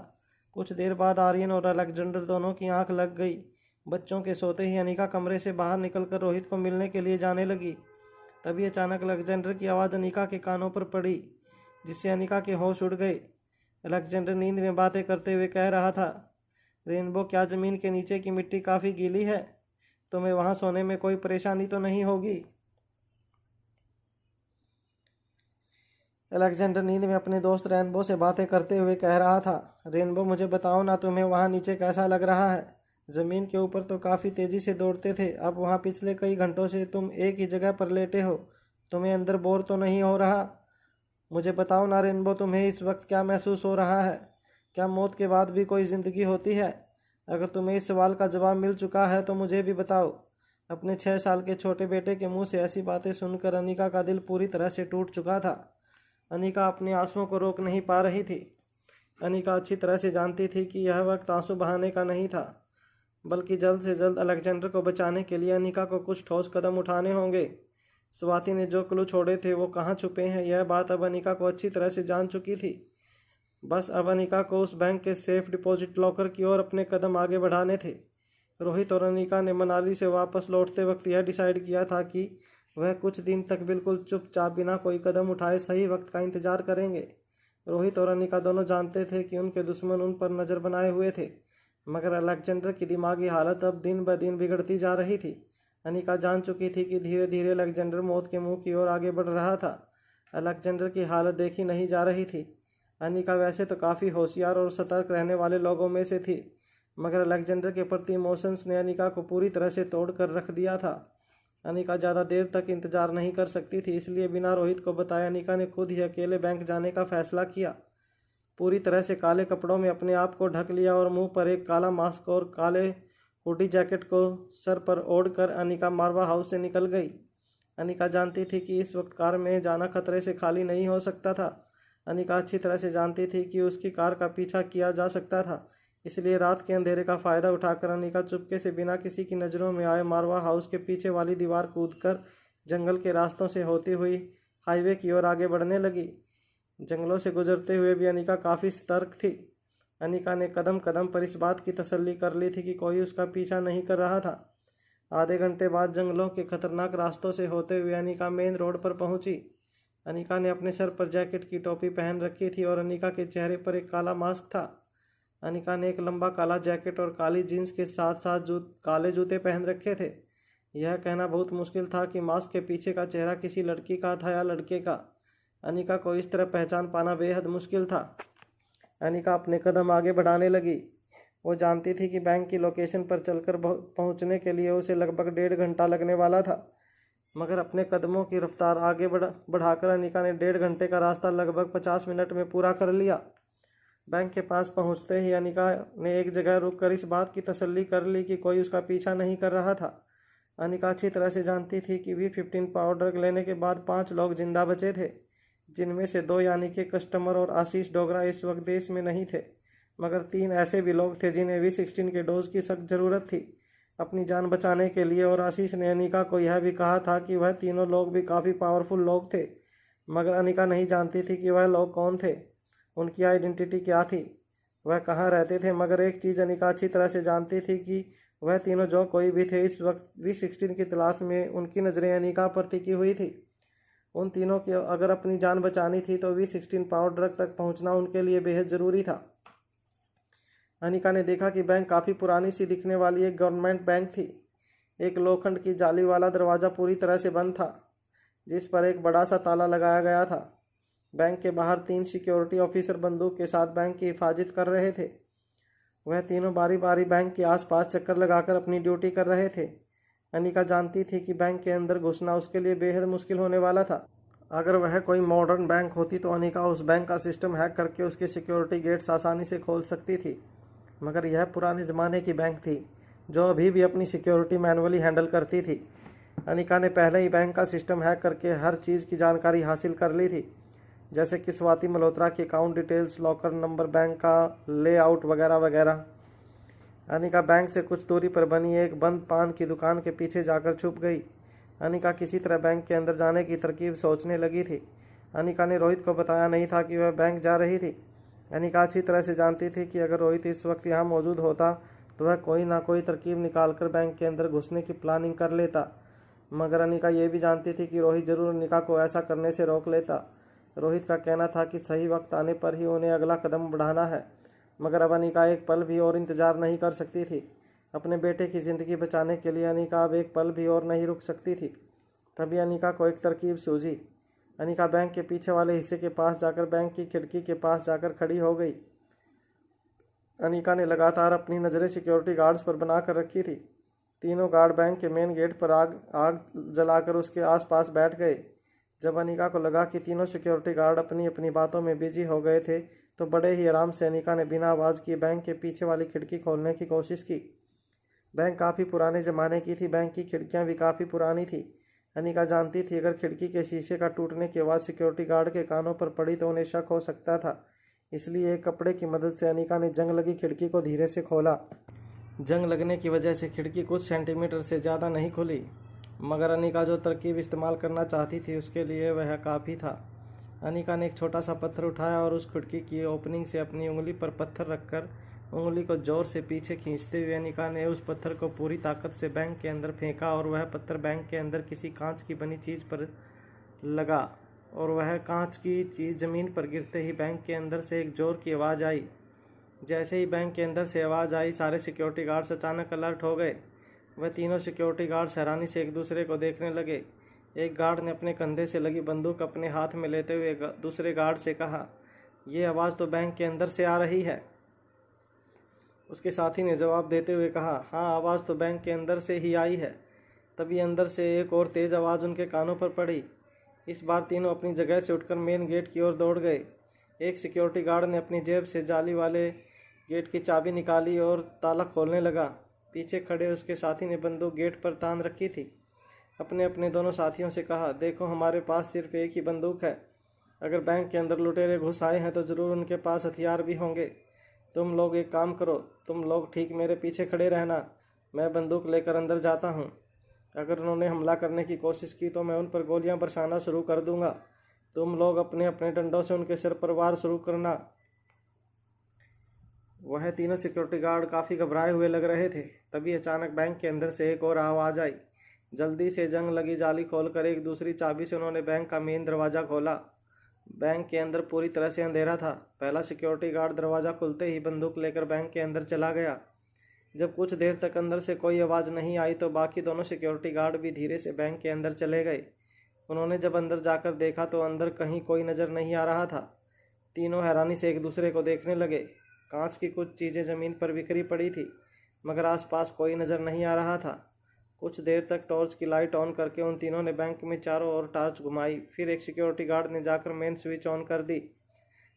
कुछ देर बाद आर्यन और अलेक्जेंडर दोनों की आंख लग गई। बच्चों के सोते ही अनिका कमरे से बाहर निकलकर रोहित को मिलने के लिए जाने लगी। तभी अचानक अलेक्जेंडर की आवाज़ अनिका के कानों पर पड़ी, जिससे अनिका के होश उड़ गए। अलेक्जेंडर नींद में बातें करते हुए कह रहा था, रेनबो, क्या ज़मीन के नीचे की मिट्टी काफ़ी गीली है? तुम्हें वहाँ सोने में कोई परेशानी तो नहीं होगी? अलेक्जेंडर नींद में अपने दोस्त रेनबो से बातें करते हुए कह रहा था, रेनबो, मुझे बताओ ना, तुम्हें वहाँ नीचे कैसा लग रहा है? ज़मीन के ऊपर तो काफ़ी तेज़ी से दौड़ते थे, अब वहाँ पिछले कई घंटों से तुम एक ही जगह पर लेटे हो। तुम्हें अंदर बोर तो नहीं हो रहा? मुझे बताओ ना रेनबो, तुम्हें इस वक्त क्या महसूस हो रहा है? क्या मौत के बाद भी कोई ज़िंदगी होती है? अगर तुम्हें इस सवाल का जवाब मिल चुका है तो मुझे भी बताओ। अपने 6 साल के छोटे बेटे के मुंह से ऐसी बातें सुनकर अनिका का दिल पूरी तरह से टूट चुका था। अनिका अपने आंसुओं को रोक नहीं पा रही थी। अनिका अच्छी तरह से जानती थी कि यह वक्त आंसू बहाने का नहीं था, बल्कि जल्द से जल्द अलेक्जेंडर को बचाने के लिए अनिका को कुछ ठोस कदम उठाने होंगे। स्वाति ने जो क्लू छोड़े थे वो कहाँ छुपे हैं, यह बात अब अनिका को अच्छी तरह से जान चुकी थी। बस अब अनिका को उस बैंक के सेफ डिपॉजिट लॉकर की ओर अपने कदम आगे बढ़ाने थे। रोहित और अनिका ने मनाली से वापस लौटते वक्त यह डिसाइड किया था कि वह कुछ दिन तक बिल्कुल चुपचाप बिना कोई कदम उठाए सही वक्त का इंतजार करेंगे। रोहित और अनिका दोनों जानते थे कि उनके दुश्मन उन पर नज़र बनाए हुए थे, मगर अलेक्जेंडर की दिमागी हालत अब दिन ब दिन बिगड़ती जा रही थी। अनिका जान चुकी थी कि धीरे धीरे अलेक्जेंडर मौत के मुंह की ओर आगे बढ़ रहा था। अलेक्जेंडर की हालत देखी नहीं जा रही थी। अनिका वैसे तो काफ़ी होशियार और सतर्क रहने वाले लोगों में से थी, मगर अलेक्जेंडर के प्रति इमोशंस ने अनिका को पूरी तरह से तोड़ कर रख दिया था। अनिका ज़्यादा देर तक इंतजार नहीं कर सकती थी, इसलिए बिना रोहित को बताए अनिका ने खुद ही अकेले बैंक जाने का फैसला किया। पूरी तरह से काले कपड़ों में अपने आप को ढक लिया और मुंह पर एक काला मास्क और काले हुडी जैकेट को सर पर ओढ़कर अनिका मारवा हाउस से निकल गई। अनिका जानती थी कि इस वक्त कार में जाना खतरे से खाली नहीं हो सकता था। अनिका अच्छी तरह से जानती थी कि उसकी कार का पीछा किया जा सकता था, इसलिए रात के अंधेरे का फ़ायदा उठाकर अनिका चुपके से बिना किसी की नज़रों में आए मारवा हाउस के पीछे वाली दीवार कूदकर जंगल के रास्तों से होती हुई हाईवे की ओर आगे बढ़ने लगी। जंगलों से गुजरते हुए भी अनिका काफ़ी सतर्क थी। अनिका ने कदम कदम पर इस बात की तसल्ली कर ली थी कि कोई उसका पीछा नहीं कर रहा था। आधे घंटे बाद जंगलों के खतरनाक रास्तों से होते हुए अनिका मेन रोड पर पहुंची। अनिका ने अपने सर पर जैकेट की टोपी पहन रखी थी और अनिका के चेहरे पर एक काला मास्क था। अनिका ने एक लंबा काला जैकेट और काली जीन्स के साथ साथ काले जूते पहन रखे थे। यह कहना बहुत मुश्किल था कि मास्क के पीछे का चेहरा किसी लड़की का था या लड़के का। अनिका को इस तरह पहचान पाना बेहद मुश्किल था। अनिका अपने कदम आगे बढ़ाने लगी। वो जानती थी कि बैंक की लोकेशन पर चलकर पहुंचने के लिए उसे लगभग 1.5 घंटा लगने वाला था, मगर अपने कदमों की रफ्तार आगे बढ़ाकर अनिका ने 1.5 घंटे का रास्ता लगभग 50 मिनट में पूरा कर लिया। बैंक के पास पहुंचते ही अनिका ने एक जगह रुककर इस बात की तसल्ली कर ली कि कोई उसका पीछा नहीं कर रहा था। अनिका अच्छी तरह से जानती थी कि V15 पाउडर लेने के बाद 5 लोग जिंदा बचे थे, जिनमें से 2 यानी कि कस्टमर और आशीष डोगरा इस वक्त देश में नहीं थे, मगर 3 ऐसे भी लोग थे जिन्हें V16 के डोज की सख्त ज़रूरत थी अपनी जान बचाने के लिए। और आशीष ने अनिका को यह भी कहा था कि वह तीनों लोग भी काफ़ी पावरफुल लोग थे, मगर अनिका नहीं जानती थी कि वह लोग कौन थे, उनकी आइडेंटिटी क्या थी, वह कहाँ रहते थे। मगर एक चीज़ अनिका अच्छी तरह से जानती थी कि वह तीनों जो कोई भी थे इस वक्त V16 की तलाश में उनकी नज़रें अनिका पर टिकी हुई थी। उन तीनों की अगर अपनी जान बचानी थी तो V16 पाउडर तक पहुंचना उनके लिए बेहद ज़रूरी था। अनिका ने देखा कि बैंक काफ़ी पुरानी सी दिखने वाली एक गवर्नमेंट बैंक थी। एक लोखंड की जाली वाला दरवाज़ा पूरी तरह से बंद था, जिस पर एक बड़ा सा ताला लगाया गया था। बैंक के बाहर 3 सिक्योरिटी ऑफिसर बंदूक के साथ बैंक की हिफाजत कर रहे थे। वह तीनों बारी बारी बैंक के आसपास चक्कर लगाकर अपनी ड्यूटी कर रहे थे। अनिका जानती थी कि बैंक के अंदर घुसना उसके लिए बेहद मुश्किल होने वाला था। अगर वह कोई मॉडर्न बैंक होती तो अनिका उस बैंक का सिस्टम हैक करके उसके सिक्योरिटी गेट्स आसानी से खोल सकती थी, मगर यह पुराने ज़माने की बैंक थी जो अभी भी अपनी सिक्योरिटी मैनुअली हैंडल करती थी। अनिका ने पहले ही बैंक का सिस्टम हैक करके हर चीज़ की जानकारी हासिल कर ली थी, जैसे कि स्वाति मल्होत्रा की account details, locker number, bank का लेआउट वगैरह वगैरह। अनिका बैंक से कुछ दूरी पर बनी एक बंद पान की दुकान के पीछे जाकर छुप गई। अनिका किसी तरह बैंक के अंदर जाने की तरकीब सोचने लगी थी। अनिका ने रोहित को बताया नहीं था कि वह बैंक जा रही थी। अनिका अच्छी तरह से जानती थी कि अगर रोहित इस वक्त यहाँ मौजूद होता तो वह कोई ना कोई तरकीब निकालकर बैंक के अंदर घुसने की प्लानिंग कर लेता, मगर अनिका ये भी जानती थी कि रोहित ज़रूर अनिका को ऐसा करने से रोक लेता। रोहित का कहना था कि सही वक्त आने पर ही उन्हें अगला कदम बढ़ाना है, मगर अब अनिका एक पल भी और इंतज़ार नहीं कर सकती थी। अपने बेटे की ज़िंदगी बचाने के लिए अनिका अब एक पल भी और नहीं रुक सकती थी। तभी अनिका को एक तरकीब सूझी। अनिका बैंक के पीछे वाले हिस्से के पास जाकर बैंक की खिड़की के पास जाकर खड़ी हो गई। अनिका ने लगातार अपनी नज़रें सिक्योरिटी गार्ड्स पर बना कर रखी थी। तीनों गार्ड बैंक के मेन गेट पर आग जलाकर उसके आसपास बैठ गए। जब अनिका को लगा कि तीनों सिक्योरिटी गार्ड अपनी अपनी बातों में बिजी हो गए थे तो बड़े ही आराम से अनिका ने बिना आवाज़ किए बैंक के पीछे वाली खिड़की खोलने की कोशिश की। बैंक काफ़ी पुराने ज़माने की थी, बैंक की खिड़कियाँ भी काफ़ी पुरानी थी। अनिका जानती थी अगर खिड़की के शीशे का टूटने की आवाज़ सिक्योरिटी गार्ड के कानों पर पड़ी तो उन्हें शक हो सकता था। इसलिए एक कपड़े की मदद से अनिका ने जंग लगी खिड़की को धीरे से खोला। जंग लगने की वजह से खिड़की कुछ सेंटीमीटर से ज़्यादा नहीं खुली, मगर अनिका जो तरकीब इस्तेमाल करना चाहती थी उसके लिए वह काफ़ी था। अनिका ने एक छोटा सा पत्थर उठाया और उस खिड़की की ओपनिंग से अपनी उंगली पर पत्थर रखकर उंगली को जोर से पीछे खींचते हुए अनिका ने उस पत्थर को पूरी ताकत से बैंक के अंदर फेंका और वह पत्थर बैंक के अंदर किसी कांच की बनी चीज़ पर लगा और वह कांच की चीज़ ज़मीन पर गिरते ही बैंक के अंदर से एक ज़ोर की आवाज़ आई। जैसे ही बैंक के अंदर से आवाज़ आई सारे सिक्योरिटी गार्ड्स अचानक अलर्ट हो गए। वह तीनों सिक्योरिटी गार्ड्स हैरानी से एक दूसरे को देखने लगे। एक गार्ड ने अपने कंधे से लगी बंदूक अपने हाथ में लेते हुए दूसरे गार्ड से कहा, "ये आवाज़ तो बैंक के अंदर से आ रही है।" उसके साथी ने जवाब देते हुए कहा, "हाँ, आवाज़ तो बैंक के अंदर से ही आई है।" तभी अंदर से एक और तेज आवाज़ उनके कानों पर पड़ी। इस बार तीनों अपनी जगह से उठकर मेन गेट की ओर दौड़ गए। एक सिक्योरिटी गार्ड ने अपनी जेब से जाली वाले गेट की चाबी निकाली और ताला खोलने लगा। पीछे खड़े उसके साथी ने बंदूक गेट पर तान रखी थी। अपने अपने दोनों साथियों से कहा, देखो हमारे पास सिर्फ एक ही बंदूक है। अगर बैंक के अंदर लुटेरे घुस आए हैं तो ज़रूर उनके पास हथियार भी होंगे। तुम लोग एक काम करो, तुम लोग ठीक मेरे पीछे खड़े रहना, मैं बंदूक लेकर अंदर जाता हूँ। अगर उन्होंने हमला करने की कोशिश की तो मैं उन पर गोलियां बरसाना शुरू कर दूंगा। तुम लोग अपने अपने डंडों से उनके सिर पर वार शुरू करना। वह तीनों सिक्योरिटी गार्ड काफ़ी घबराए हुए लग रहे थे। तभी अचानक बैंक के अंदर से एक और आवाज़ आई। जल्दी से जंग लगी जाली खोलकर एक दूसरी चाबी से उन्होंने बैंक का मेन दरवाज़ा खोला। बैंक के अंदर पूरी तरह से अंधेरा था। पहला सिक्योरिटी गार्ड दरवाज़ा खुलते ही बंदूक लेकर बैंक के अंदर चला गया। जब कुछ देर तक अंदर से कोई आवाज़ नहीं आई तो बाकी दोनों सिक्योरिटी गार्ड भी धीरे से बैंक के अंदर चले गए। उन्होंने जब अंदर जाकर देखा तो अंदर कहीं कोई नज़र नहीं आ रहा था। तीनों हैरानी से एक दूसरे को देखने लगे। कांच की कुछ चीज़ें ज़मीन पर बिखरी पड़ी थी, मगर आसपास कोई नज़र नहीं आ रहा था। कुछ देर तक टॉर्च की लाइट ऑन करके उन तीनों ने बैंक में चारों ओर टॉर्च घुमाई। फिर एक सिक्योरिटी गार्ड ने जाकर मेन स्विच ऑन कर दी।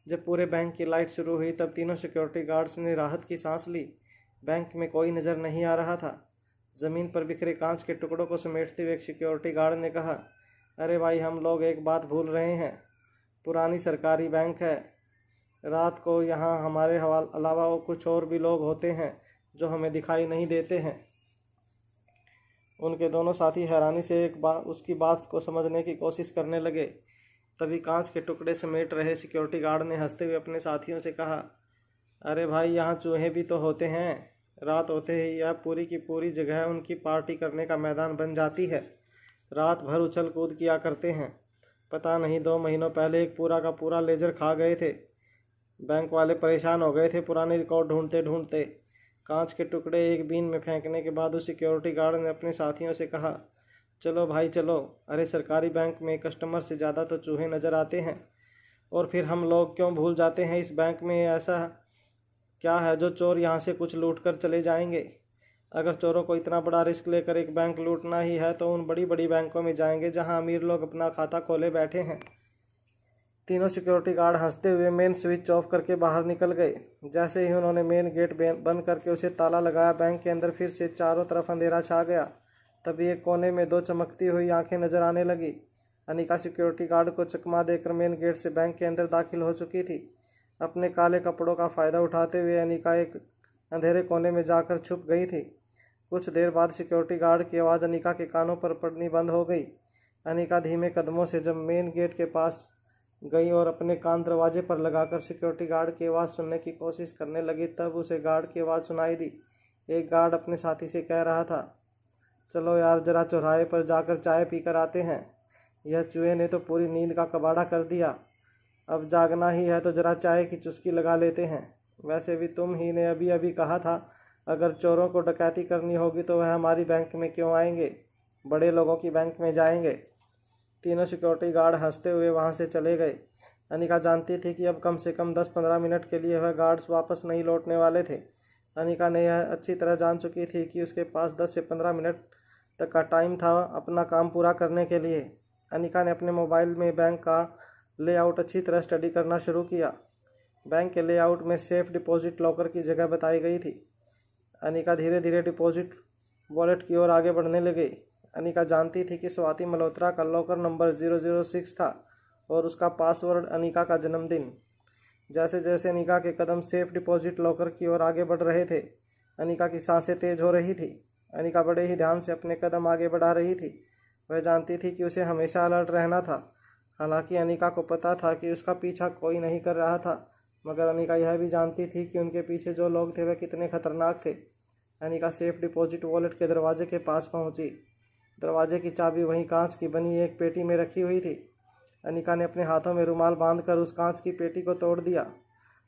जब पूरे बैंक की लाइट शुरू हुई तब तीनों सिक्योरिटी गार्ड्स ने राहत की सांस ली। बैंक में कोई नज़र नहीं आ रहा था। ज़मीन पर बिखरे कांच के टुकड़ों को समेटते हुए एक सिक्योरिटी गार्ड ने कहा, अरे भाई, हम लोग एक बात भूल रहे हैं। पुरानी सरकारी बैंक है। रात को यहाँ हमारे अलावा कुछ और भी लोग होते हैं जो हमें दिखाई नहीं देते हैं। उनके दोनों साथी हैरानी से उसकी बात को समझने की कोशिश करने लगे। तभी कांच के टुकड़े समेट रहे सिक्योरिटी गार्ड ने हंसते हुए अपने साथियों से कहा, अरे भाई, यहाँ चूहे भी तो होते हैं। रात होते ही यह पूरी की पूरी जगह उनकी पार्टी करने का मैदान बन जाती है। रात भर उछल कूद किया करते हैं। पता नहीं 2 महीनों पहले एक पूरा का पूरा लेजर खा गए थे। बैंक वाले परेशान हो गए थे पुराने रिकॉर्ड ढूंढते ढूंढते। कांच के टुकड़े एक बीन में फेंकने के बाद उस सिक्योरिटी गार्ड ने अपने साथियों से कहा, चलो भाई चलो। अरे सरकारी बैंक में कस्टमर से ज़्यादा तो चूहे नज़र आते हैं। और फिर हम लोग क्यों भूल जाते हैं इस बैंक में ऐसा क्या है जो चोर यहाँ से कुछ लूट कर चले जाएंगे। अगर चोरों को इतना बड़ा रिस्क लेकर एक बैंक लूटना ही है तो उन बड़ी बड़ी बैंकों में जाएंगे जहाँ अमीर लोग अपना खाता खोले बैठे हैं। तीनों सिक्योरिटी गार्ड हंसते हुए मेन स्विच ऑफ करके बाहर निकल गए। जैसे ही उन्होंने मेन गेट बंद करके उसे ताला लगाया, बैंक के अंदर फिर से चारों तरफ अंधेरा छा गया। तभी एक कोने में 2 चमकती हुई आंखें नजर आने लगी। अनिका सिक्योरिटी गार्ड को चकमा देकर मेन गेट से बैंक के अंदर दाखिल हो चुकी थी। अपने काले कपड़ों का फ़ायदा उठाते हुए अनिका एक अंधेरे कोने में जाकर छुप गई थी। कुछ देर बाद सिक्योरिटी गार्ड की आवाज़ अनिका के कानों पर पड़नी बंद हो गई। अनिका धीमे कदमों से जब मेन गेट के पास गई और अपने कान दरवाजे पर लगाकर सिक्योरिटी गार्ड की आवाज़ सुनने की कोशिश करने लगी, तब उसे गार्ड की आवाज़ सुनाई दी। एक गार्ड अपने साथी से कह रहा था, चलो यार, ज़रा चौराहे पर जाकर चाय पीकर आते हैं। यह चूहे ने तो पूरी नींद का कबाड़ा कर दिया। अब जागना ही है तो ज़रा चाय की चुस्की लगा लेते हैं। वैसे भी तुम ही ने अभी अभी कहा था अगर चोरों को डकैती करनी होगी तो वह हमारी बैंक में क्यों आएंगे, बड़े लोगों की बैंक में जाएंगे। तीनों सिक्योरिटी गार्ड हंसते हुए वहां से चले गए। अनिका जानती थी कि अब कम से कम 10-15 मिनट के लिए वह गार्ड्स वापस नहीं लौटने वाले थे। अनिका ने यह अच्छी तरह जान चुकी थी कि उसके पास 10 से 15 मिनट तक का टाइम था अपना काम पूरा करने के लिए। अनिका ने अपने मोबाइल में बैंक का लेआउट अच्छी तरह स्टडी करना शुरू किया। बैंक के लेआउट में सेफ डिपॉजिट लॉकर की जगह बताई गई थी। अनिका धीरे धीरे डिपॉजिट वॉलेट की ओर आगे बढ़ने लगी। अनिका जानती थी कि स्वाति मल्होत्रा का लॉकर नंबर 006 था और उसका पासवर्ड अनिका का जन्मदिन। जैसे जैसे अनिका के कदम सेफ डिपॉजिट लॉकर की ओर आगे बढ़ रहे थे, अनिका की सांसें तेज हो रही थी। अनिका बड़े ही ध्यान से अपने कदम आगे बढ़ा रही थी। वह जानती थी कि उसे हमेशा अलर्ट रहना था। हालांकि अनिका को पता था कि उसका पीछा कोई नहीं कर रहा था, मगर अनिका यह भी जानती थी कि उनके पीछे जो लोग थे वे कितने खतरनाक थे। अनिका सेफ डिपॉजिट वॉलेट के दरवाजे के पास पहुंची। दरवाजे की चाबी वहीं कांच की बनी एक पेटी में रखी हुई थी। अनिका ने अपने हाथों में रुमाल बांधकर उस कांच की पेटी को तोड़ दिया।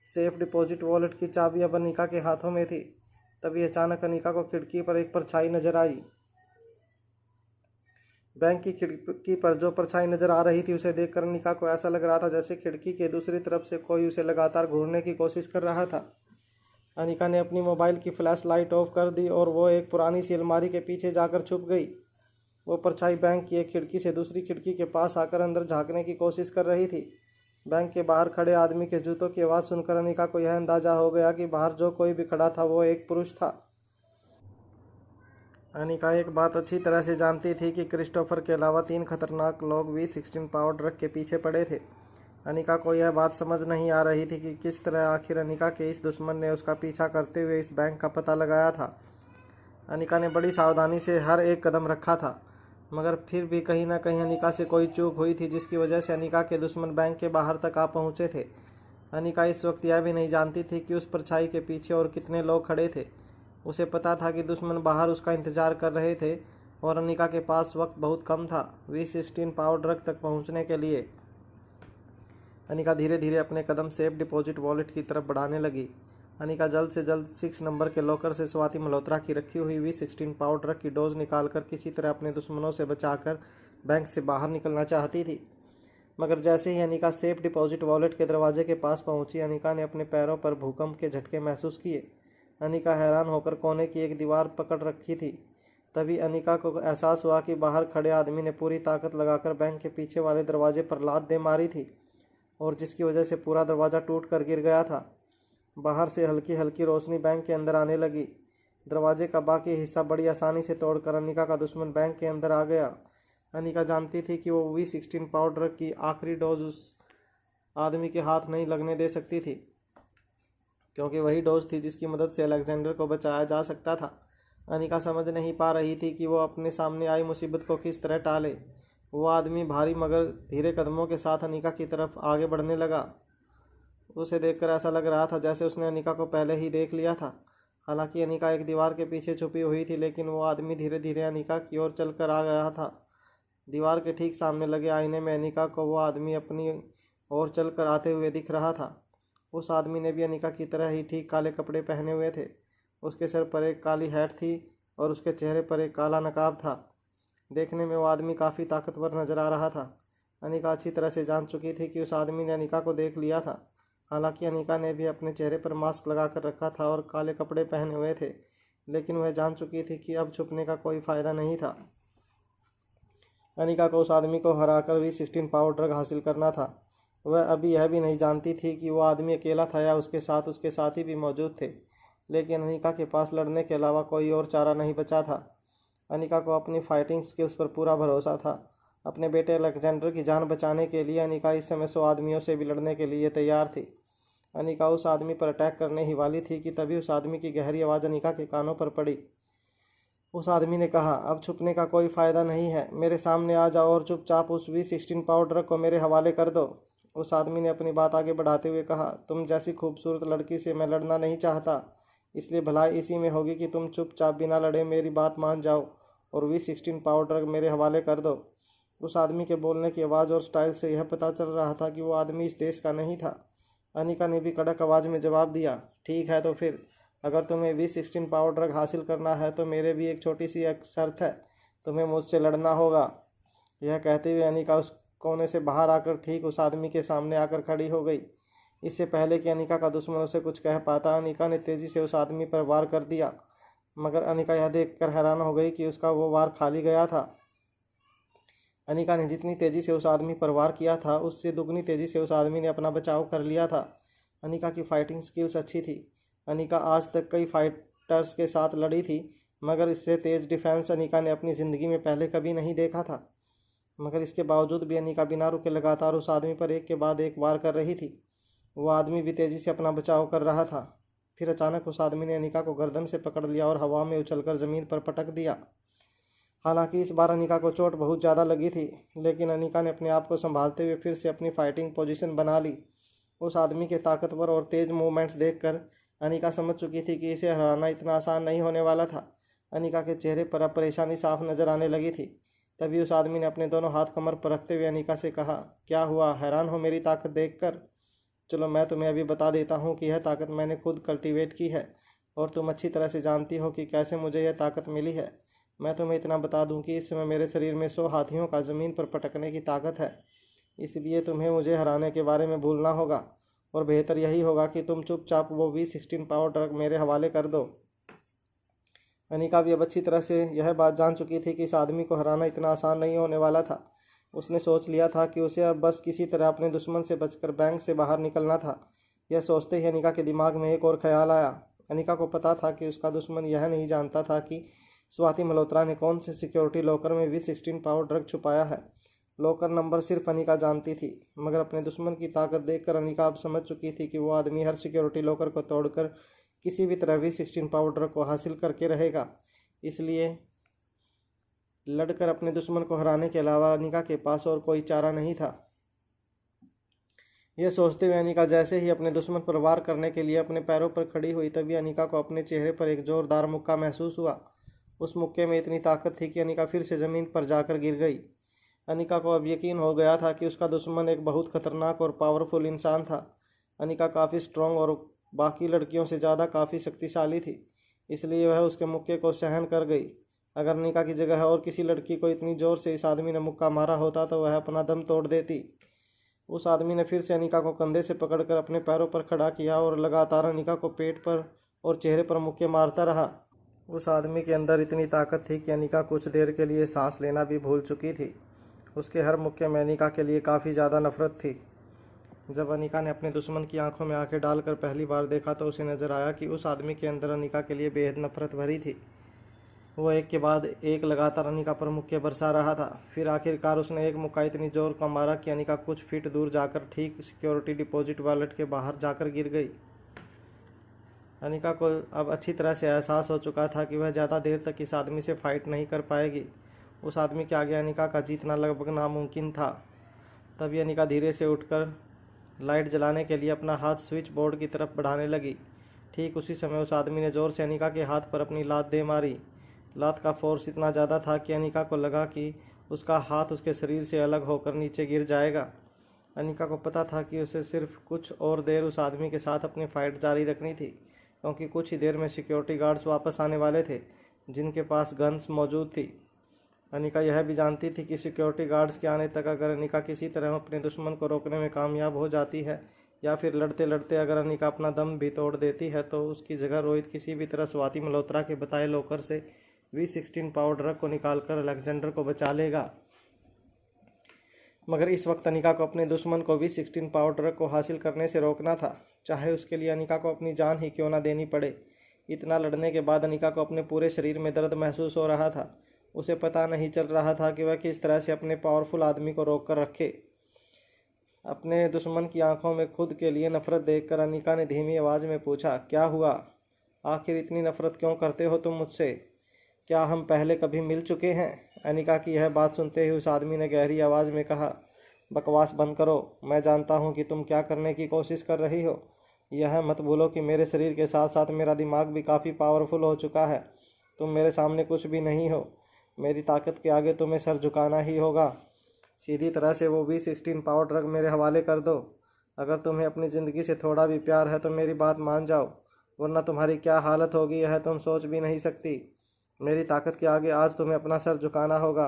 सेफ डिपॉजिट वॉलेट की चाबी अब अनिका के हाथों में थी। तभी अचानक अनिका को खिड़की पर एक परछाई नजर आई। बैंक की खिड़की पर जो परछाई नजर आ रही थी उसे देखकर अनिका को ऐसा लग रहा था जैसे खिड़की के दूसरी तरफ से कोई उसे लगातार घूरने की कोशिश कर रहा था। अनिका ने अपनी मोबाइल की फ्लैश लाइट ऑफ कर दी और वो एक पुरानी सी अलमारी के पीछे जाकर छुप गई। वो परछाई बैंक की एक खिड़की से दूसरी खिड़की के पास आकर अंदर झांकने की कोशिश कर रही थी। बैंक के बाहर खड़े आदमी के जूतों की आवाज़ सुनकर अनिका को यह अंदाजा हो गया कि बाहर जो कोई भी खड़ा था वो एक पुरुष था। अनिका एक बात अच्छी तरह से जानती थी कि क्रिस्टोफर के अलावा 3 खतरनाक लोग V16 पावर ड्रग के पीछे पड़े थे। अनिका को यह बात समझ नहीं आ रही थी कि किस तरह आखिर अनिका के इस दुश्मन ने उसका पीछा करते हुए इस बैंक का पता लगाया था। अनिका ने बड़ी सावधानी से हर एक कदम रखा था, मगर फिर भी कहीं ना कहीं अनिका से कोई चूक हुई थी, जिसकी वजह से अनिका के दुश्मन बैंक के बाहर तक आ पहुंचे थे। अनिका इस वक्त यह भी नहीं जानती थी कि उस परछाई के पीछे और कितने लोग खड़े थे। उसे पता था कि दुश्मन बाहर उसका इंतजार कर रहे थे और अनिका के पास वक्त बहुत कम था V16 पावर ड्रग तक पहुंचने के लिए। अनिका धीरे धीरे अपने कदम सेफ डिपॉजिट वॉलेट की तरफ बढ़ाने लगी। अनिका जल्द से जल्द 6 नंबर के लॉकर से स्वाति मल्होत्रा की रखी हुई V16 पावर ड्रग की डोज निकालकर किसी तरह अपने दुश्मनों से बचाकर बैंक से बाहर निकलना चाहती थी। मगर जैसे ही अनिका सेफ डिपॉजिट वॉलेट के दरवाजे के पास पहुंची, अनिका ने अपने पैरों पर भूकंप के झटके महसूस किए। अनिका हैरान होकर कोने की एक दीवार पकड़ रखी थी। तभी अनिका को एहसास हुआ कि बाहर खड़े आदमी ने पूरी ताकत लगाकर बैंक के पीछे वाले दरवाजे पर लात दे मारी थी और जिसकी वजह से पूरा दरवाज़ा टूट कर गिर गया था। बाहर से हल्की हल्की रोशनी बैंक के अंदर आने लगी। दरवाजे का बाकी हिस्सा बड़ी आसानी से तोड़कर अनिका का दुश्मन बैंक के अंदर आ गया। अनिका जानती थी कि वो V16 पावर ड्रग की आखिरी डोज उस आदमी के हाथ नहीं लगने दे सकती थी, क्योंकि वही डोज थी जिसकी मदद से अलेक्जेंडर को बचाया जा सकता था। अनिका समझ नहीं पा रही थी कि वो अपने सामने आई मुसीबत को किस तरह टाले। वो आदमी भारी मगर धीरे कदमों के साथ अनिका की तरफ आगे बढ़ने लगा। उसे देखकर ऐसा लग रहा था जैसे उसने अनिका को पहले ही देख लिया था। हालांकि अनिका एक दीवार के पीछे छुपी हुई थी, लेकिन वो आदमी धीरे धीरे अनिका की ओर चलकर आ गया था। दीवार के ठीक सामने लगे आईने में अनिका को वो आदमी अपनी ओर चलकर आते हुए दिख रहा था। उस आदमी ने भी अनिका की तरह ही ठीक काले कपड़े पहने हुए थे। उसके सर पर एक काली हैट थी और उसके चेहरे पर एक काला नकाब था। देखने में वो आदमी काफ़ी ताकतवर नजर आ रहा था। अनिका अच्छी तरह से जान चुकी थी कि उस आदमी ने अनिका को देख लिया था। हालांकि अनिका ने भी अपने चेहरे पर मास्क लगा कर रखा था और काले कपड़े पहने हुए थे, लेकिन वह जान चुकी थी कि अब छुपने का कोई फ़ायदा नहीं था। अनिका को उस आदमी को हराकर V16 पावर ड्रग हासिल करना था। वह अभी यह भी नहीं जानती थी कि वो आदमी अकेला था या उसके साथी भी मौजूद थे, लेकिन अनिका के पास लड़ने के अलावा कोई और चारा नहीं बचा था। अनिका को अपनी फाइटिंग स्किल्स पर पूरा भरोसा था। अपने बेटे अलेक्जेंडर की जान बचाने के लिए अनिका इस समय 100 आदमियों से भी लड़ने के लिए तैयार थी। अनिका उस आदमी पर अटैक करने ही वाली थी कि तभी उस आदमी की गहरी आवाज़ अनिका के कानों पर पड़ी। उस आदमी ने कहा, अब छुपने का कोई फ़ायदा नहीं है, मेरे सामने आ जाओ और चुपचाप उस V16 पावर ड्रग को मेरे हवाले कर दो। उस आदमी ने अपनी बात आगे बढ़ाते हुए कहा, तुम जैसी खूबसूरत लड़की से मैं लड़ना नहीं चाहता, इसलिए भलाई इसी में होगी कि तुम चुपचाप बिना लड़े मेरी बात मान जाओ और V16 पावर ड्रग मेरे हवाले कर दो। उस आदमी के बोलने की आवाज़ और स्टाइल से यह पता चल रहा था कि वो आदमी इस देश का नहीं था। अनिका ने भी कड़क आवाज़ में जवाब दिया, ठीक है तो फिर अगर तुम्हें V16 पावर ड्रग हासिल करना है तो मेरे भी एक छोटी सी एक शर्त है, तुम्हें मुझसे लड़ना होगा। यह कहते हुए अनिका उस कोने से बाहर आकर ठीक उस आदमी के सामने आकर खड़ी हो गई। इससे पहले कि अनिका का दुश्मन उसे कुछ कह पाता, अनिका ने तेज़ी से उस आदमी पर वार कर दिया। मगर अनिका यह देखकर हैरान हो गई कि उसका वो वार खाली गया था। अनिका ने जितनी तेज़ी से उस आदमी पर वार किया था, उससे दुगनी तेज़ी से उस आदमी ने अपना बचाव कर लिया था। अनिका की फाइटिंग स्किल्स अच्छी थी। अनिका आज तक कई फाइटर्स के साथ लड़ी थी, मगर इससे तेज़ डिफेंस अनिका ने अपनी ज़िंदगी में पहले कभी नहीं देखा था। मगर इसके बावजूद भी अनिका बिना रुके लगातार उस आदमी पर एक के बाद एक वार कर रही थी। वो आदमी भी तेज़ी से अपना बचाव कर रहा था। फिर अचानक उस आदमी ने अनिका को गर्दन से पकड़ लिया और हवा में उछलकर ज़मीन पर पटक दिया। हालांकि इस बार अनिका को चोट बहुत ज़्यादा लगी थी, लेकिन अनिका ने अपने आप को संभालते हुए फिर से अपनी फाइटिंग पोजीशन बना ली। उस आदमी के ताकतवर और तेज़ मूवमेंट्स देखकर अनिका समझ चुकी थी कि इसे हराना इतना आसान नहीं होने वाला था। अनिका के चेहरे पर अब परेशानी साफ नज़र आने लगी थी। तभी उस आदमी ने अपने दोनों हाथ कमर पर रखते हुए अनिका से कहा, क्या हुआ, हैरान हो मेरी ताकत देखकर? चलो मैं तुम्हें अभी बता देता हूँ कि यह ताकत मैंने खुद कल्टीवेट की है और तुम अच्छी तरह से जानती हो कि कैसे मुझे यह ताकत मिली है। मैं तुम्हें इतना बता दूं कि इस समय मेरे शरीर में 100 हाथियों का ज़मीन पर पटकने की ताकत है। इसलिए तुम्हें मुझे हराने के बारे में भूलना होगा और बेहतर यही होगा कि तुम चुपचाप वो V16 पावर ड्रग मेरे हवाले कर दो। अनिका भी अब अच्छी तरह से यह बात जान चुकी थी कि इस आदमी को हराना इतना आसान नहीं होने वाला था। उसने सोच लिया था कि उसे अब बस किसी तरह अपने दुश्मन से बचकर बैंक से बाहर निकलना था। यह सोचते ही अनिका के दिमाग में एक और ख्याल आया। अनिका को पता था कि उसका दुश्मन यह नहीं जानता था कि स्वाति मल्होत्रा ने कौन से सिक्योरिटी लॉकर में V16 पाउडर ड्रग छुपाया है। लॉकर नंबर सिर्फ अनिका जानती थी, मगर अपने दुश्मन की ताकत देखकर अनिका अब समझ चुकी थी कि वो आदमी हर सिक्योरिटी लॉकर को तोड़कर किसी भी तरह V16 पाउडर को हासिल करके रहेगा। इसलिए लड़कर अपने दुश्मन को हराने के अलावा अनिका के पास और कोई चारा नहीं था। यह सोचते हुए अनिका जैसे ही अपने दुश्मन पर वार करने के लिए अपने पैरों पर खड़ी हुई, तभी अनिका को अपने चेहरे पर एक जोरदार मुक्का महसूस हुआ। उस मुक्के में इतनी ताकत थी कि अनिका फिर से ज़मीन पर जाकर गिर गई। अनिका को अब यकीन हो गया था कि उसका दुश्मन एक बहुत खतरनाक और पावरफुल इंसान था। अनिका काफ़ी स्ट्रॉन्ग और बाकी लड़कियों से ज़्यादा काफ़ी शक्तिशाली थी, इसलिए वह उसके मुक्के को सहन कर गई। अगर अनिका की जगह और किसी लड़की को इतनी ज़ोर से इस आदमी ने मुक्का मारा होता तो वह अपना दम तोड़ देती। उस आदमी ने फिर से अनिका को कंधे से पकड़कर अपने पैरों पर खड़ा किया और लगातार अनिका को पेट पर और चेहरे पर मुक्के मारता रहा। उस आदमी के अंदर इतनी ताकत थी कि अनिका कुछ देर के लिए सांस लेना भी भूल चुकी थी। उसके हर मुक्के में अनिका के लिए काफ़ी ज़्यादा नफरत थी। जब अनिका ने अपने दुश्मन की आंखों में आंखें डालकर पहली बार देखा तो उसे नज़र आया कि उस आदमी के अंदर अनिका के लिए बेहद नफरत भरी थी। वो एक के बाद एक लगातार अनिका पर मुक्के बरसा रहा था। फिर आखिरकार उसने एक मुक्का इतनी जोर का मारा कि अनिका कुछ फीट दूर जाकर ठीक सिक्योरिटी डिपॉजिट वॉलेट के बाहर जाकर गिर गई। अनिका को अब अच्छी तरह से एहसास हो चुका था कि वह ज़्यादा देर तक इस आदमी से फाइट नहीं कर पाएगी। उस आदमी के आगे अनिका का जीतना लगभग नामुमकिन था। तभी अनिका धीरे से उठकर लाइट जलाने के लिए अपना हाथ स्विच बोर्ड की तरफ बढ़ाने लगी। ठीक उसी समय उस आदमी ने ज़ोर से अनिका के हाथ पर अपनी लात दे मारी। लात का फोर्स इतना ज़्यादा था कि अनिका को लगा कि उसका हाथ उसके शरीर से अलग होकर नीचे गिर जाएगा। अनिका को पता था कि उसे सिर्फ कुछ और देर उस आदमी के साथ अपनी फ़ाइट जारी रखनी थी, क्योंकि कुछ ही देर में सिक्योरिटी गार्ड्स वापस आने वाले थे जिनके पास गन्स मौजूद थी। अनिका यह भी जानती थी कि सिक्योरिटी गार्ड्स के आने तक अगर अनिका किसी तरह अपने दुश्मन को रोकने में कामयाब हो जाती है या फिर लड़ते लड़ते अगर अनिका अपना दम भी तोड़ देती है तो उसकी जगह रोहित किसी भी तरह स्वाति मल्होत्रा के बताए लॉकर से V16 पाउडर ड्रग को निकालकर अलेक्जेंडर को बचा लेगा। मगर इस वक्त अनिका को अपने दुश्मन को V16 पाउडर ड्रग को हासिल करने से रोकना था, चाहे उसके लिए अनिका को अपनी जान ही क्यों ना देनी पड़े। इतना लड़ने के बाद अनिका को अपने पूरे शरीर में दर्द महसूस हो रहा था। उसे पता नहीं चल रहा था कि वह किस तरह से अपने पावरफुल आदमी को रोक कर रखे। अपने दुश्मन की आंखों में खुद के लिए नफरत देखकर अनिका ने धीमी आवाज़ में पूछा, क्या हुआ? आखिर इतनी नफरत क्यों करते हो तुम मुझसे? क्या हम पहले कभी मिल चुके हैं? अनिका की यह बात सुनते ही उस आदमी ने गहरी आवाज़ में कहा, बकवास बंद करो। मैं जानता हूँ कि तुम क्या करने की कोशिश कर रही हो। यह मत भूलो कि मेरे शरीर के साथ साथ मेरा दिमाग भी काफ़ी पावरफुल हो चुका है। तुम मेरे सामने कुछ भी नहीं हो। मेरी ताकत के आगे तुम्हें सर झुकाना ही होगा। सीधी तरह से वो V16 पाउडर ड्रग मेरे हवाले कर दो। अगर तुम्हें अपनी ज़िंदगी से थोड़ा भी प्यार है तो मेरी बात मान जाओ, वरना तुम्हारी क्या हालत होगी यह तुम सोच भी नहीं सकती। मेरी ताकत के आगे आज तुम्हें अपना सर झुकाना होगा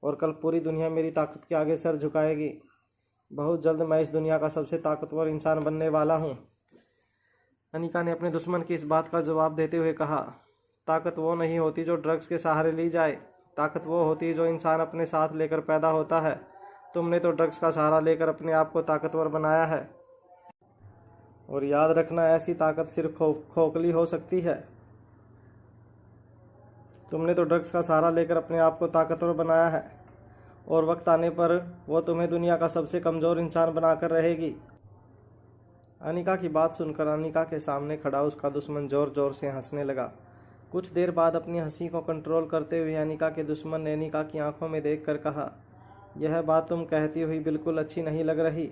और कल पूरी दुनिया मेरी ताकत के आगे सर झुकाएगी। बहुत जल्द मैं इस दुनिया का सबसे ताकतवर इंसान बनने वाला हूँ। अनिका ने अपने दुश्मन की इस बात का जवाब देते हुए कहा, ताकत वो नहीं होती जो ड्रग्स के सहारे ली जाए, ताकत वो होती है जो इंसान अपने साथ लेकर पैदा होता है। तुमने तो ड्रग्स का सहारा लेकर अपने आप को ताकतवर बनाया है, और याद रखना ऐसी ताकत सिर्फ खोखली हो सकती है। तुमने तो ड्रग्स का सहारा लेकर अपने आप को ताकतवर बनाया है, और वक्त आने पर वो तुम्हें दुनिया का सबसे कमज़ोर इंसान बनाकर रहेगी। अनिका की बात सुनकर अनिका के सामने खड़ा उसका दुश्मन ज़ोर ज़ोर से हंसने लगा। कुछ देर बाद अपनी हंसी को कंट्रोल करते हुए अनिका के दुश्मन ने अनिका की आंखों में देखकर कहा, यह बात तुम कहती हुई बिल्कुल अच्छी नहीं लग रही।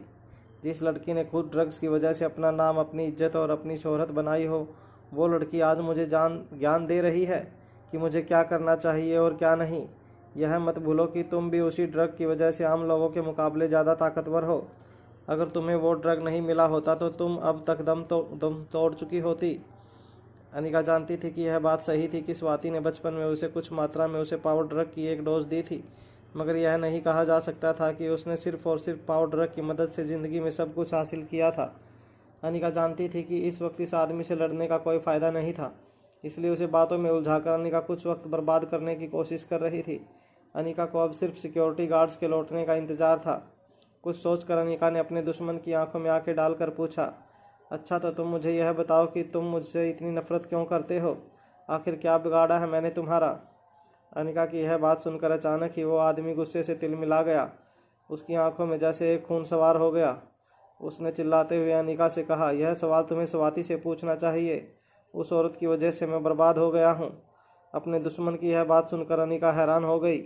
जिस लड़की ने खुद ड्रग्स की वजह से अपना नाम, अपनी इज्जत और अपनी शोहरत बनाई हो, वो लड़की आज मुझे ज्ञान दे रही है कि मुझे क्या करना चाहिए और क्या नहीं। यह मत भूलो कि तुम भी उसी ड्रग की वजह से आम लोगों के मुकाबले ज़्यादा ताकतवर हो। अगर तुम्हें वो ड्रग नहीं मिला होता तो तुम अब तक दम तोड़ चुकी होती। अनिका जानती थी कि यह बात सही थी कि स्वाति ने बचपन में उसे कुछ मात्रा में उसे पाउडर ड्रग की एक डोज दी थी, मगर यह नहीं कहा जा सकता था कि उसने सिर्फ और सिर्फ पाउडर ड्रग की मदद से ज़िंदगी में सब कुछ हासिल किया था। अनिका जानती थी कि इस वक्त इस आदमी से लड़ने का कोई फ़ायदा नहीं था। इसलिए उसे बातों में उलझाकर अनिका कुछ वक्त बर्बाद करने की कोशिश कर रही थी। अनिका को अब सिर्फ सिक्योरिटी गार्ड्स के लौटने का इंतजार था। कुछ सोचकर अनिका ने अपने दुश्मन की आंखों में आंखें डालकर पूछा, अच्छा तो तुम मुझे यह बताओ कि तुम मुझसे इतनी नफरत क्यों करते हो? आखिर क्या बिगाड़ा है मैंने तुम्हारा? अनिका की यह बात सुनकर अचानक ही वो आदमी गुस्से से तिलमिला गया। उसकी आंखों में जैसे एक खून सवार हो गया। उसने चिल्लाते हुए अनिका से कहा, यह सवाल तुम्हें स्वाति से पूछना चाहिए। उस औरत की वजह से मैं बर्बाद हो गया हूँ। अपने दुश्मन की यह बात सुनकर अनिका हैरान हो गई।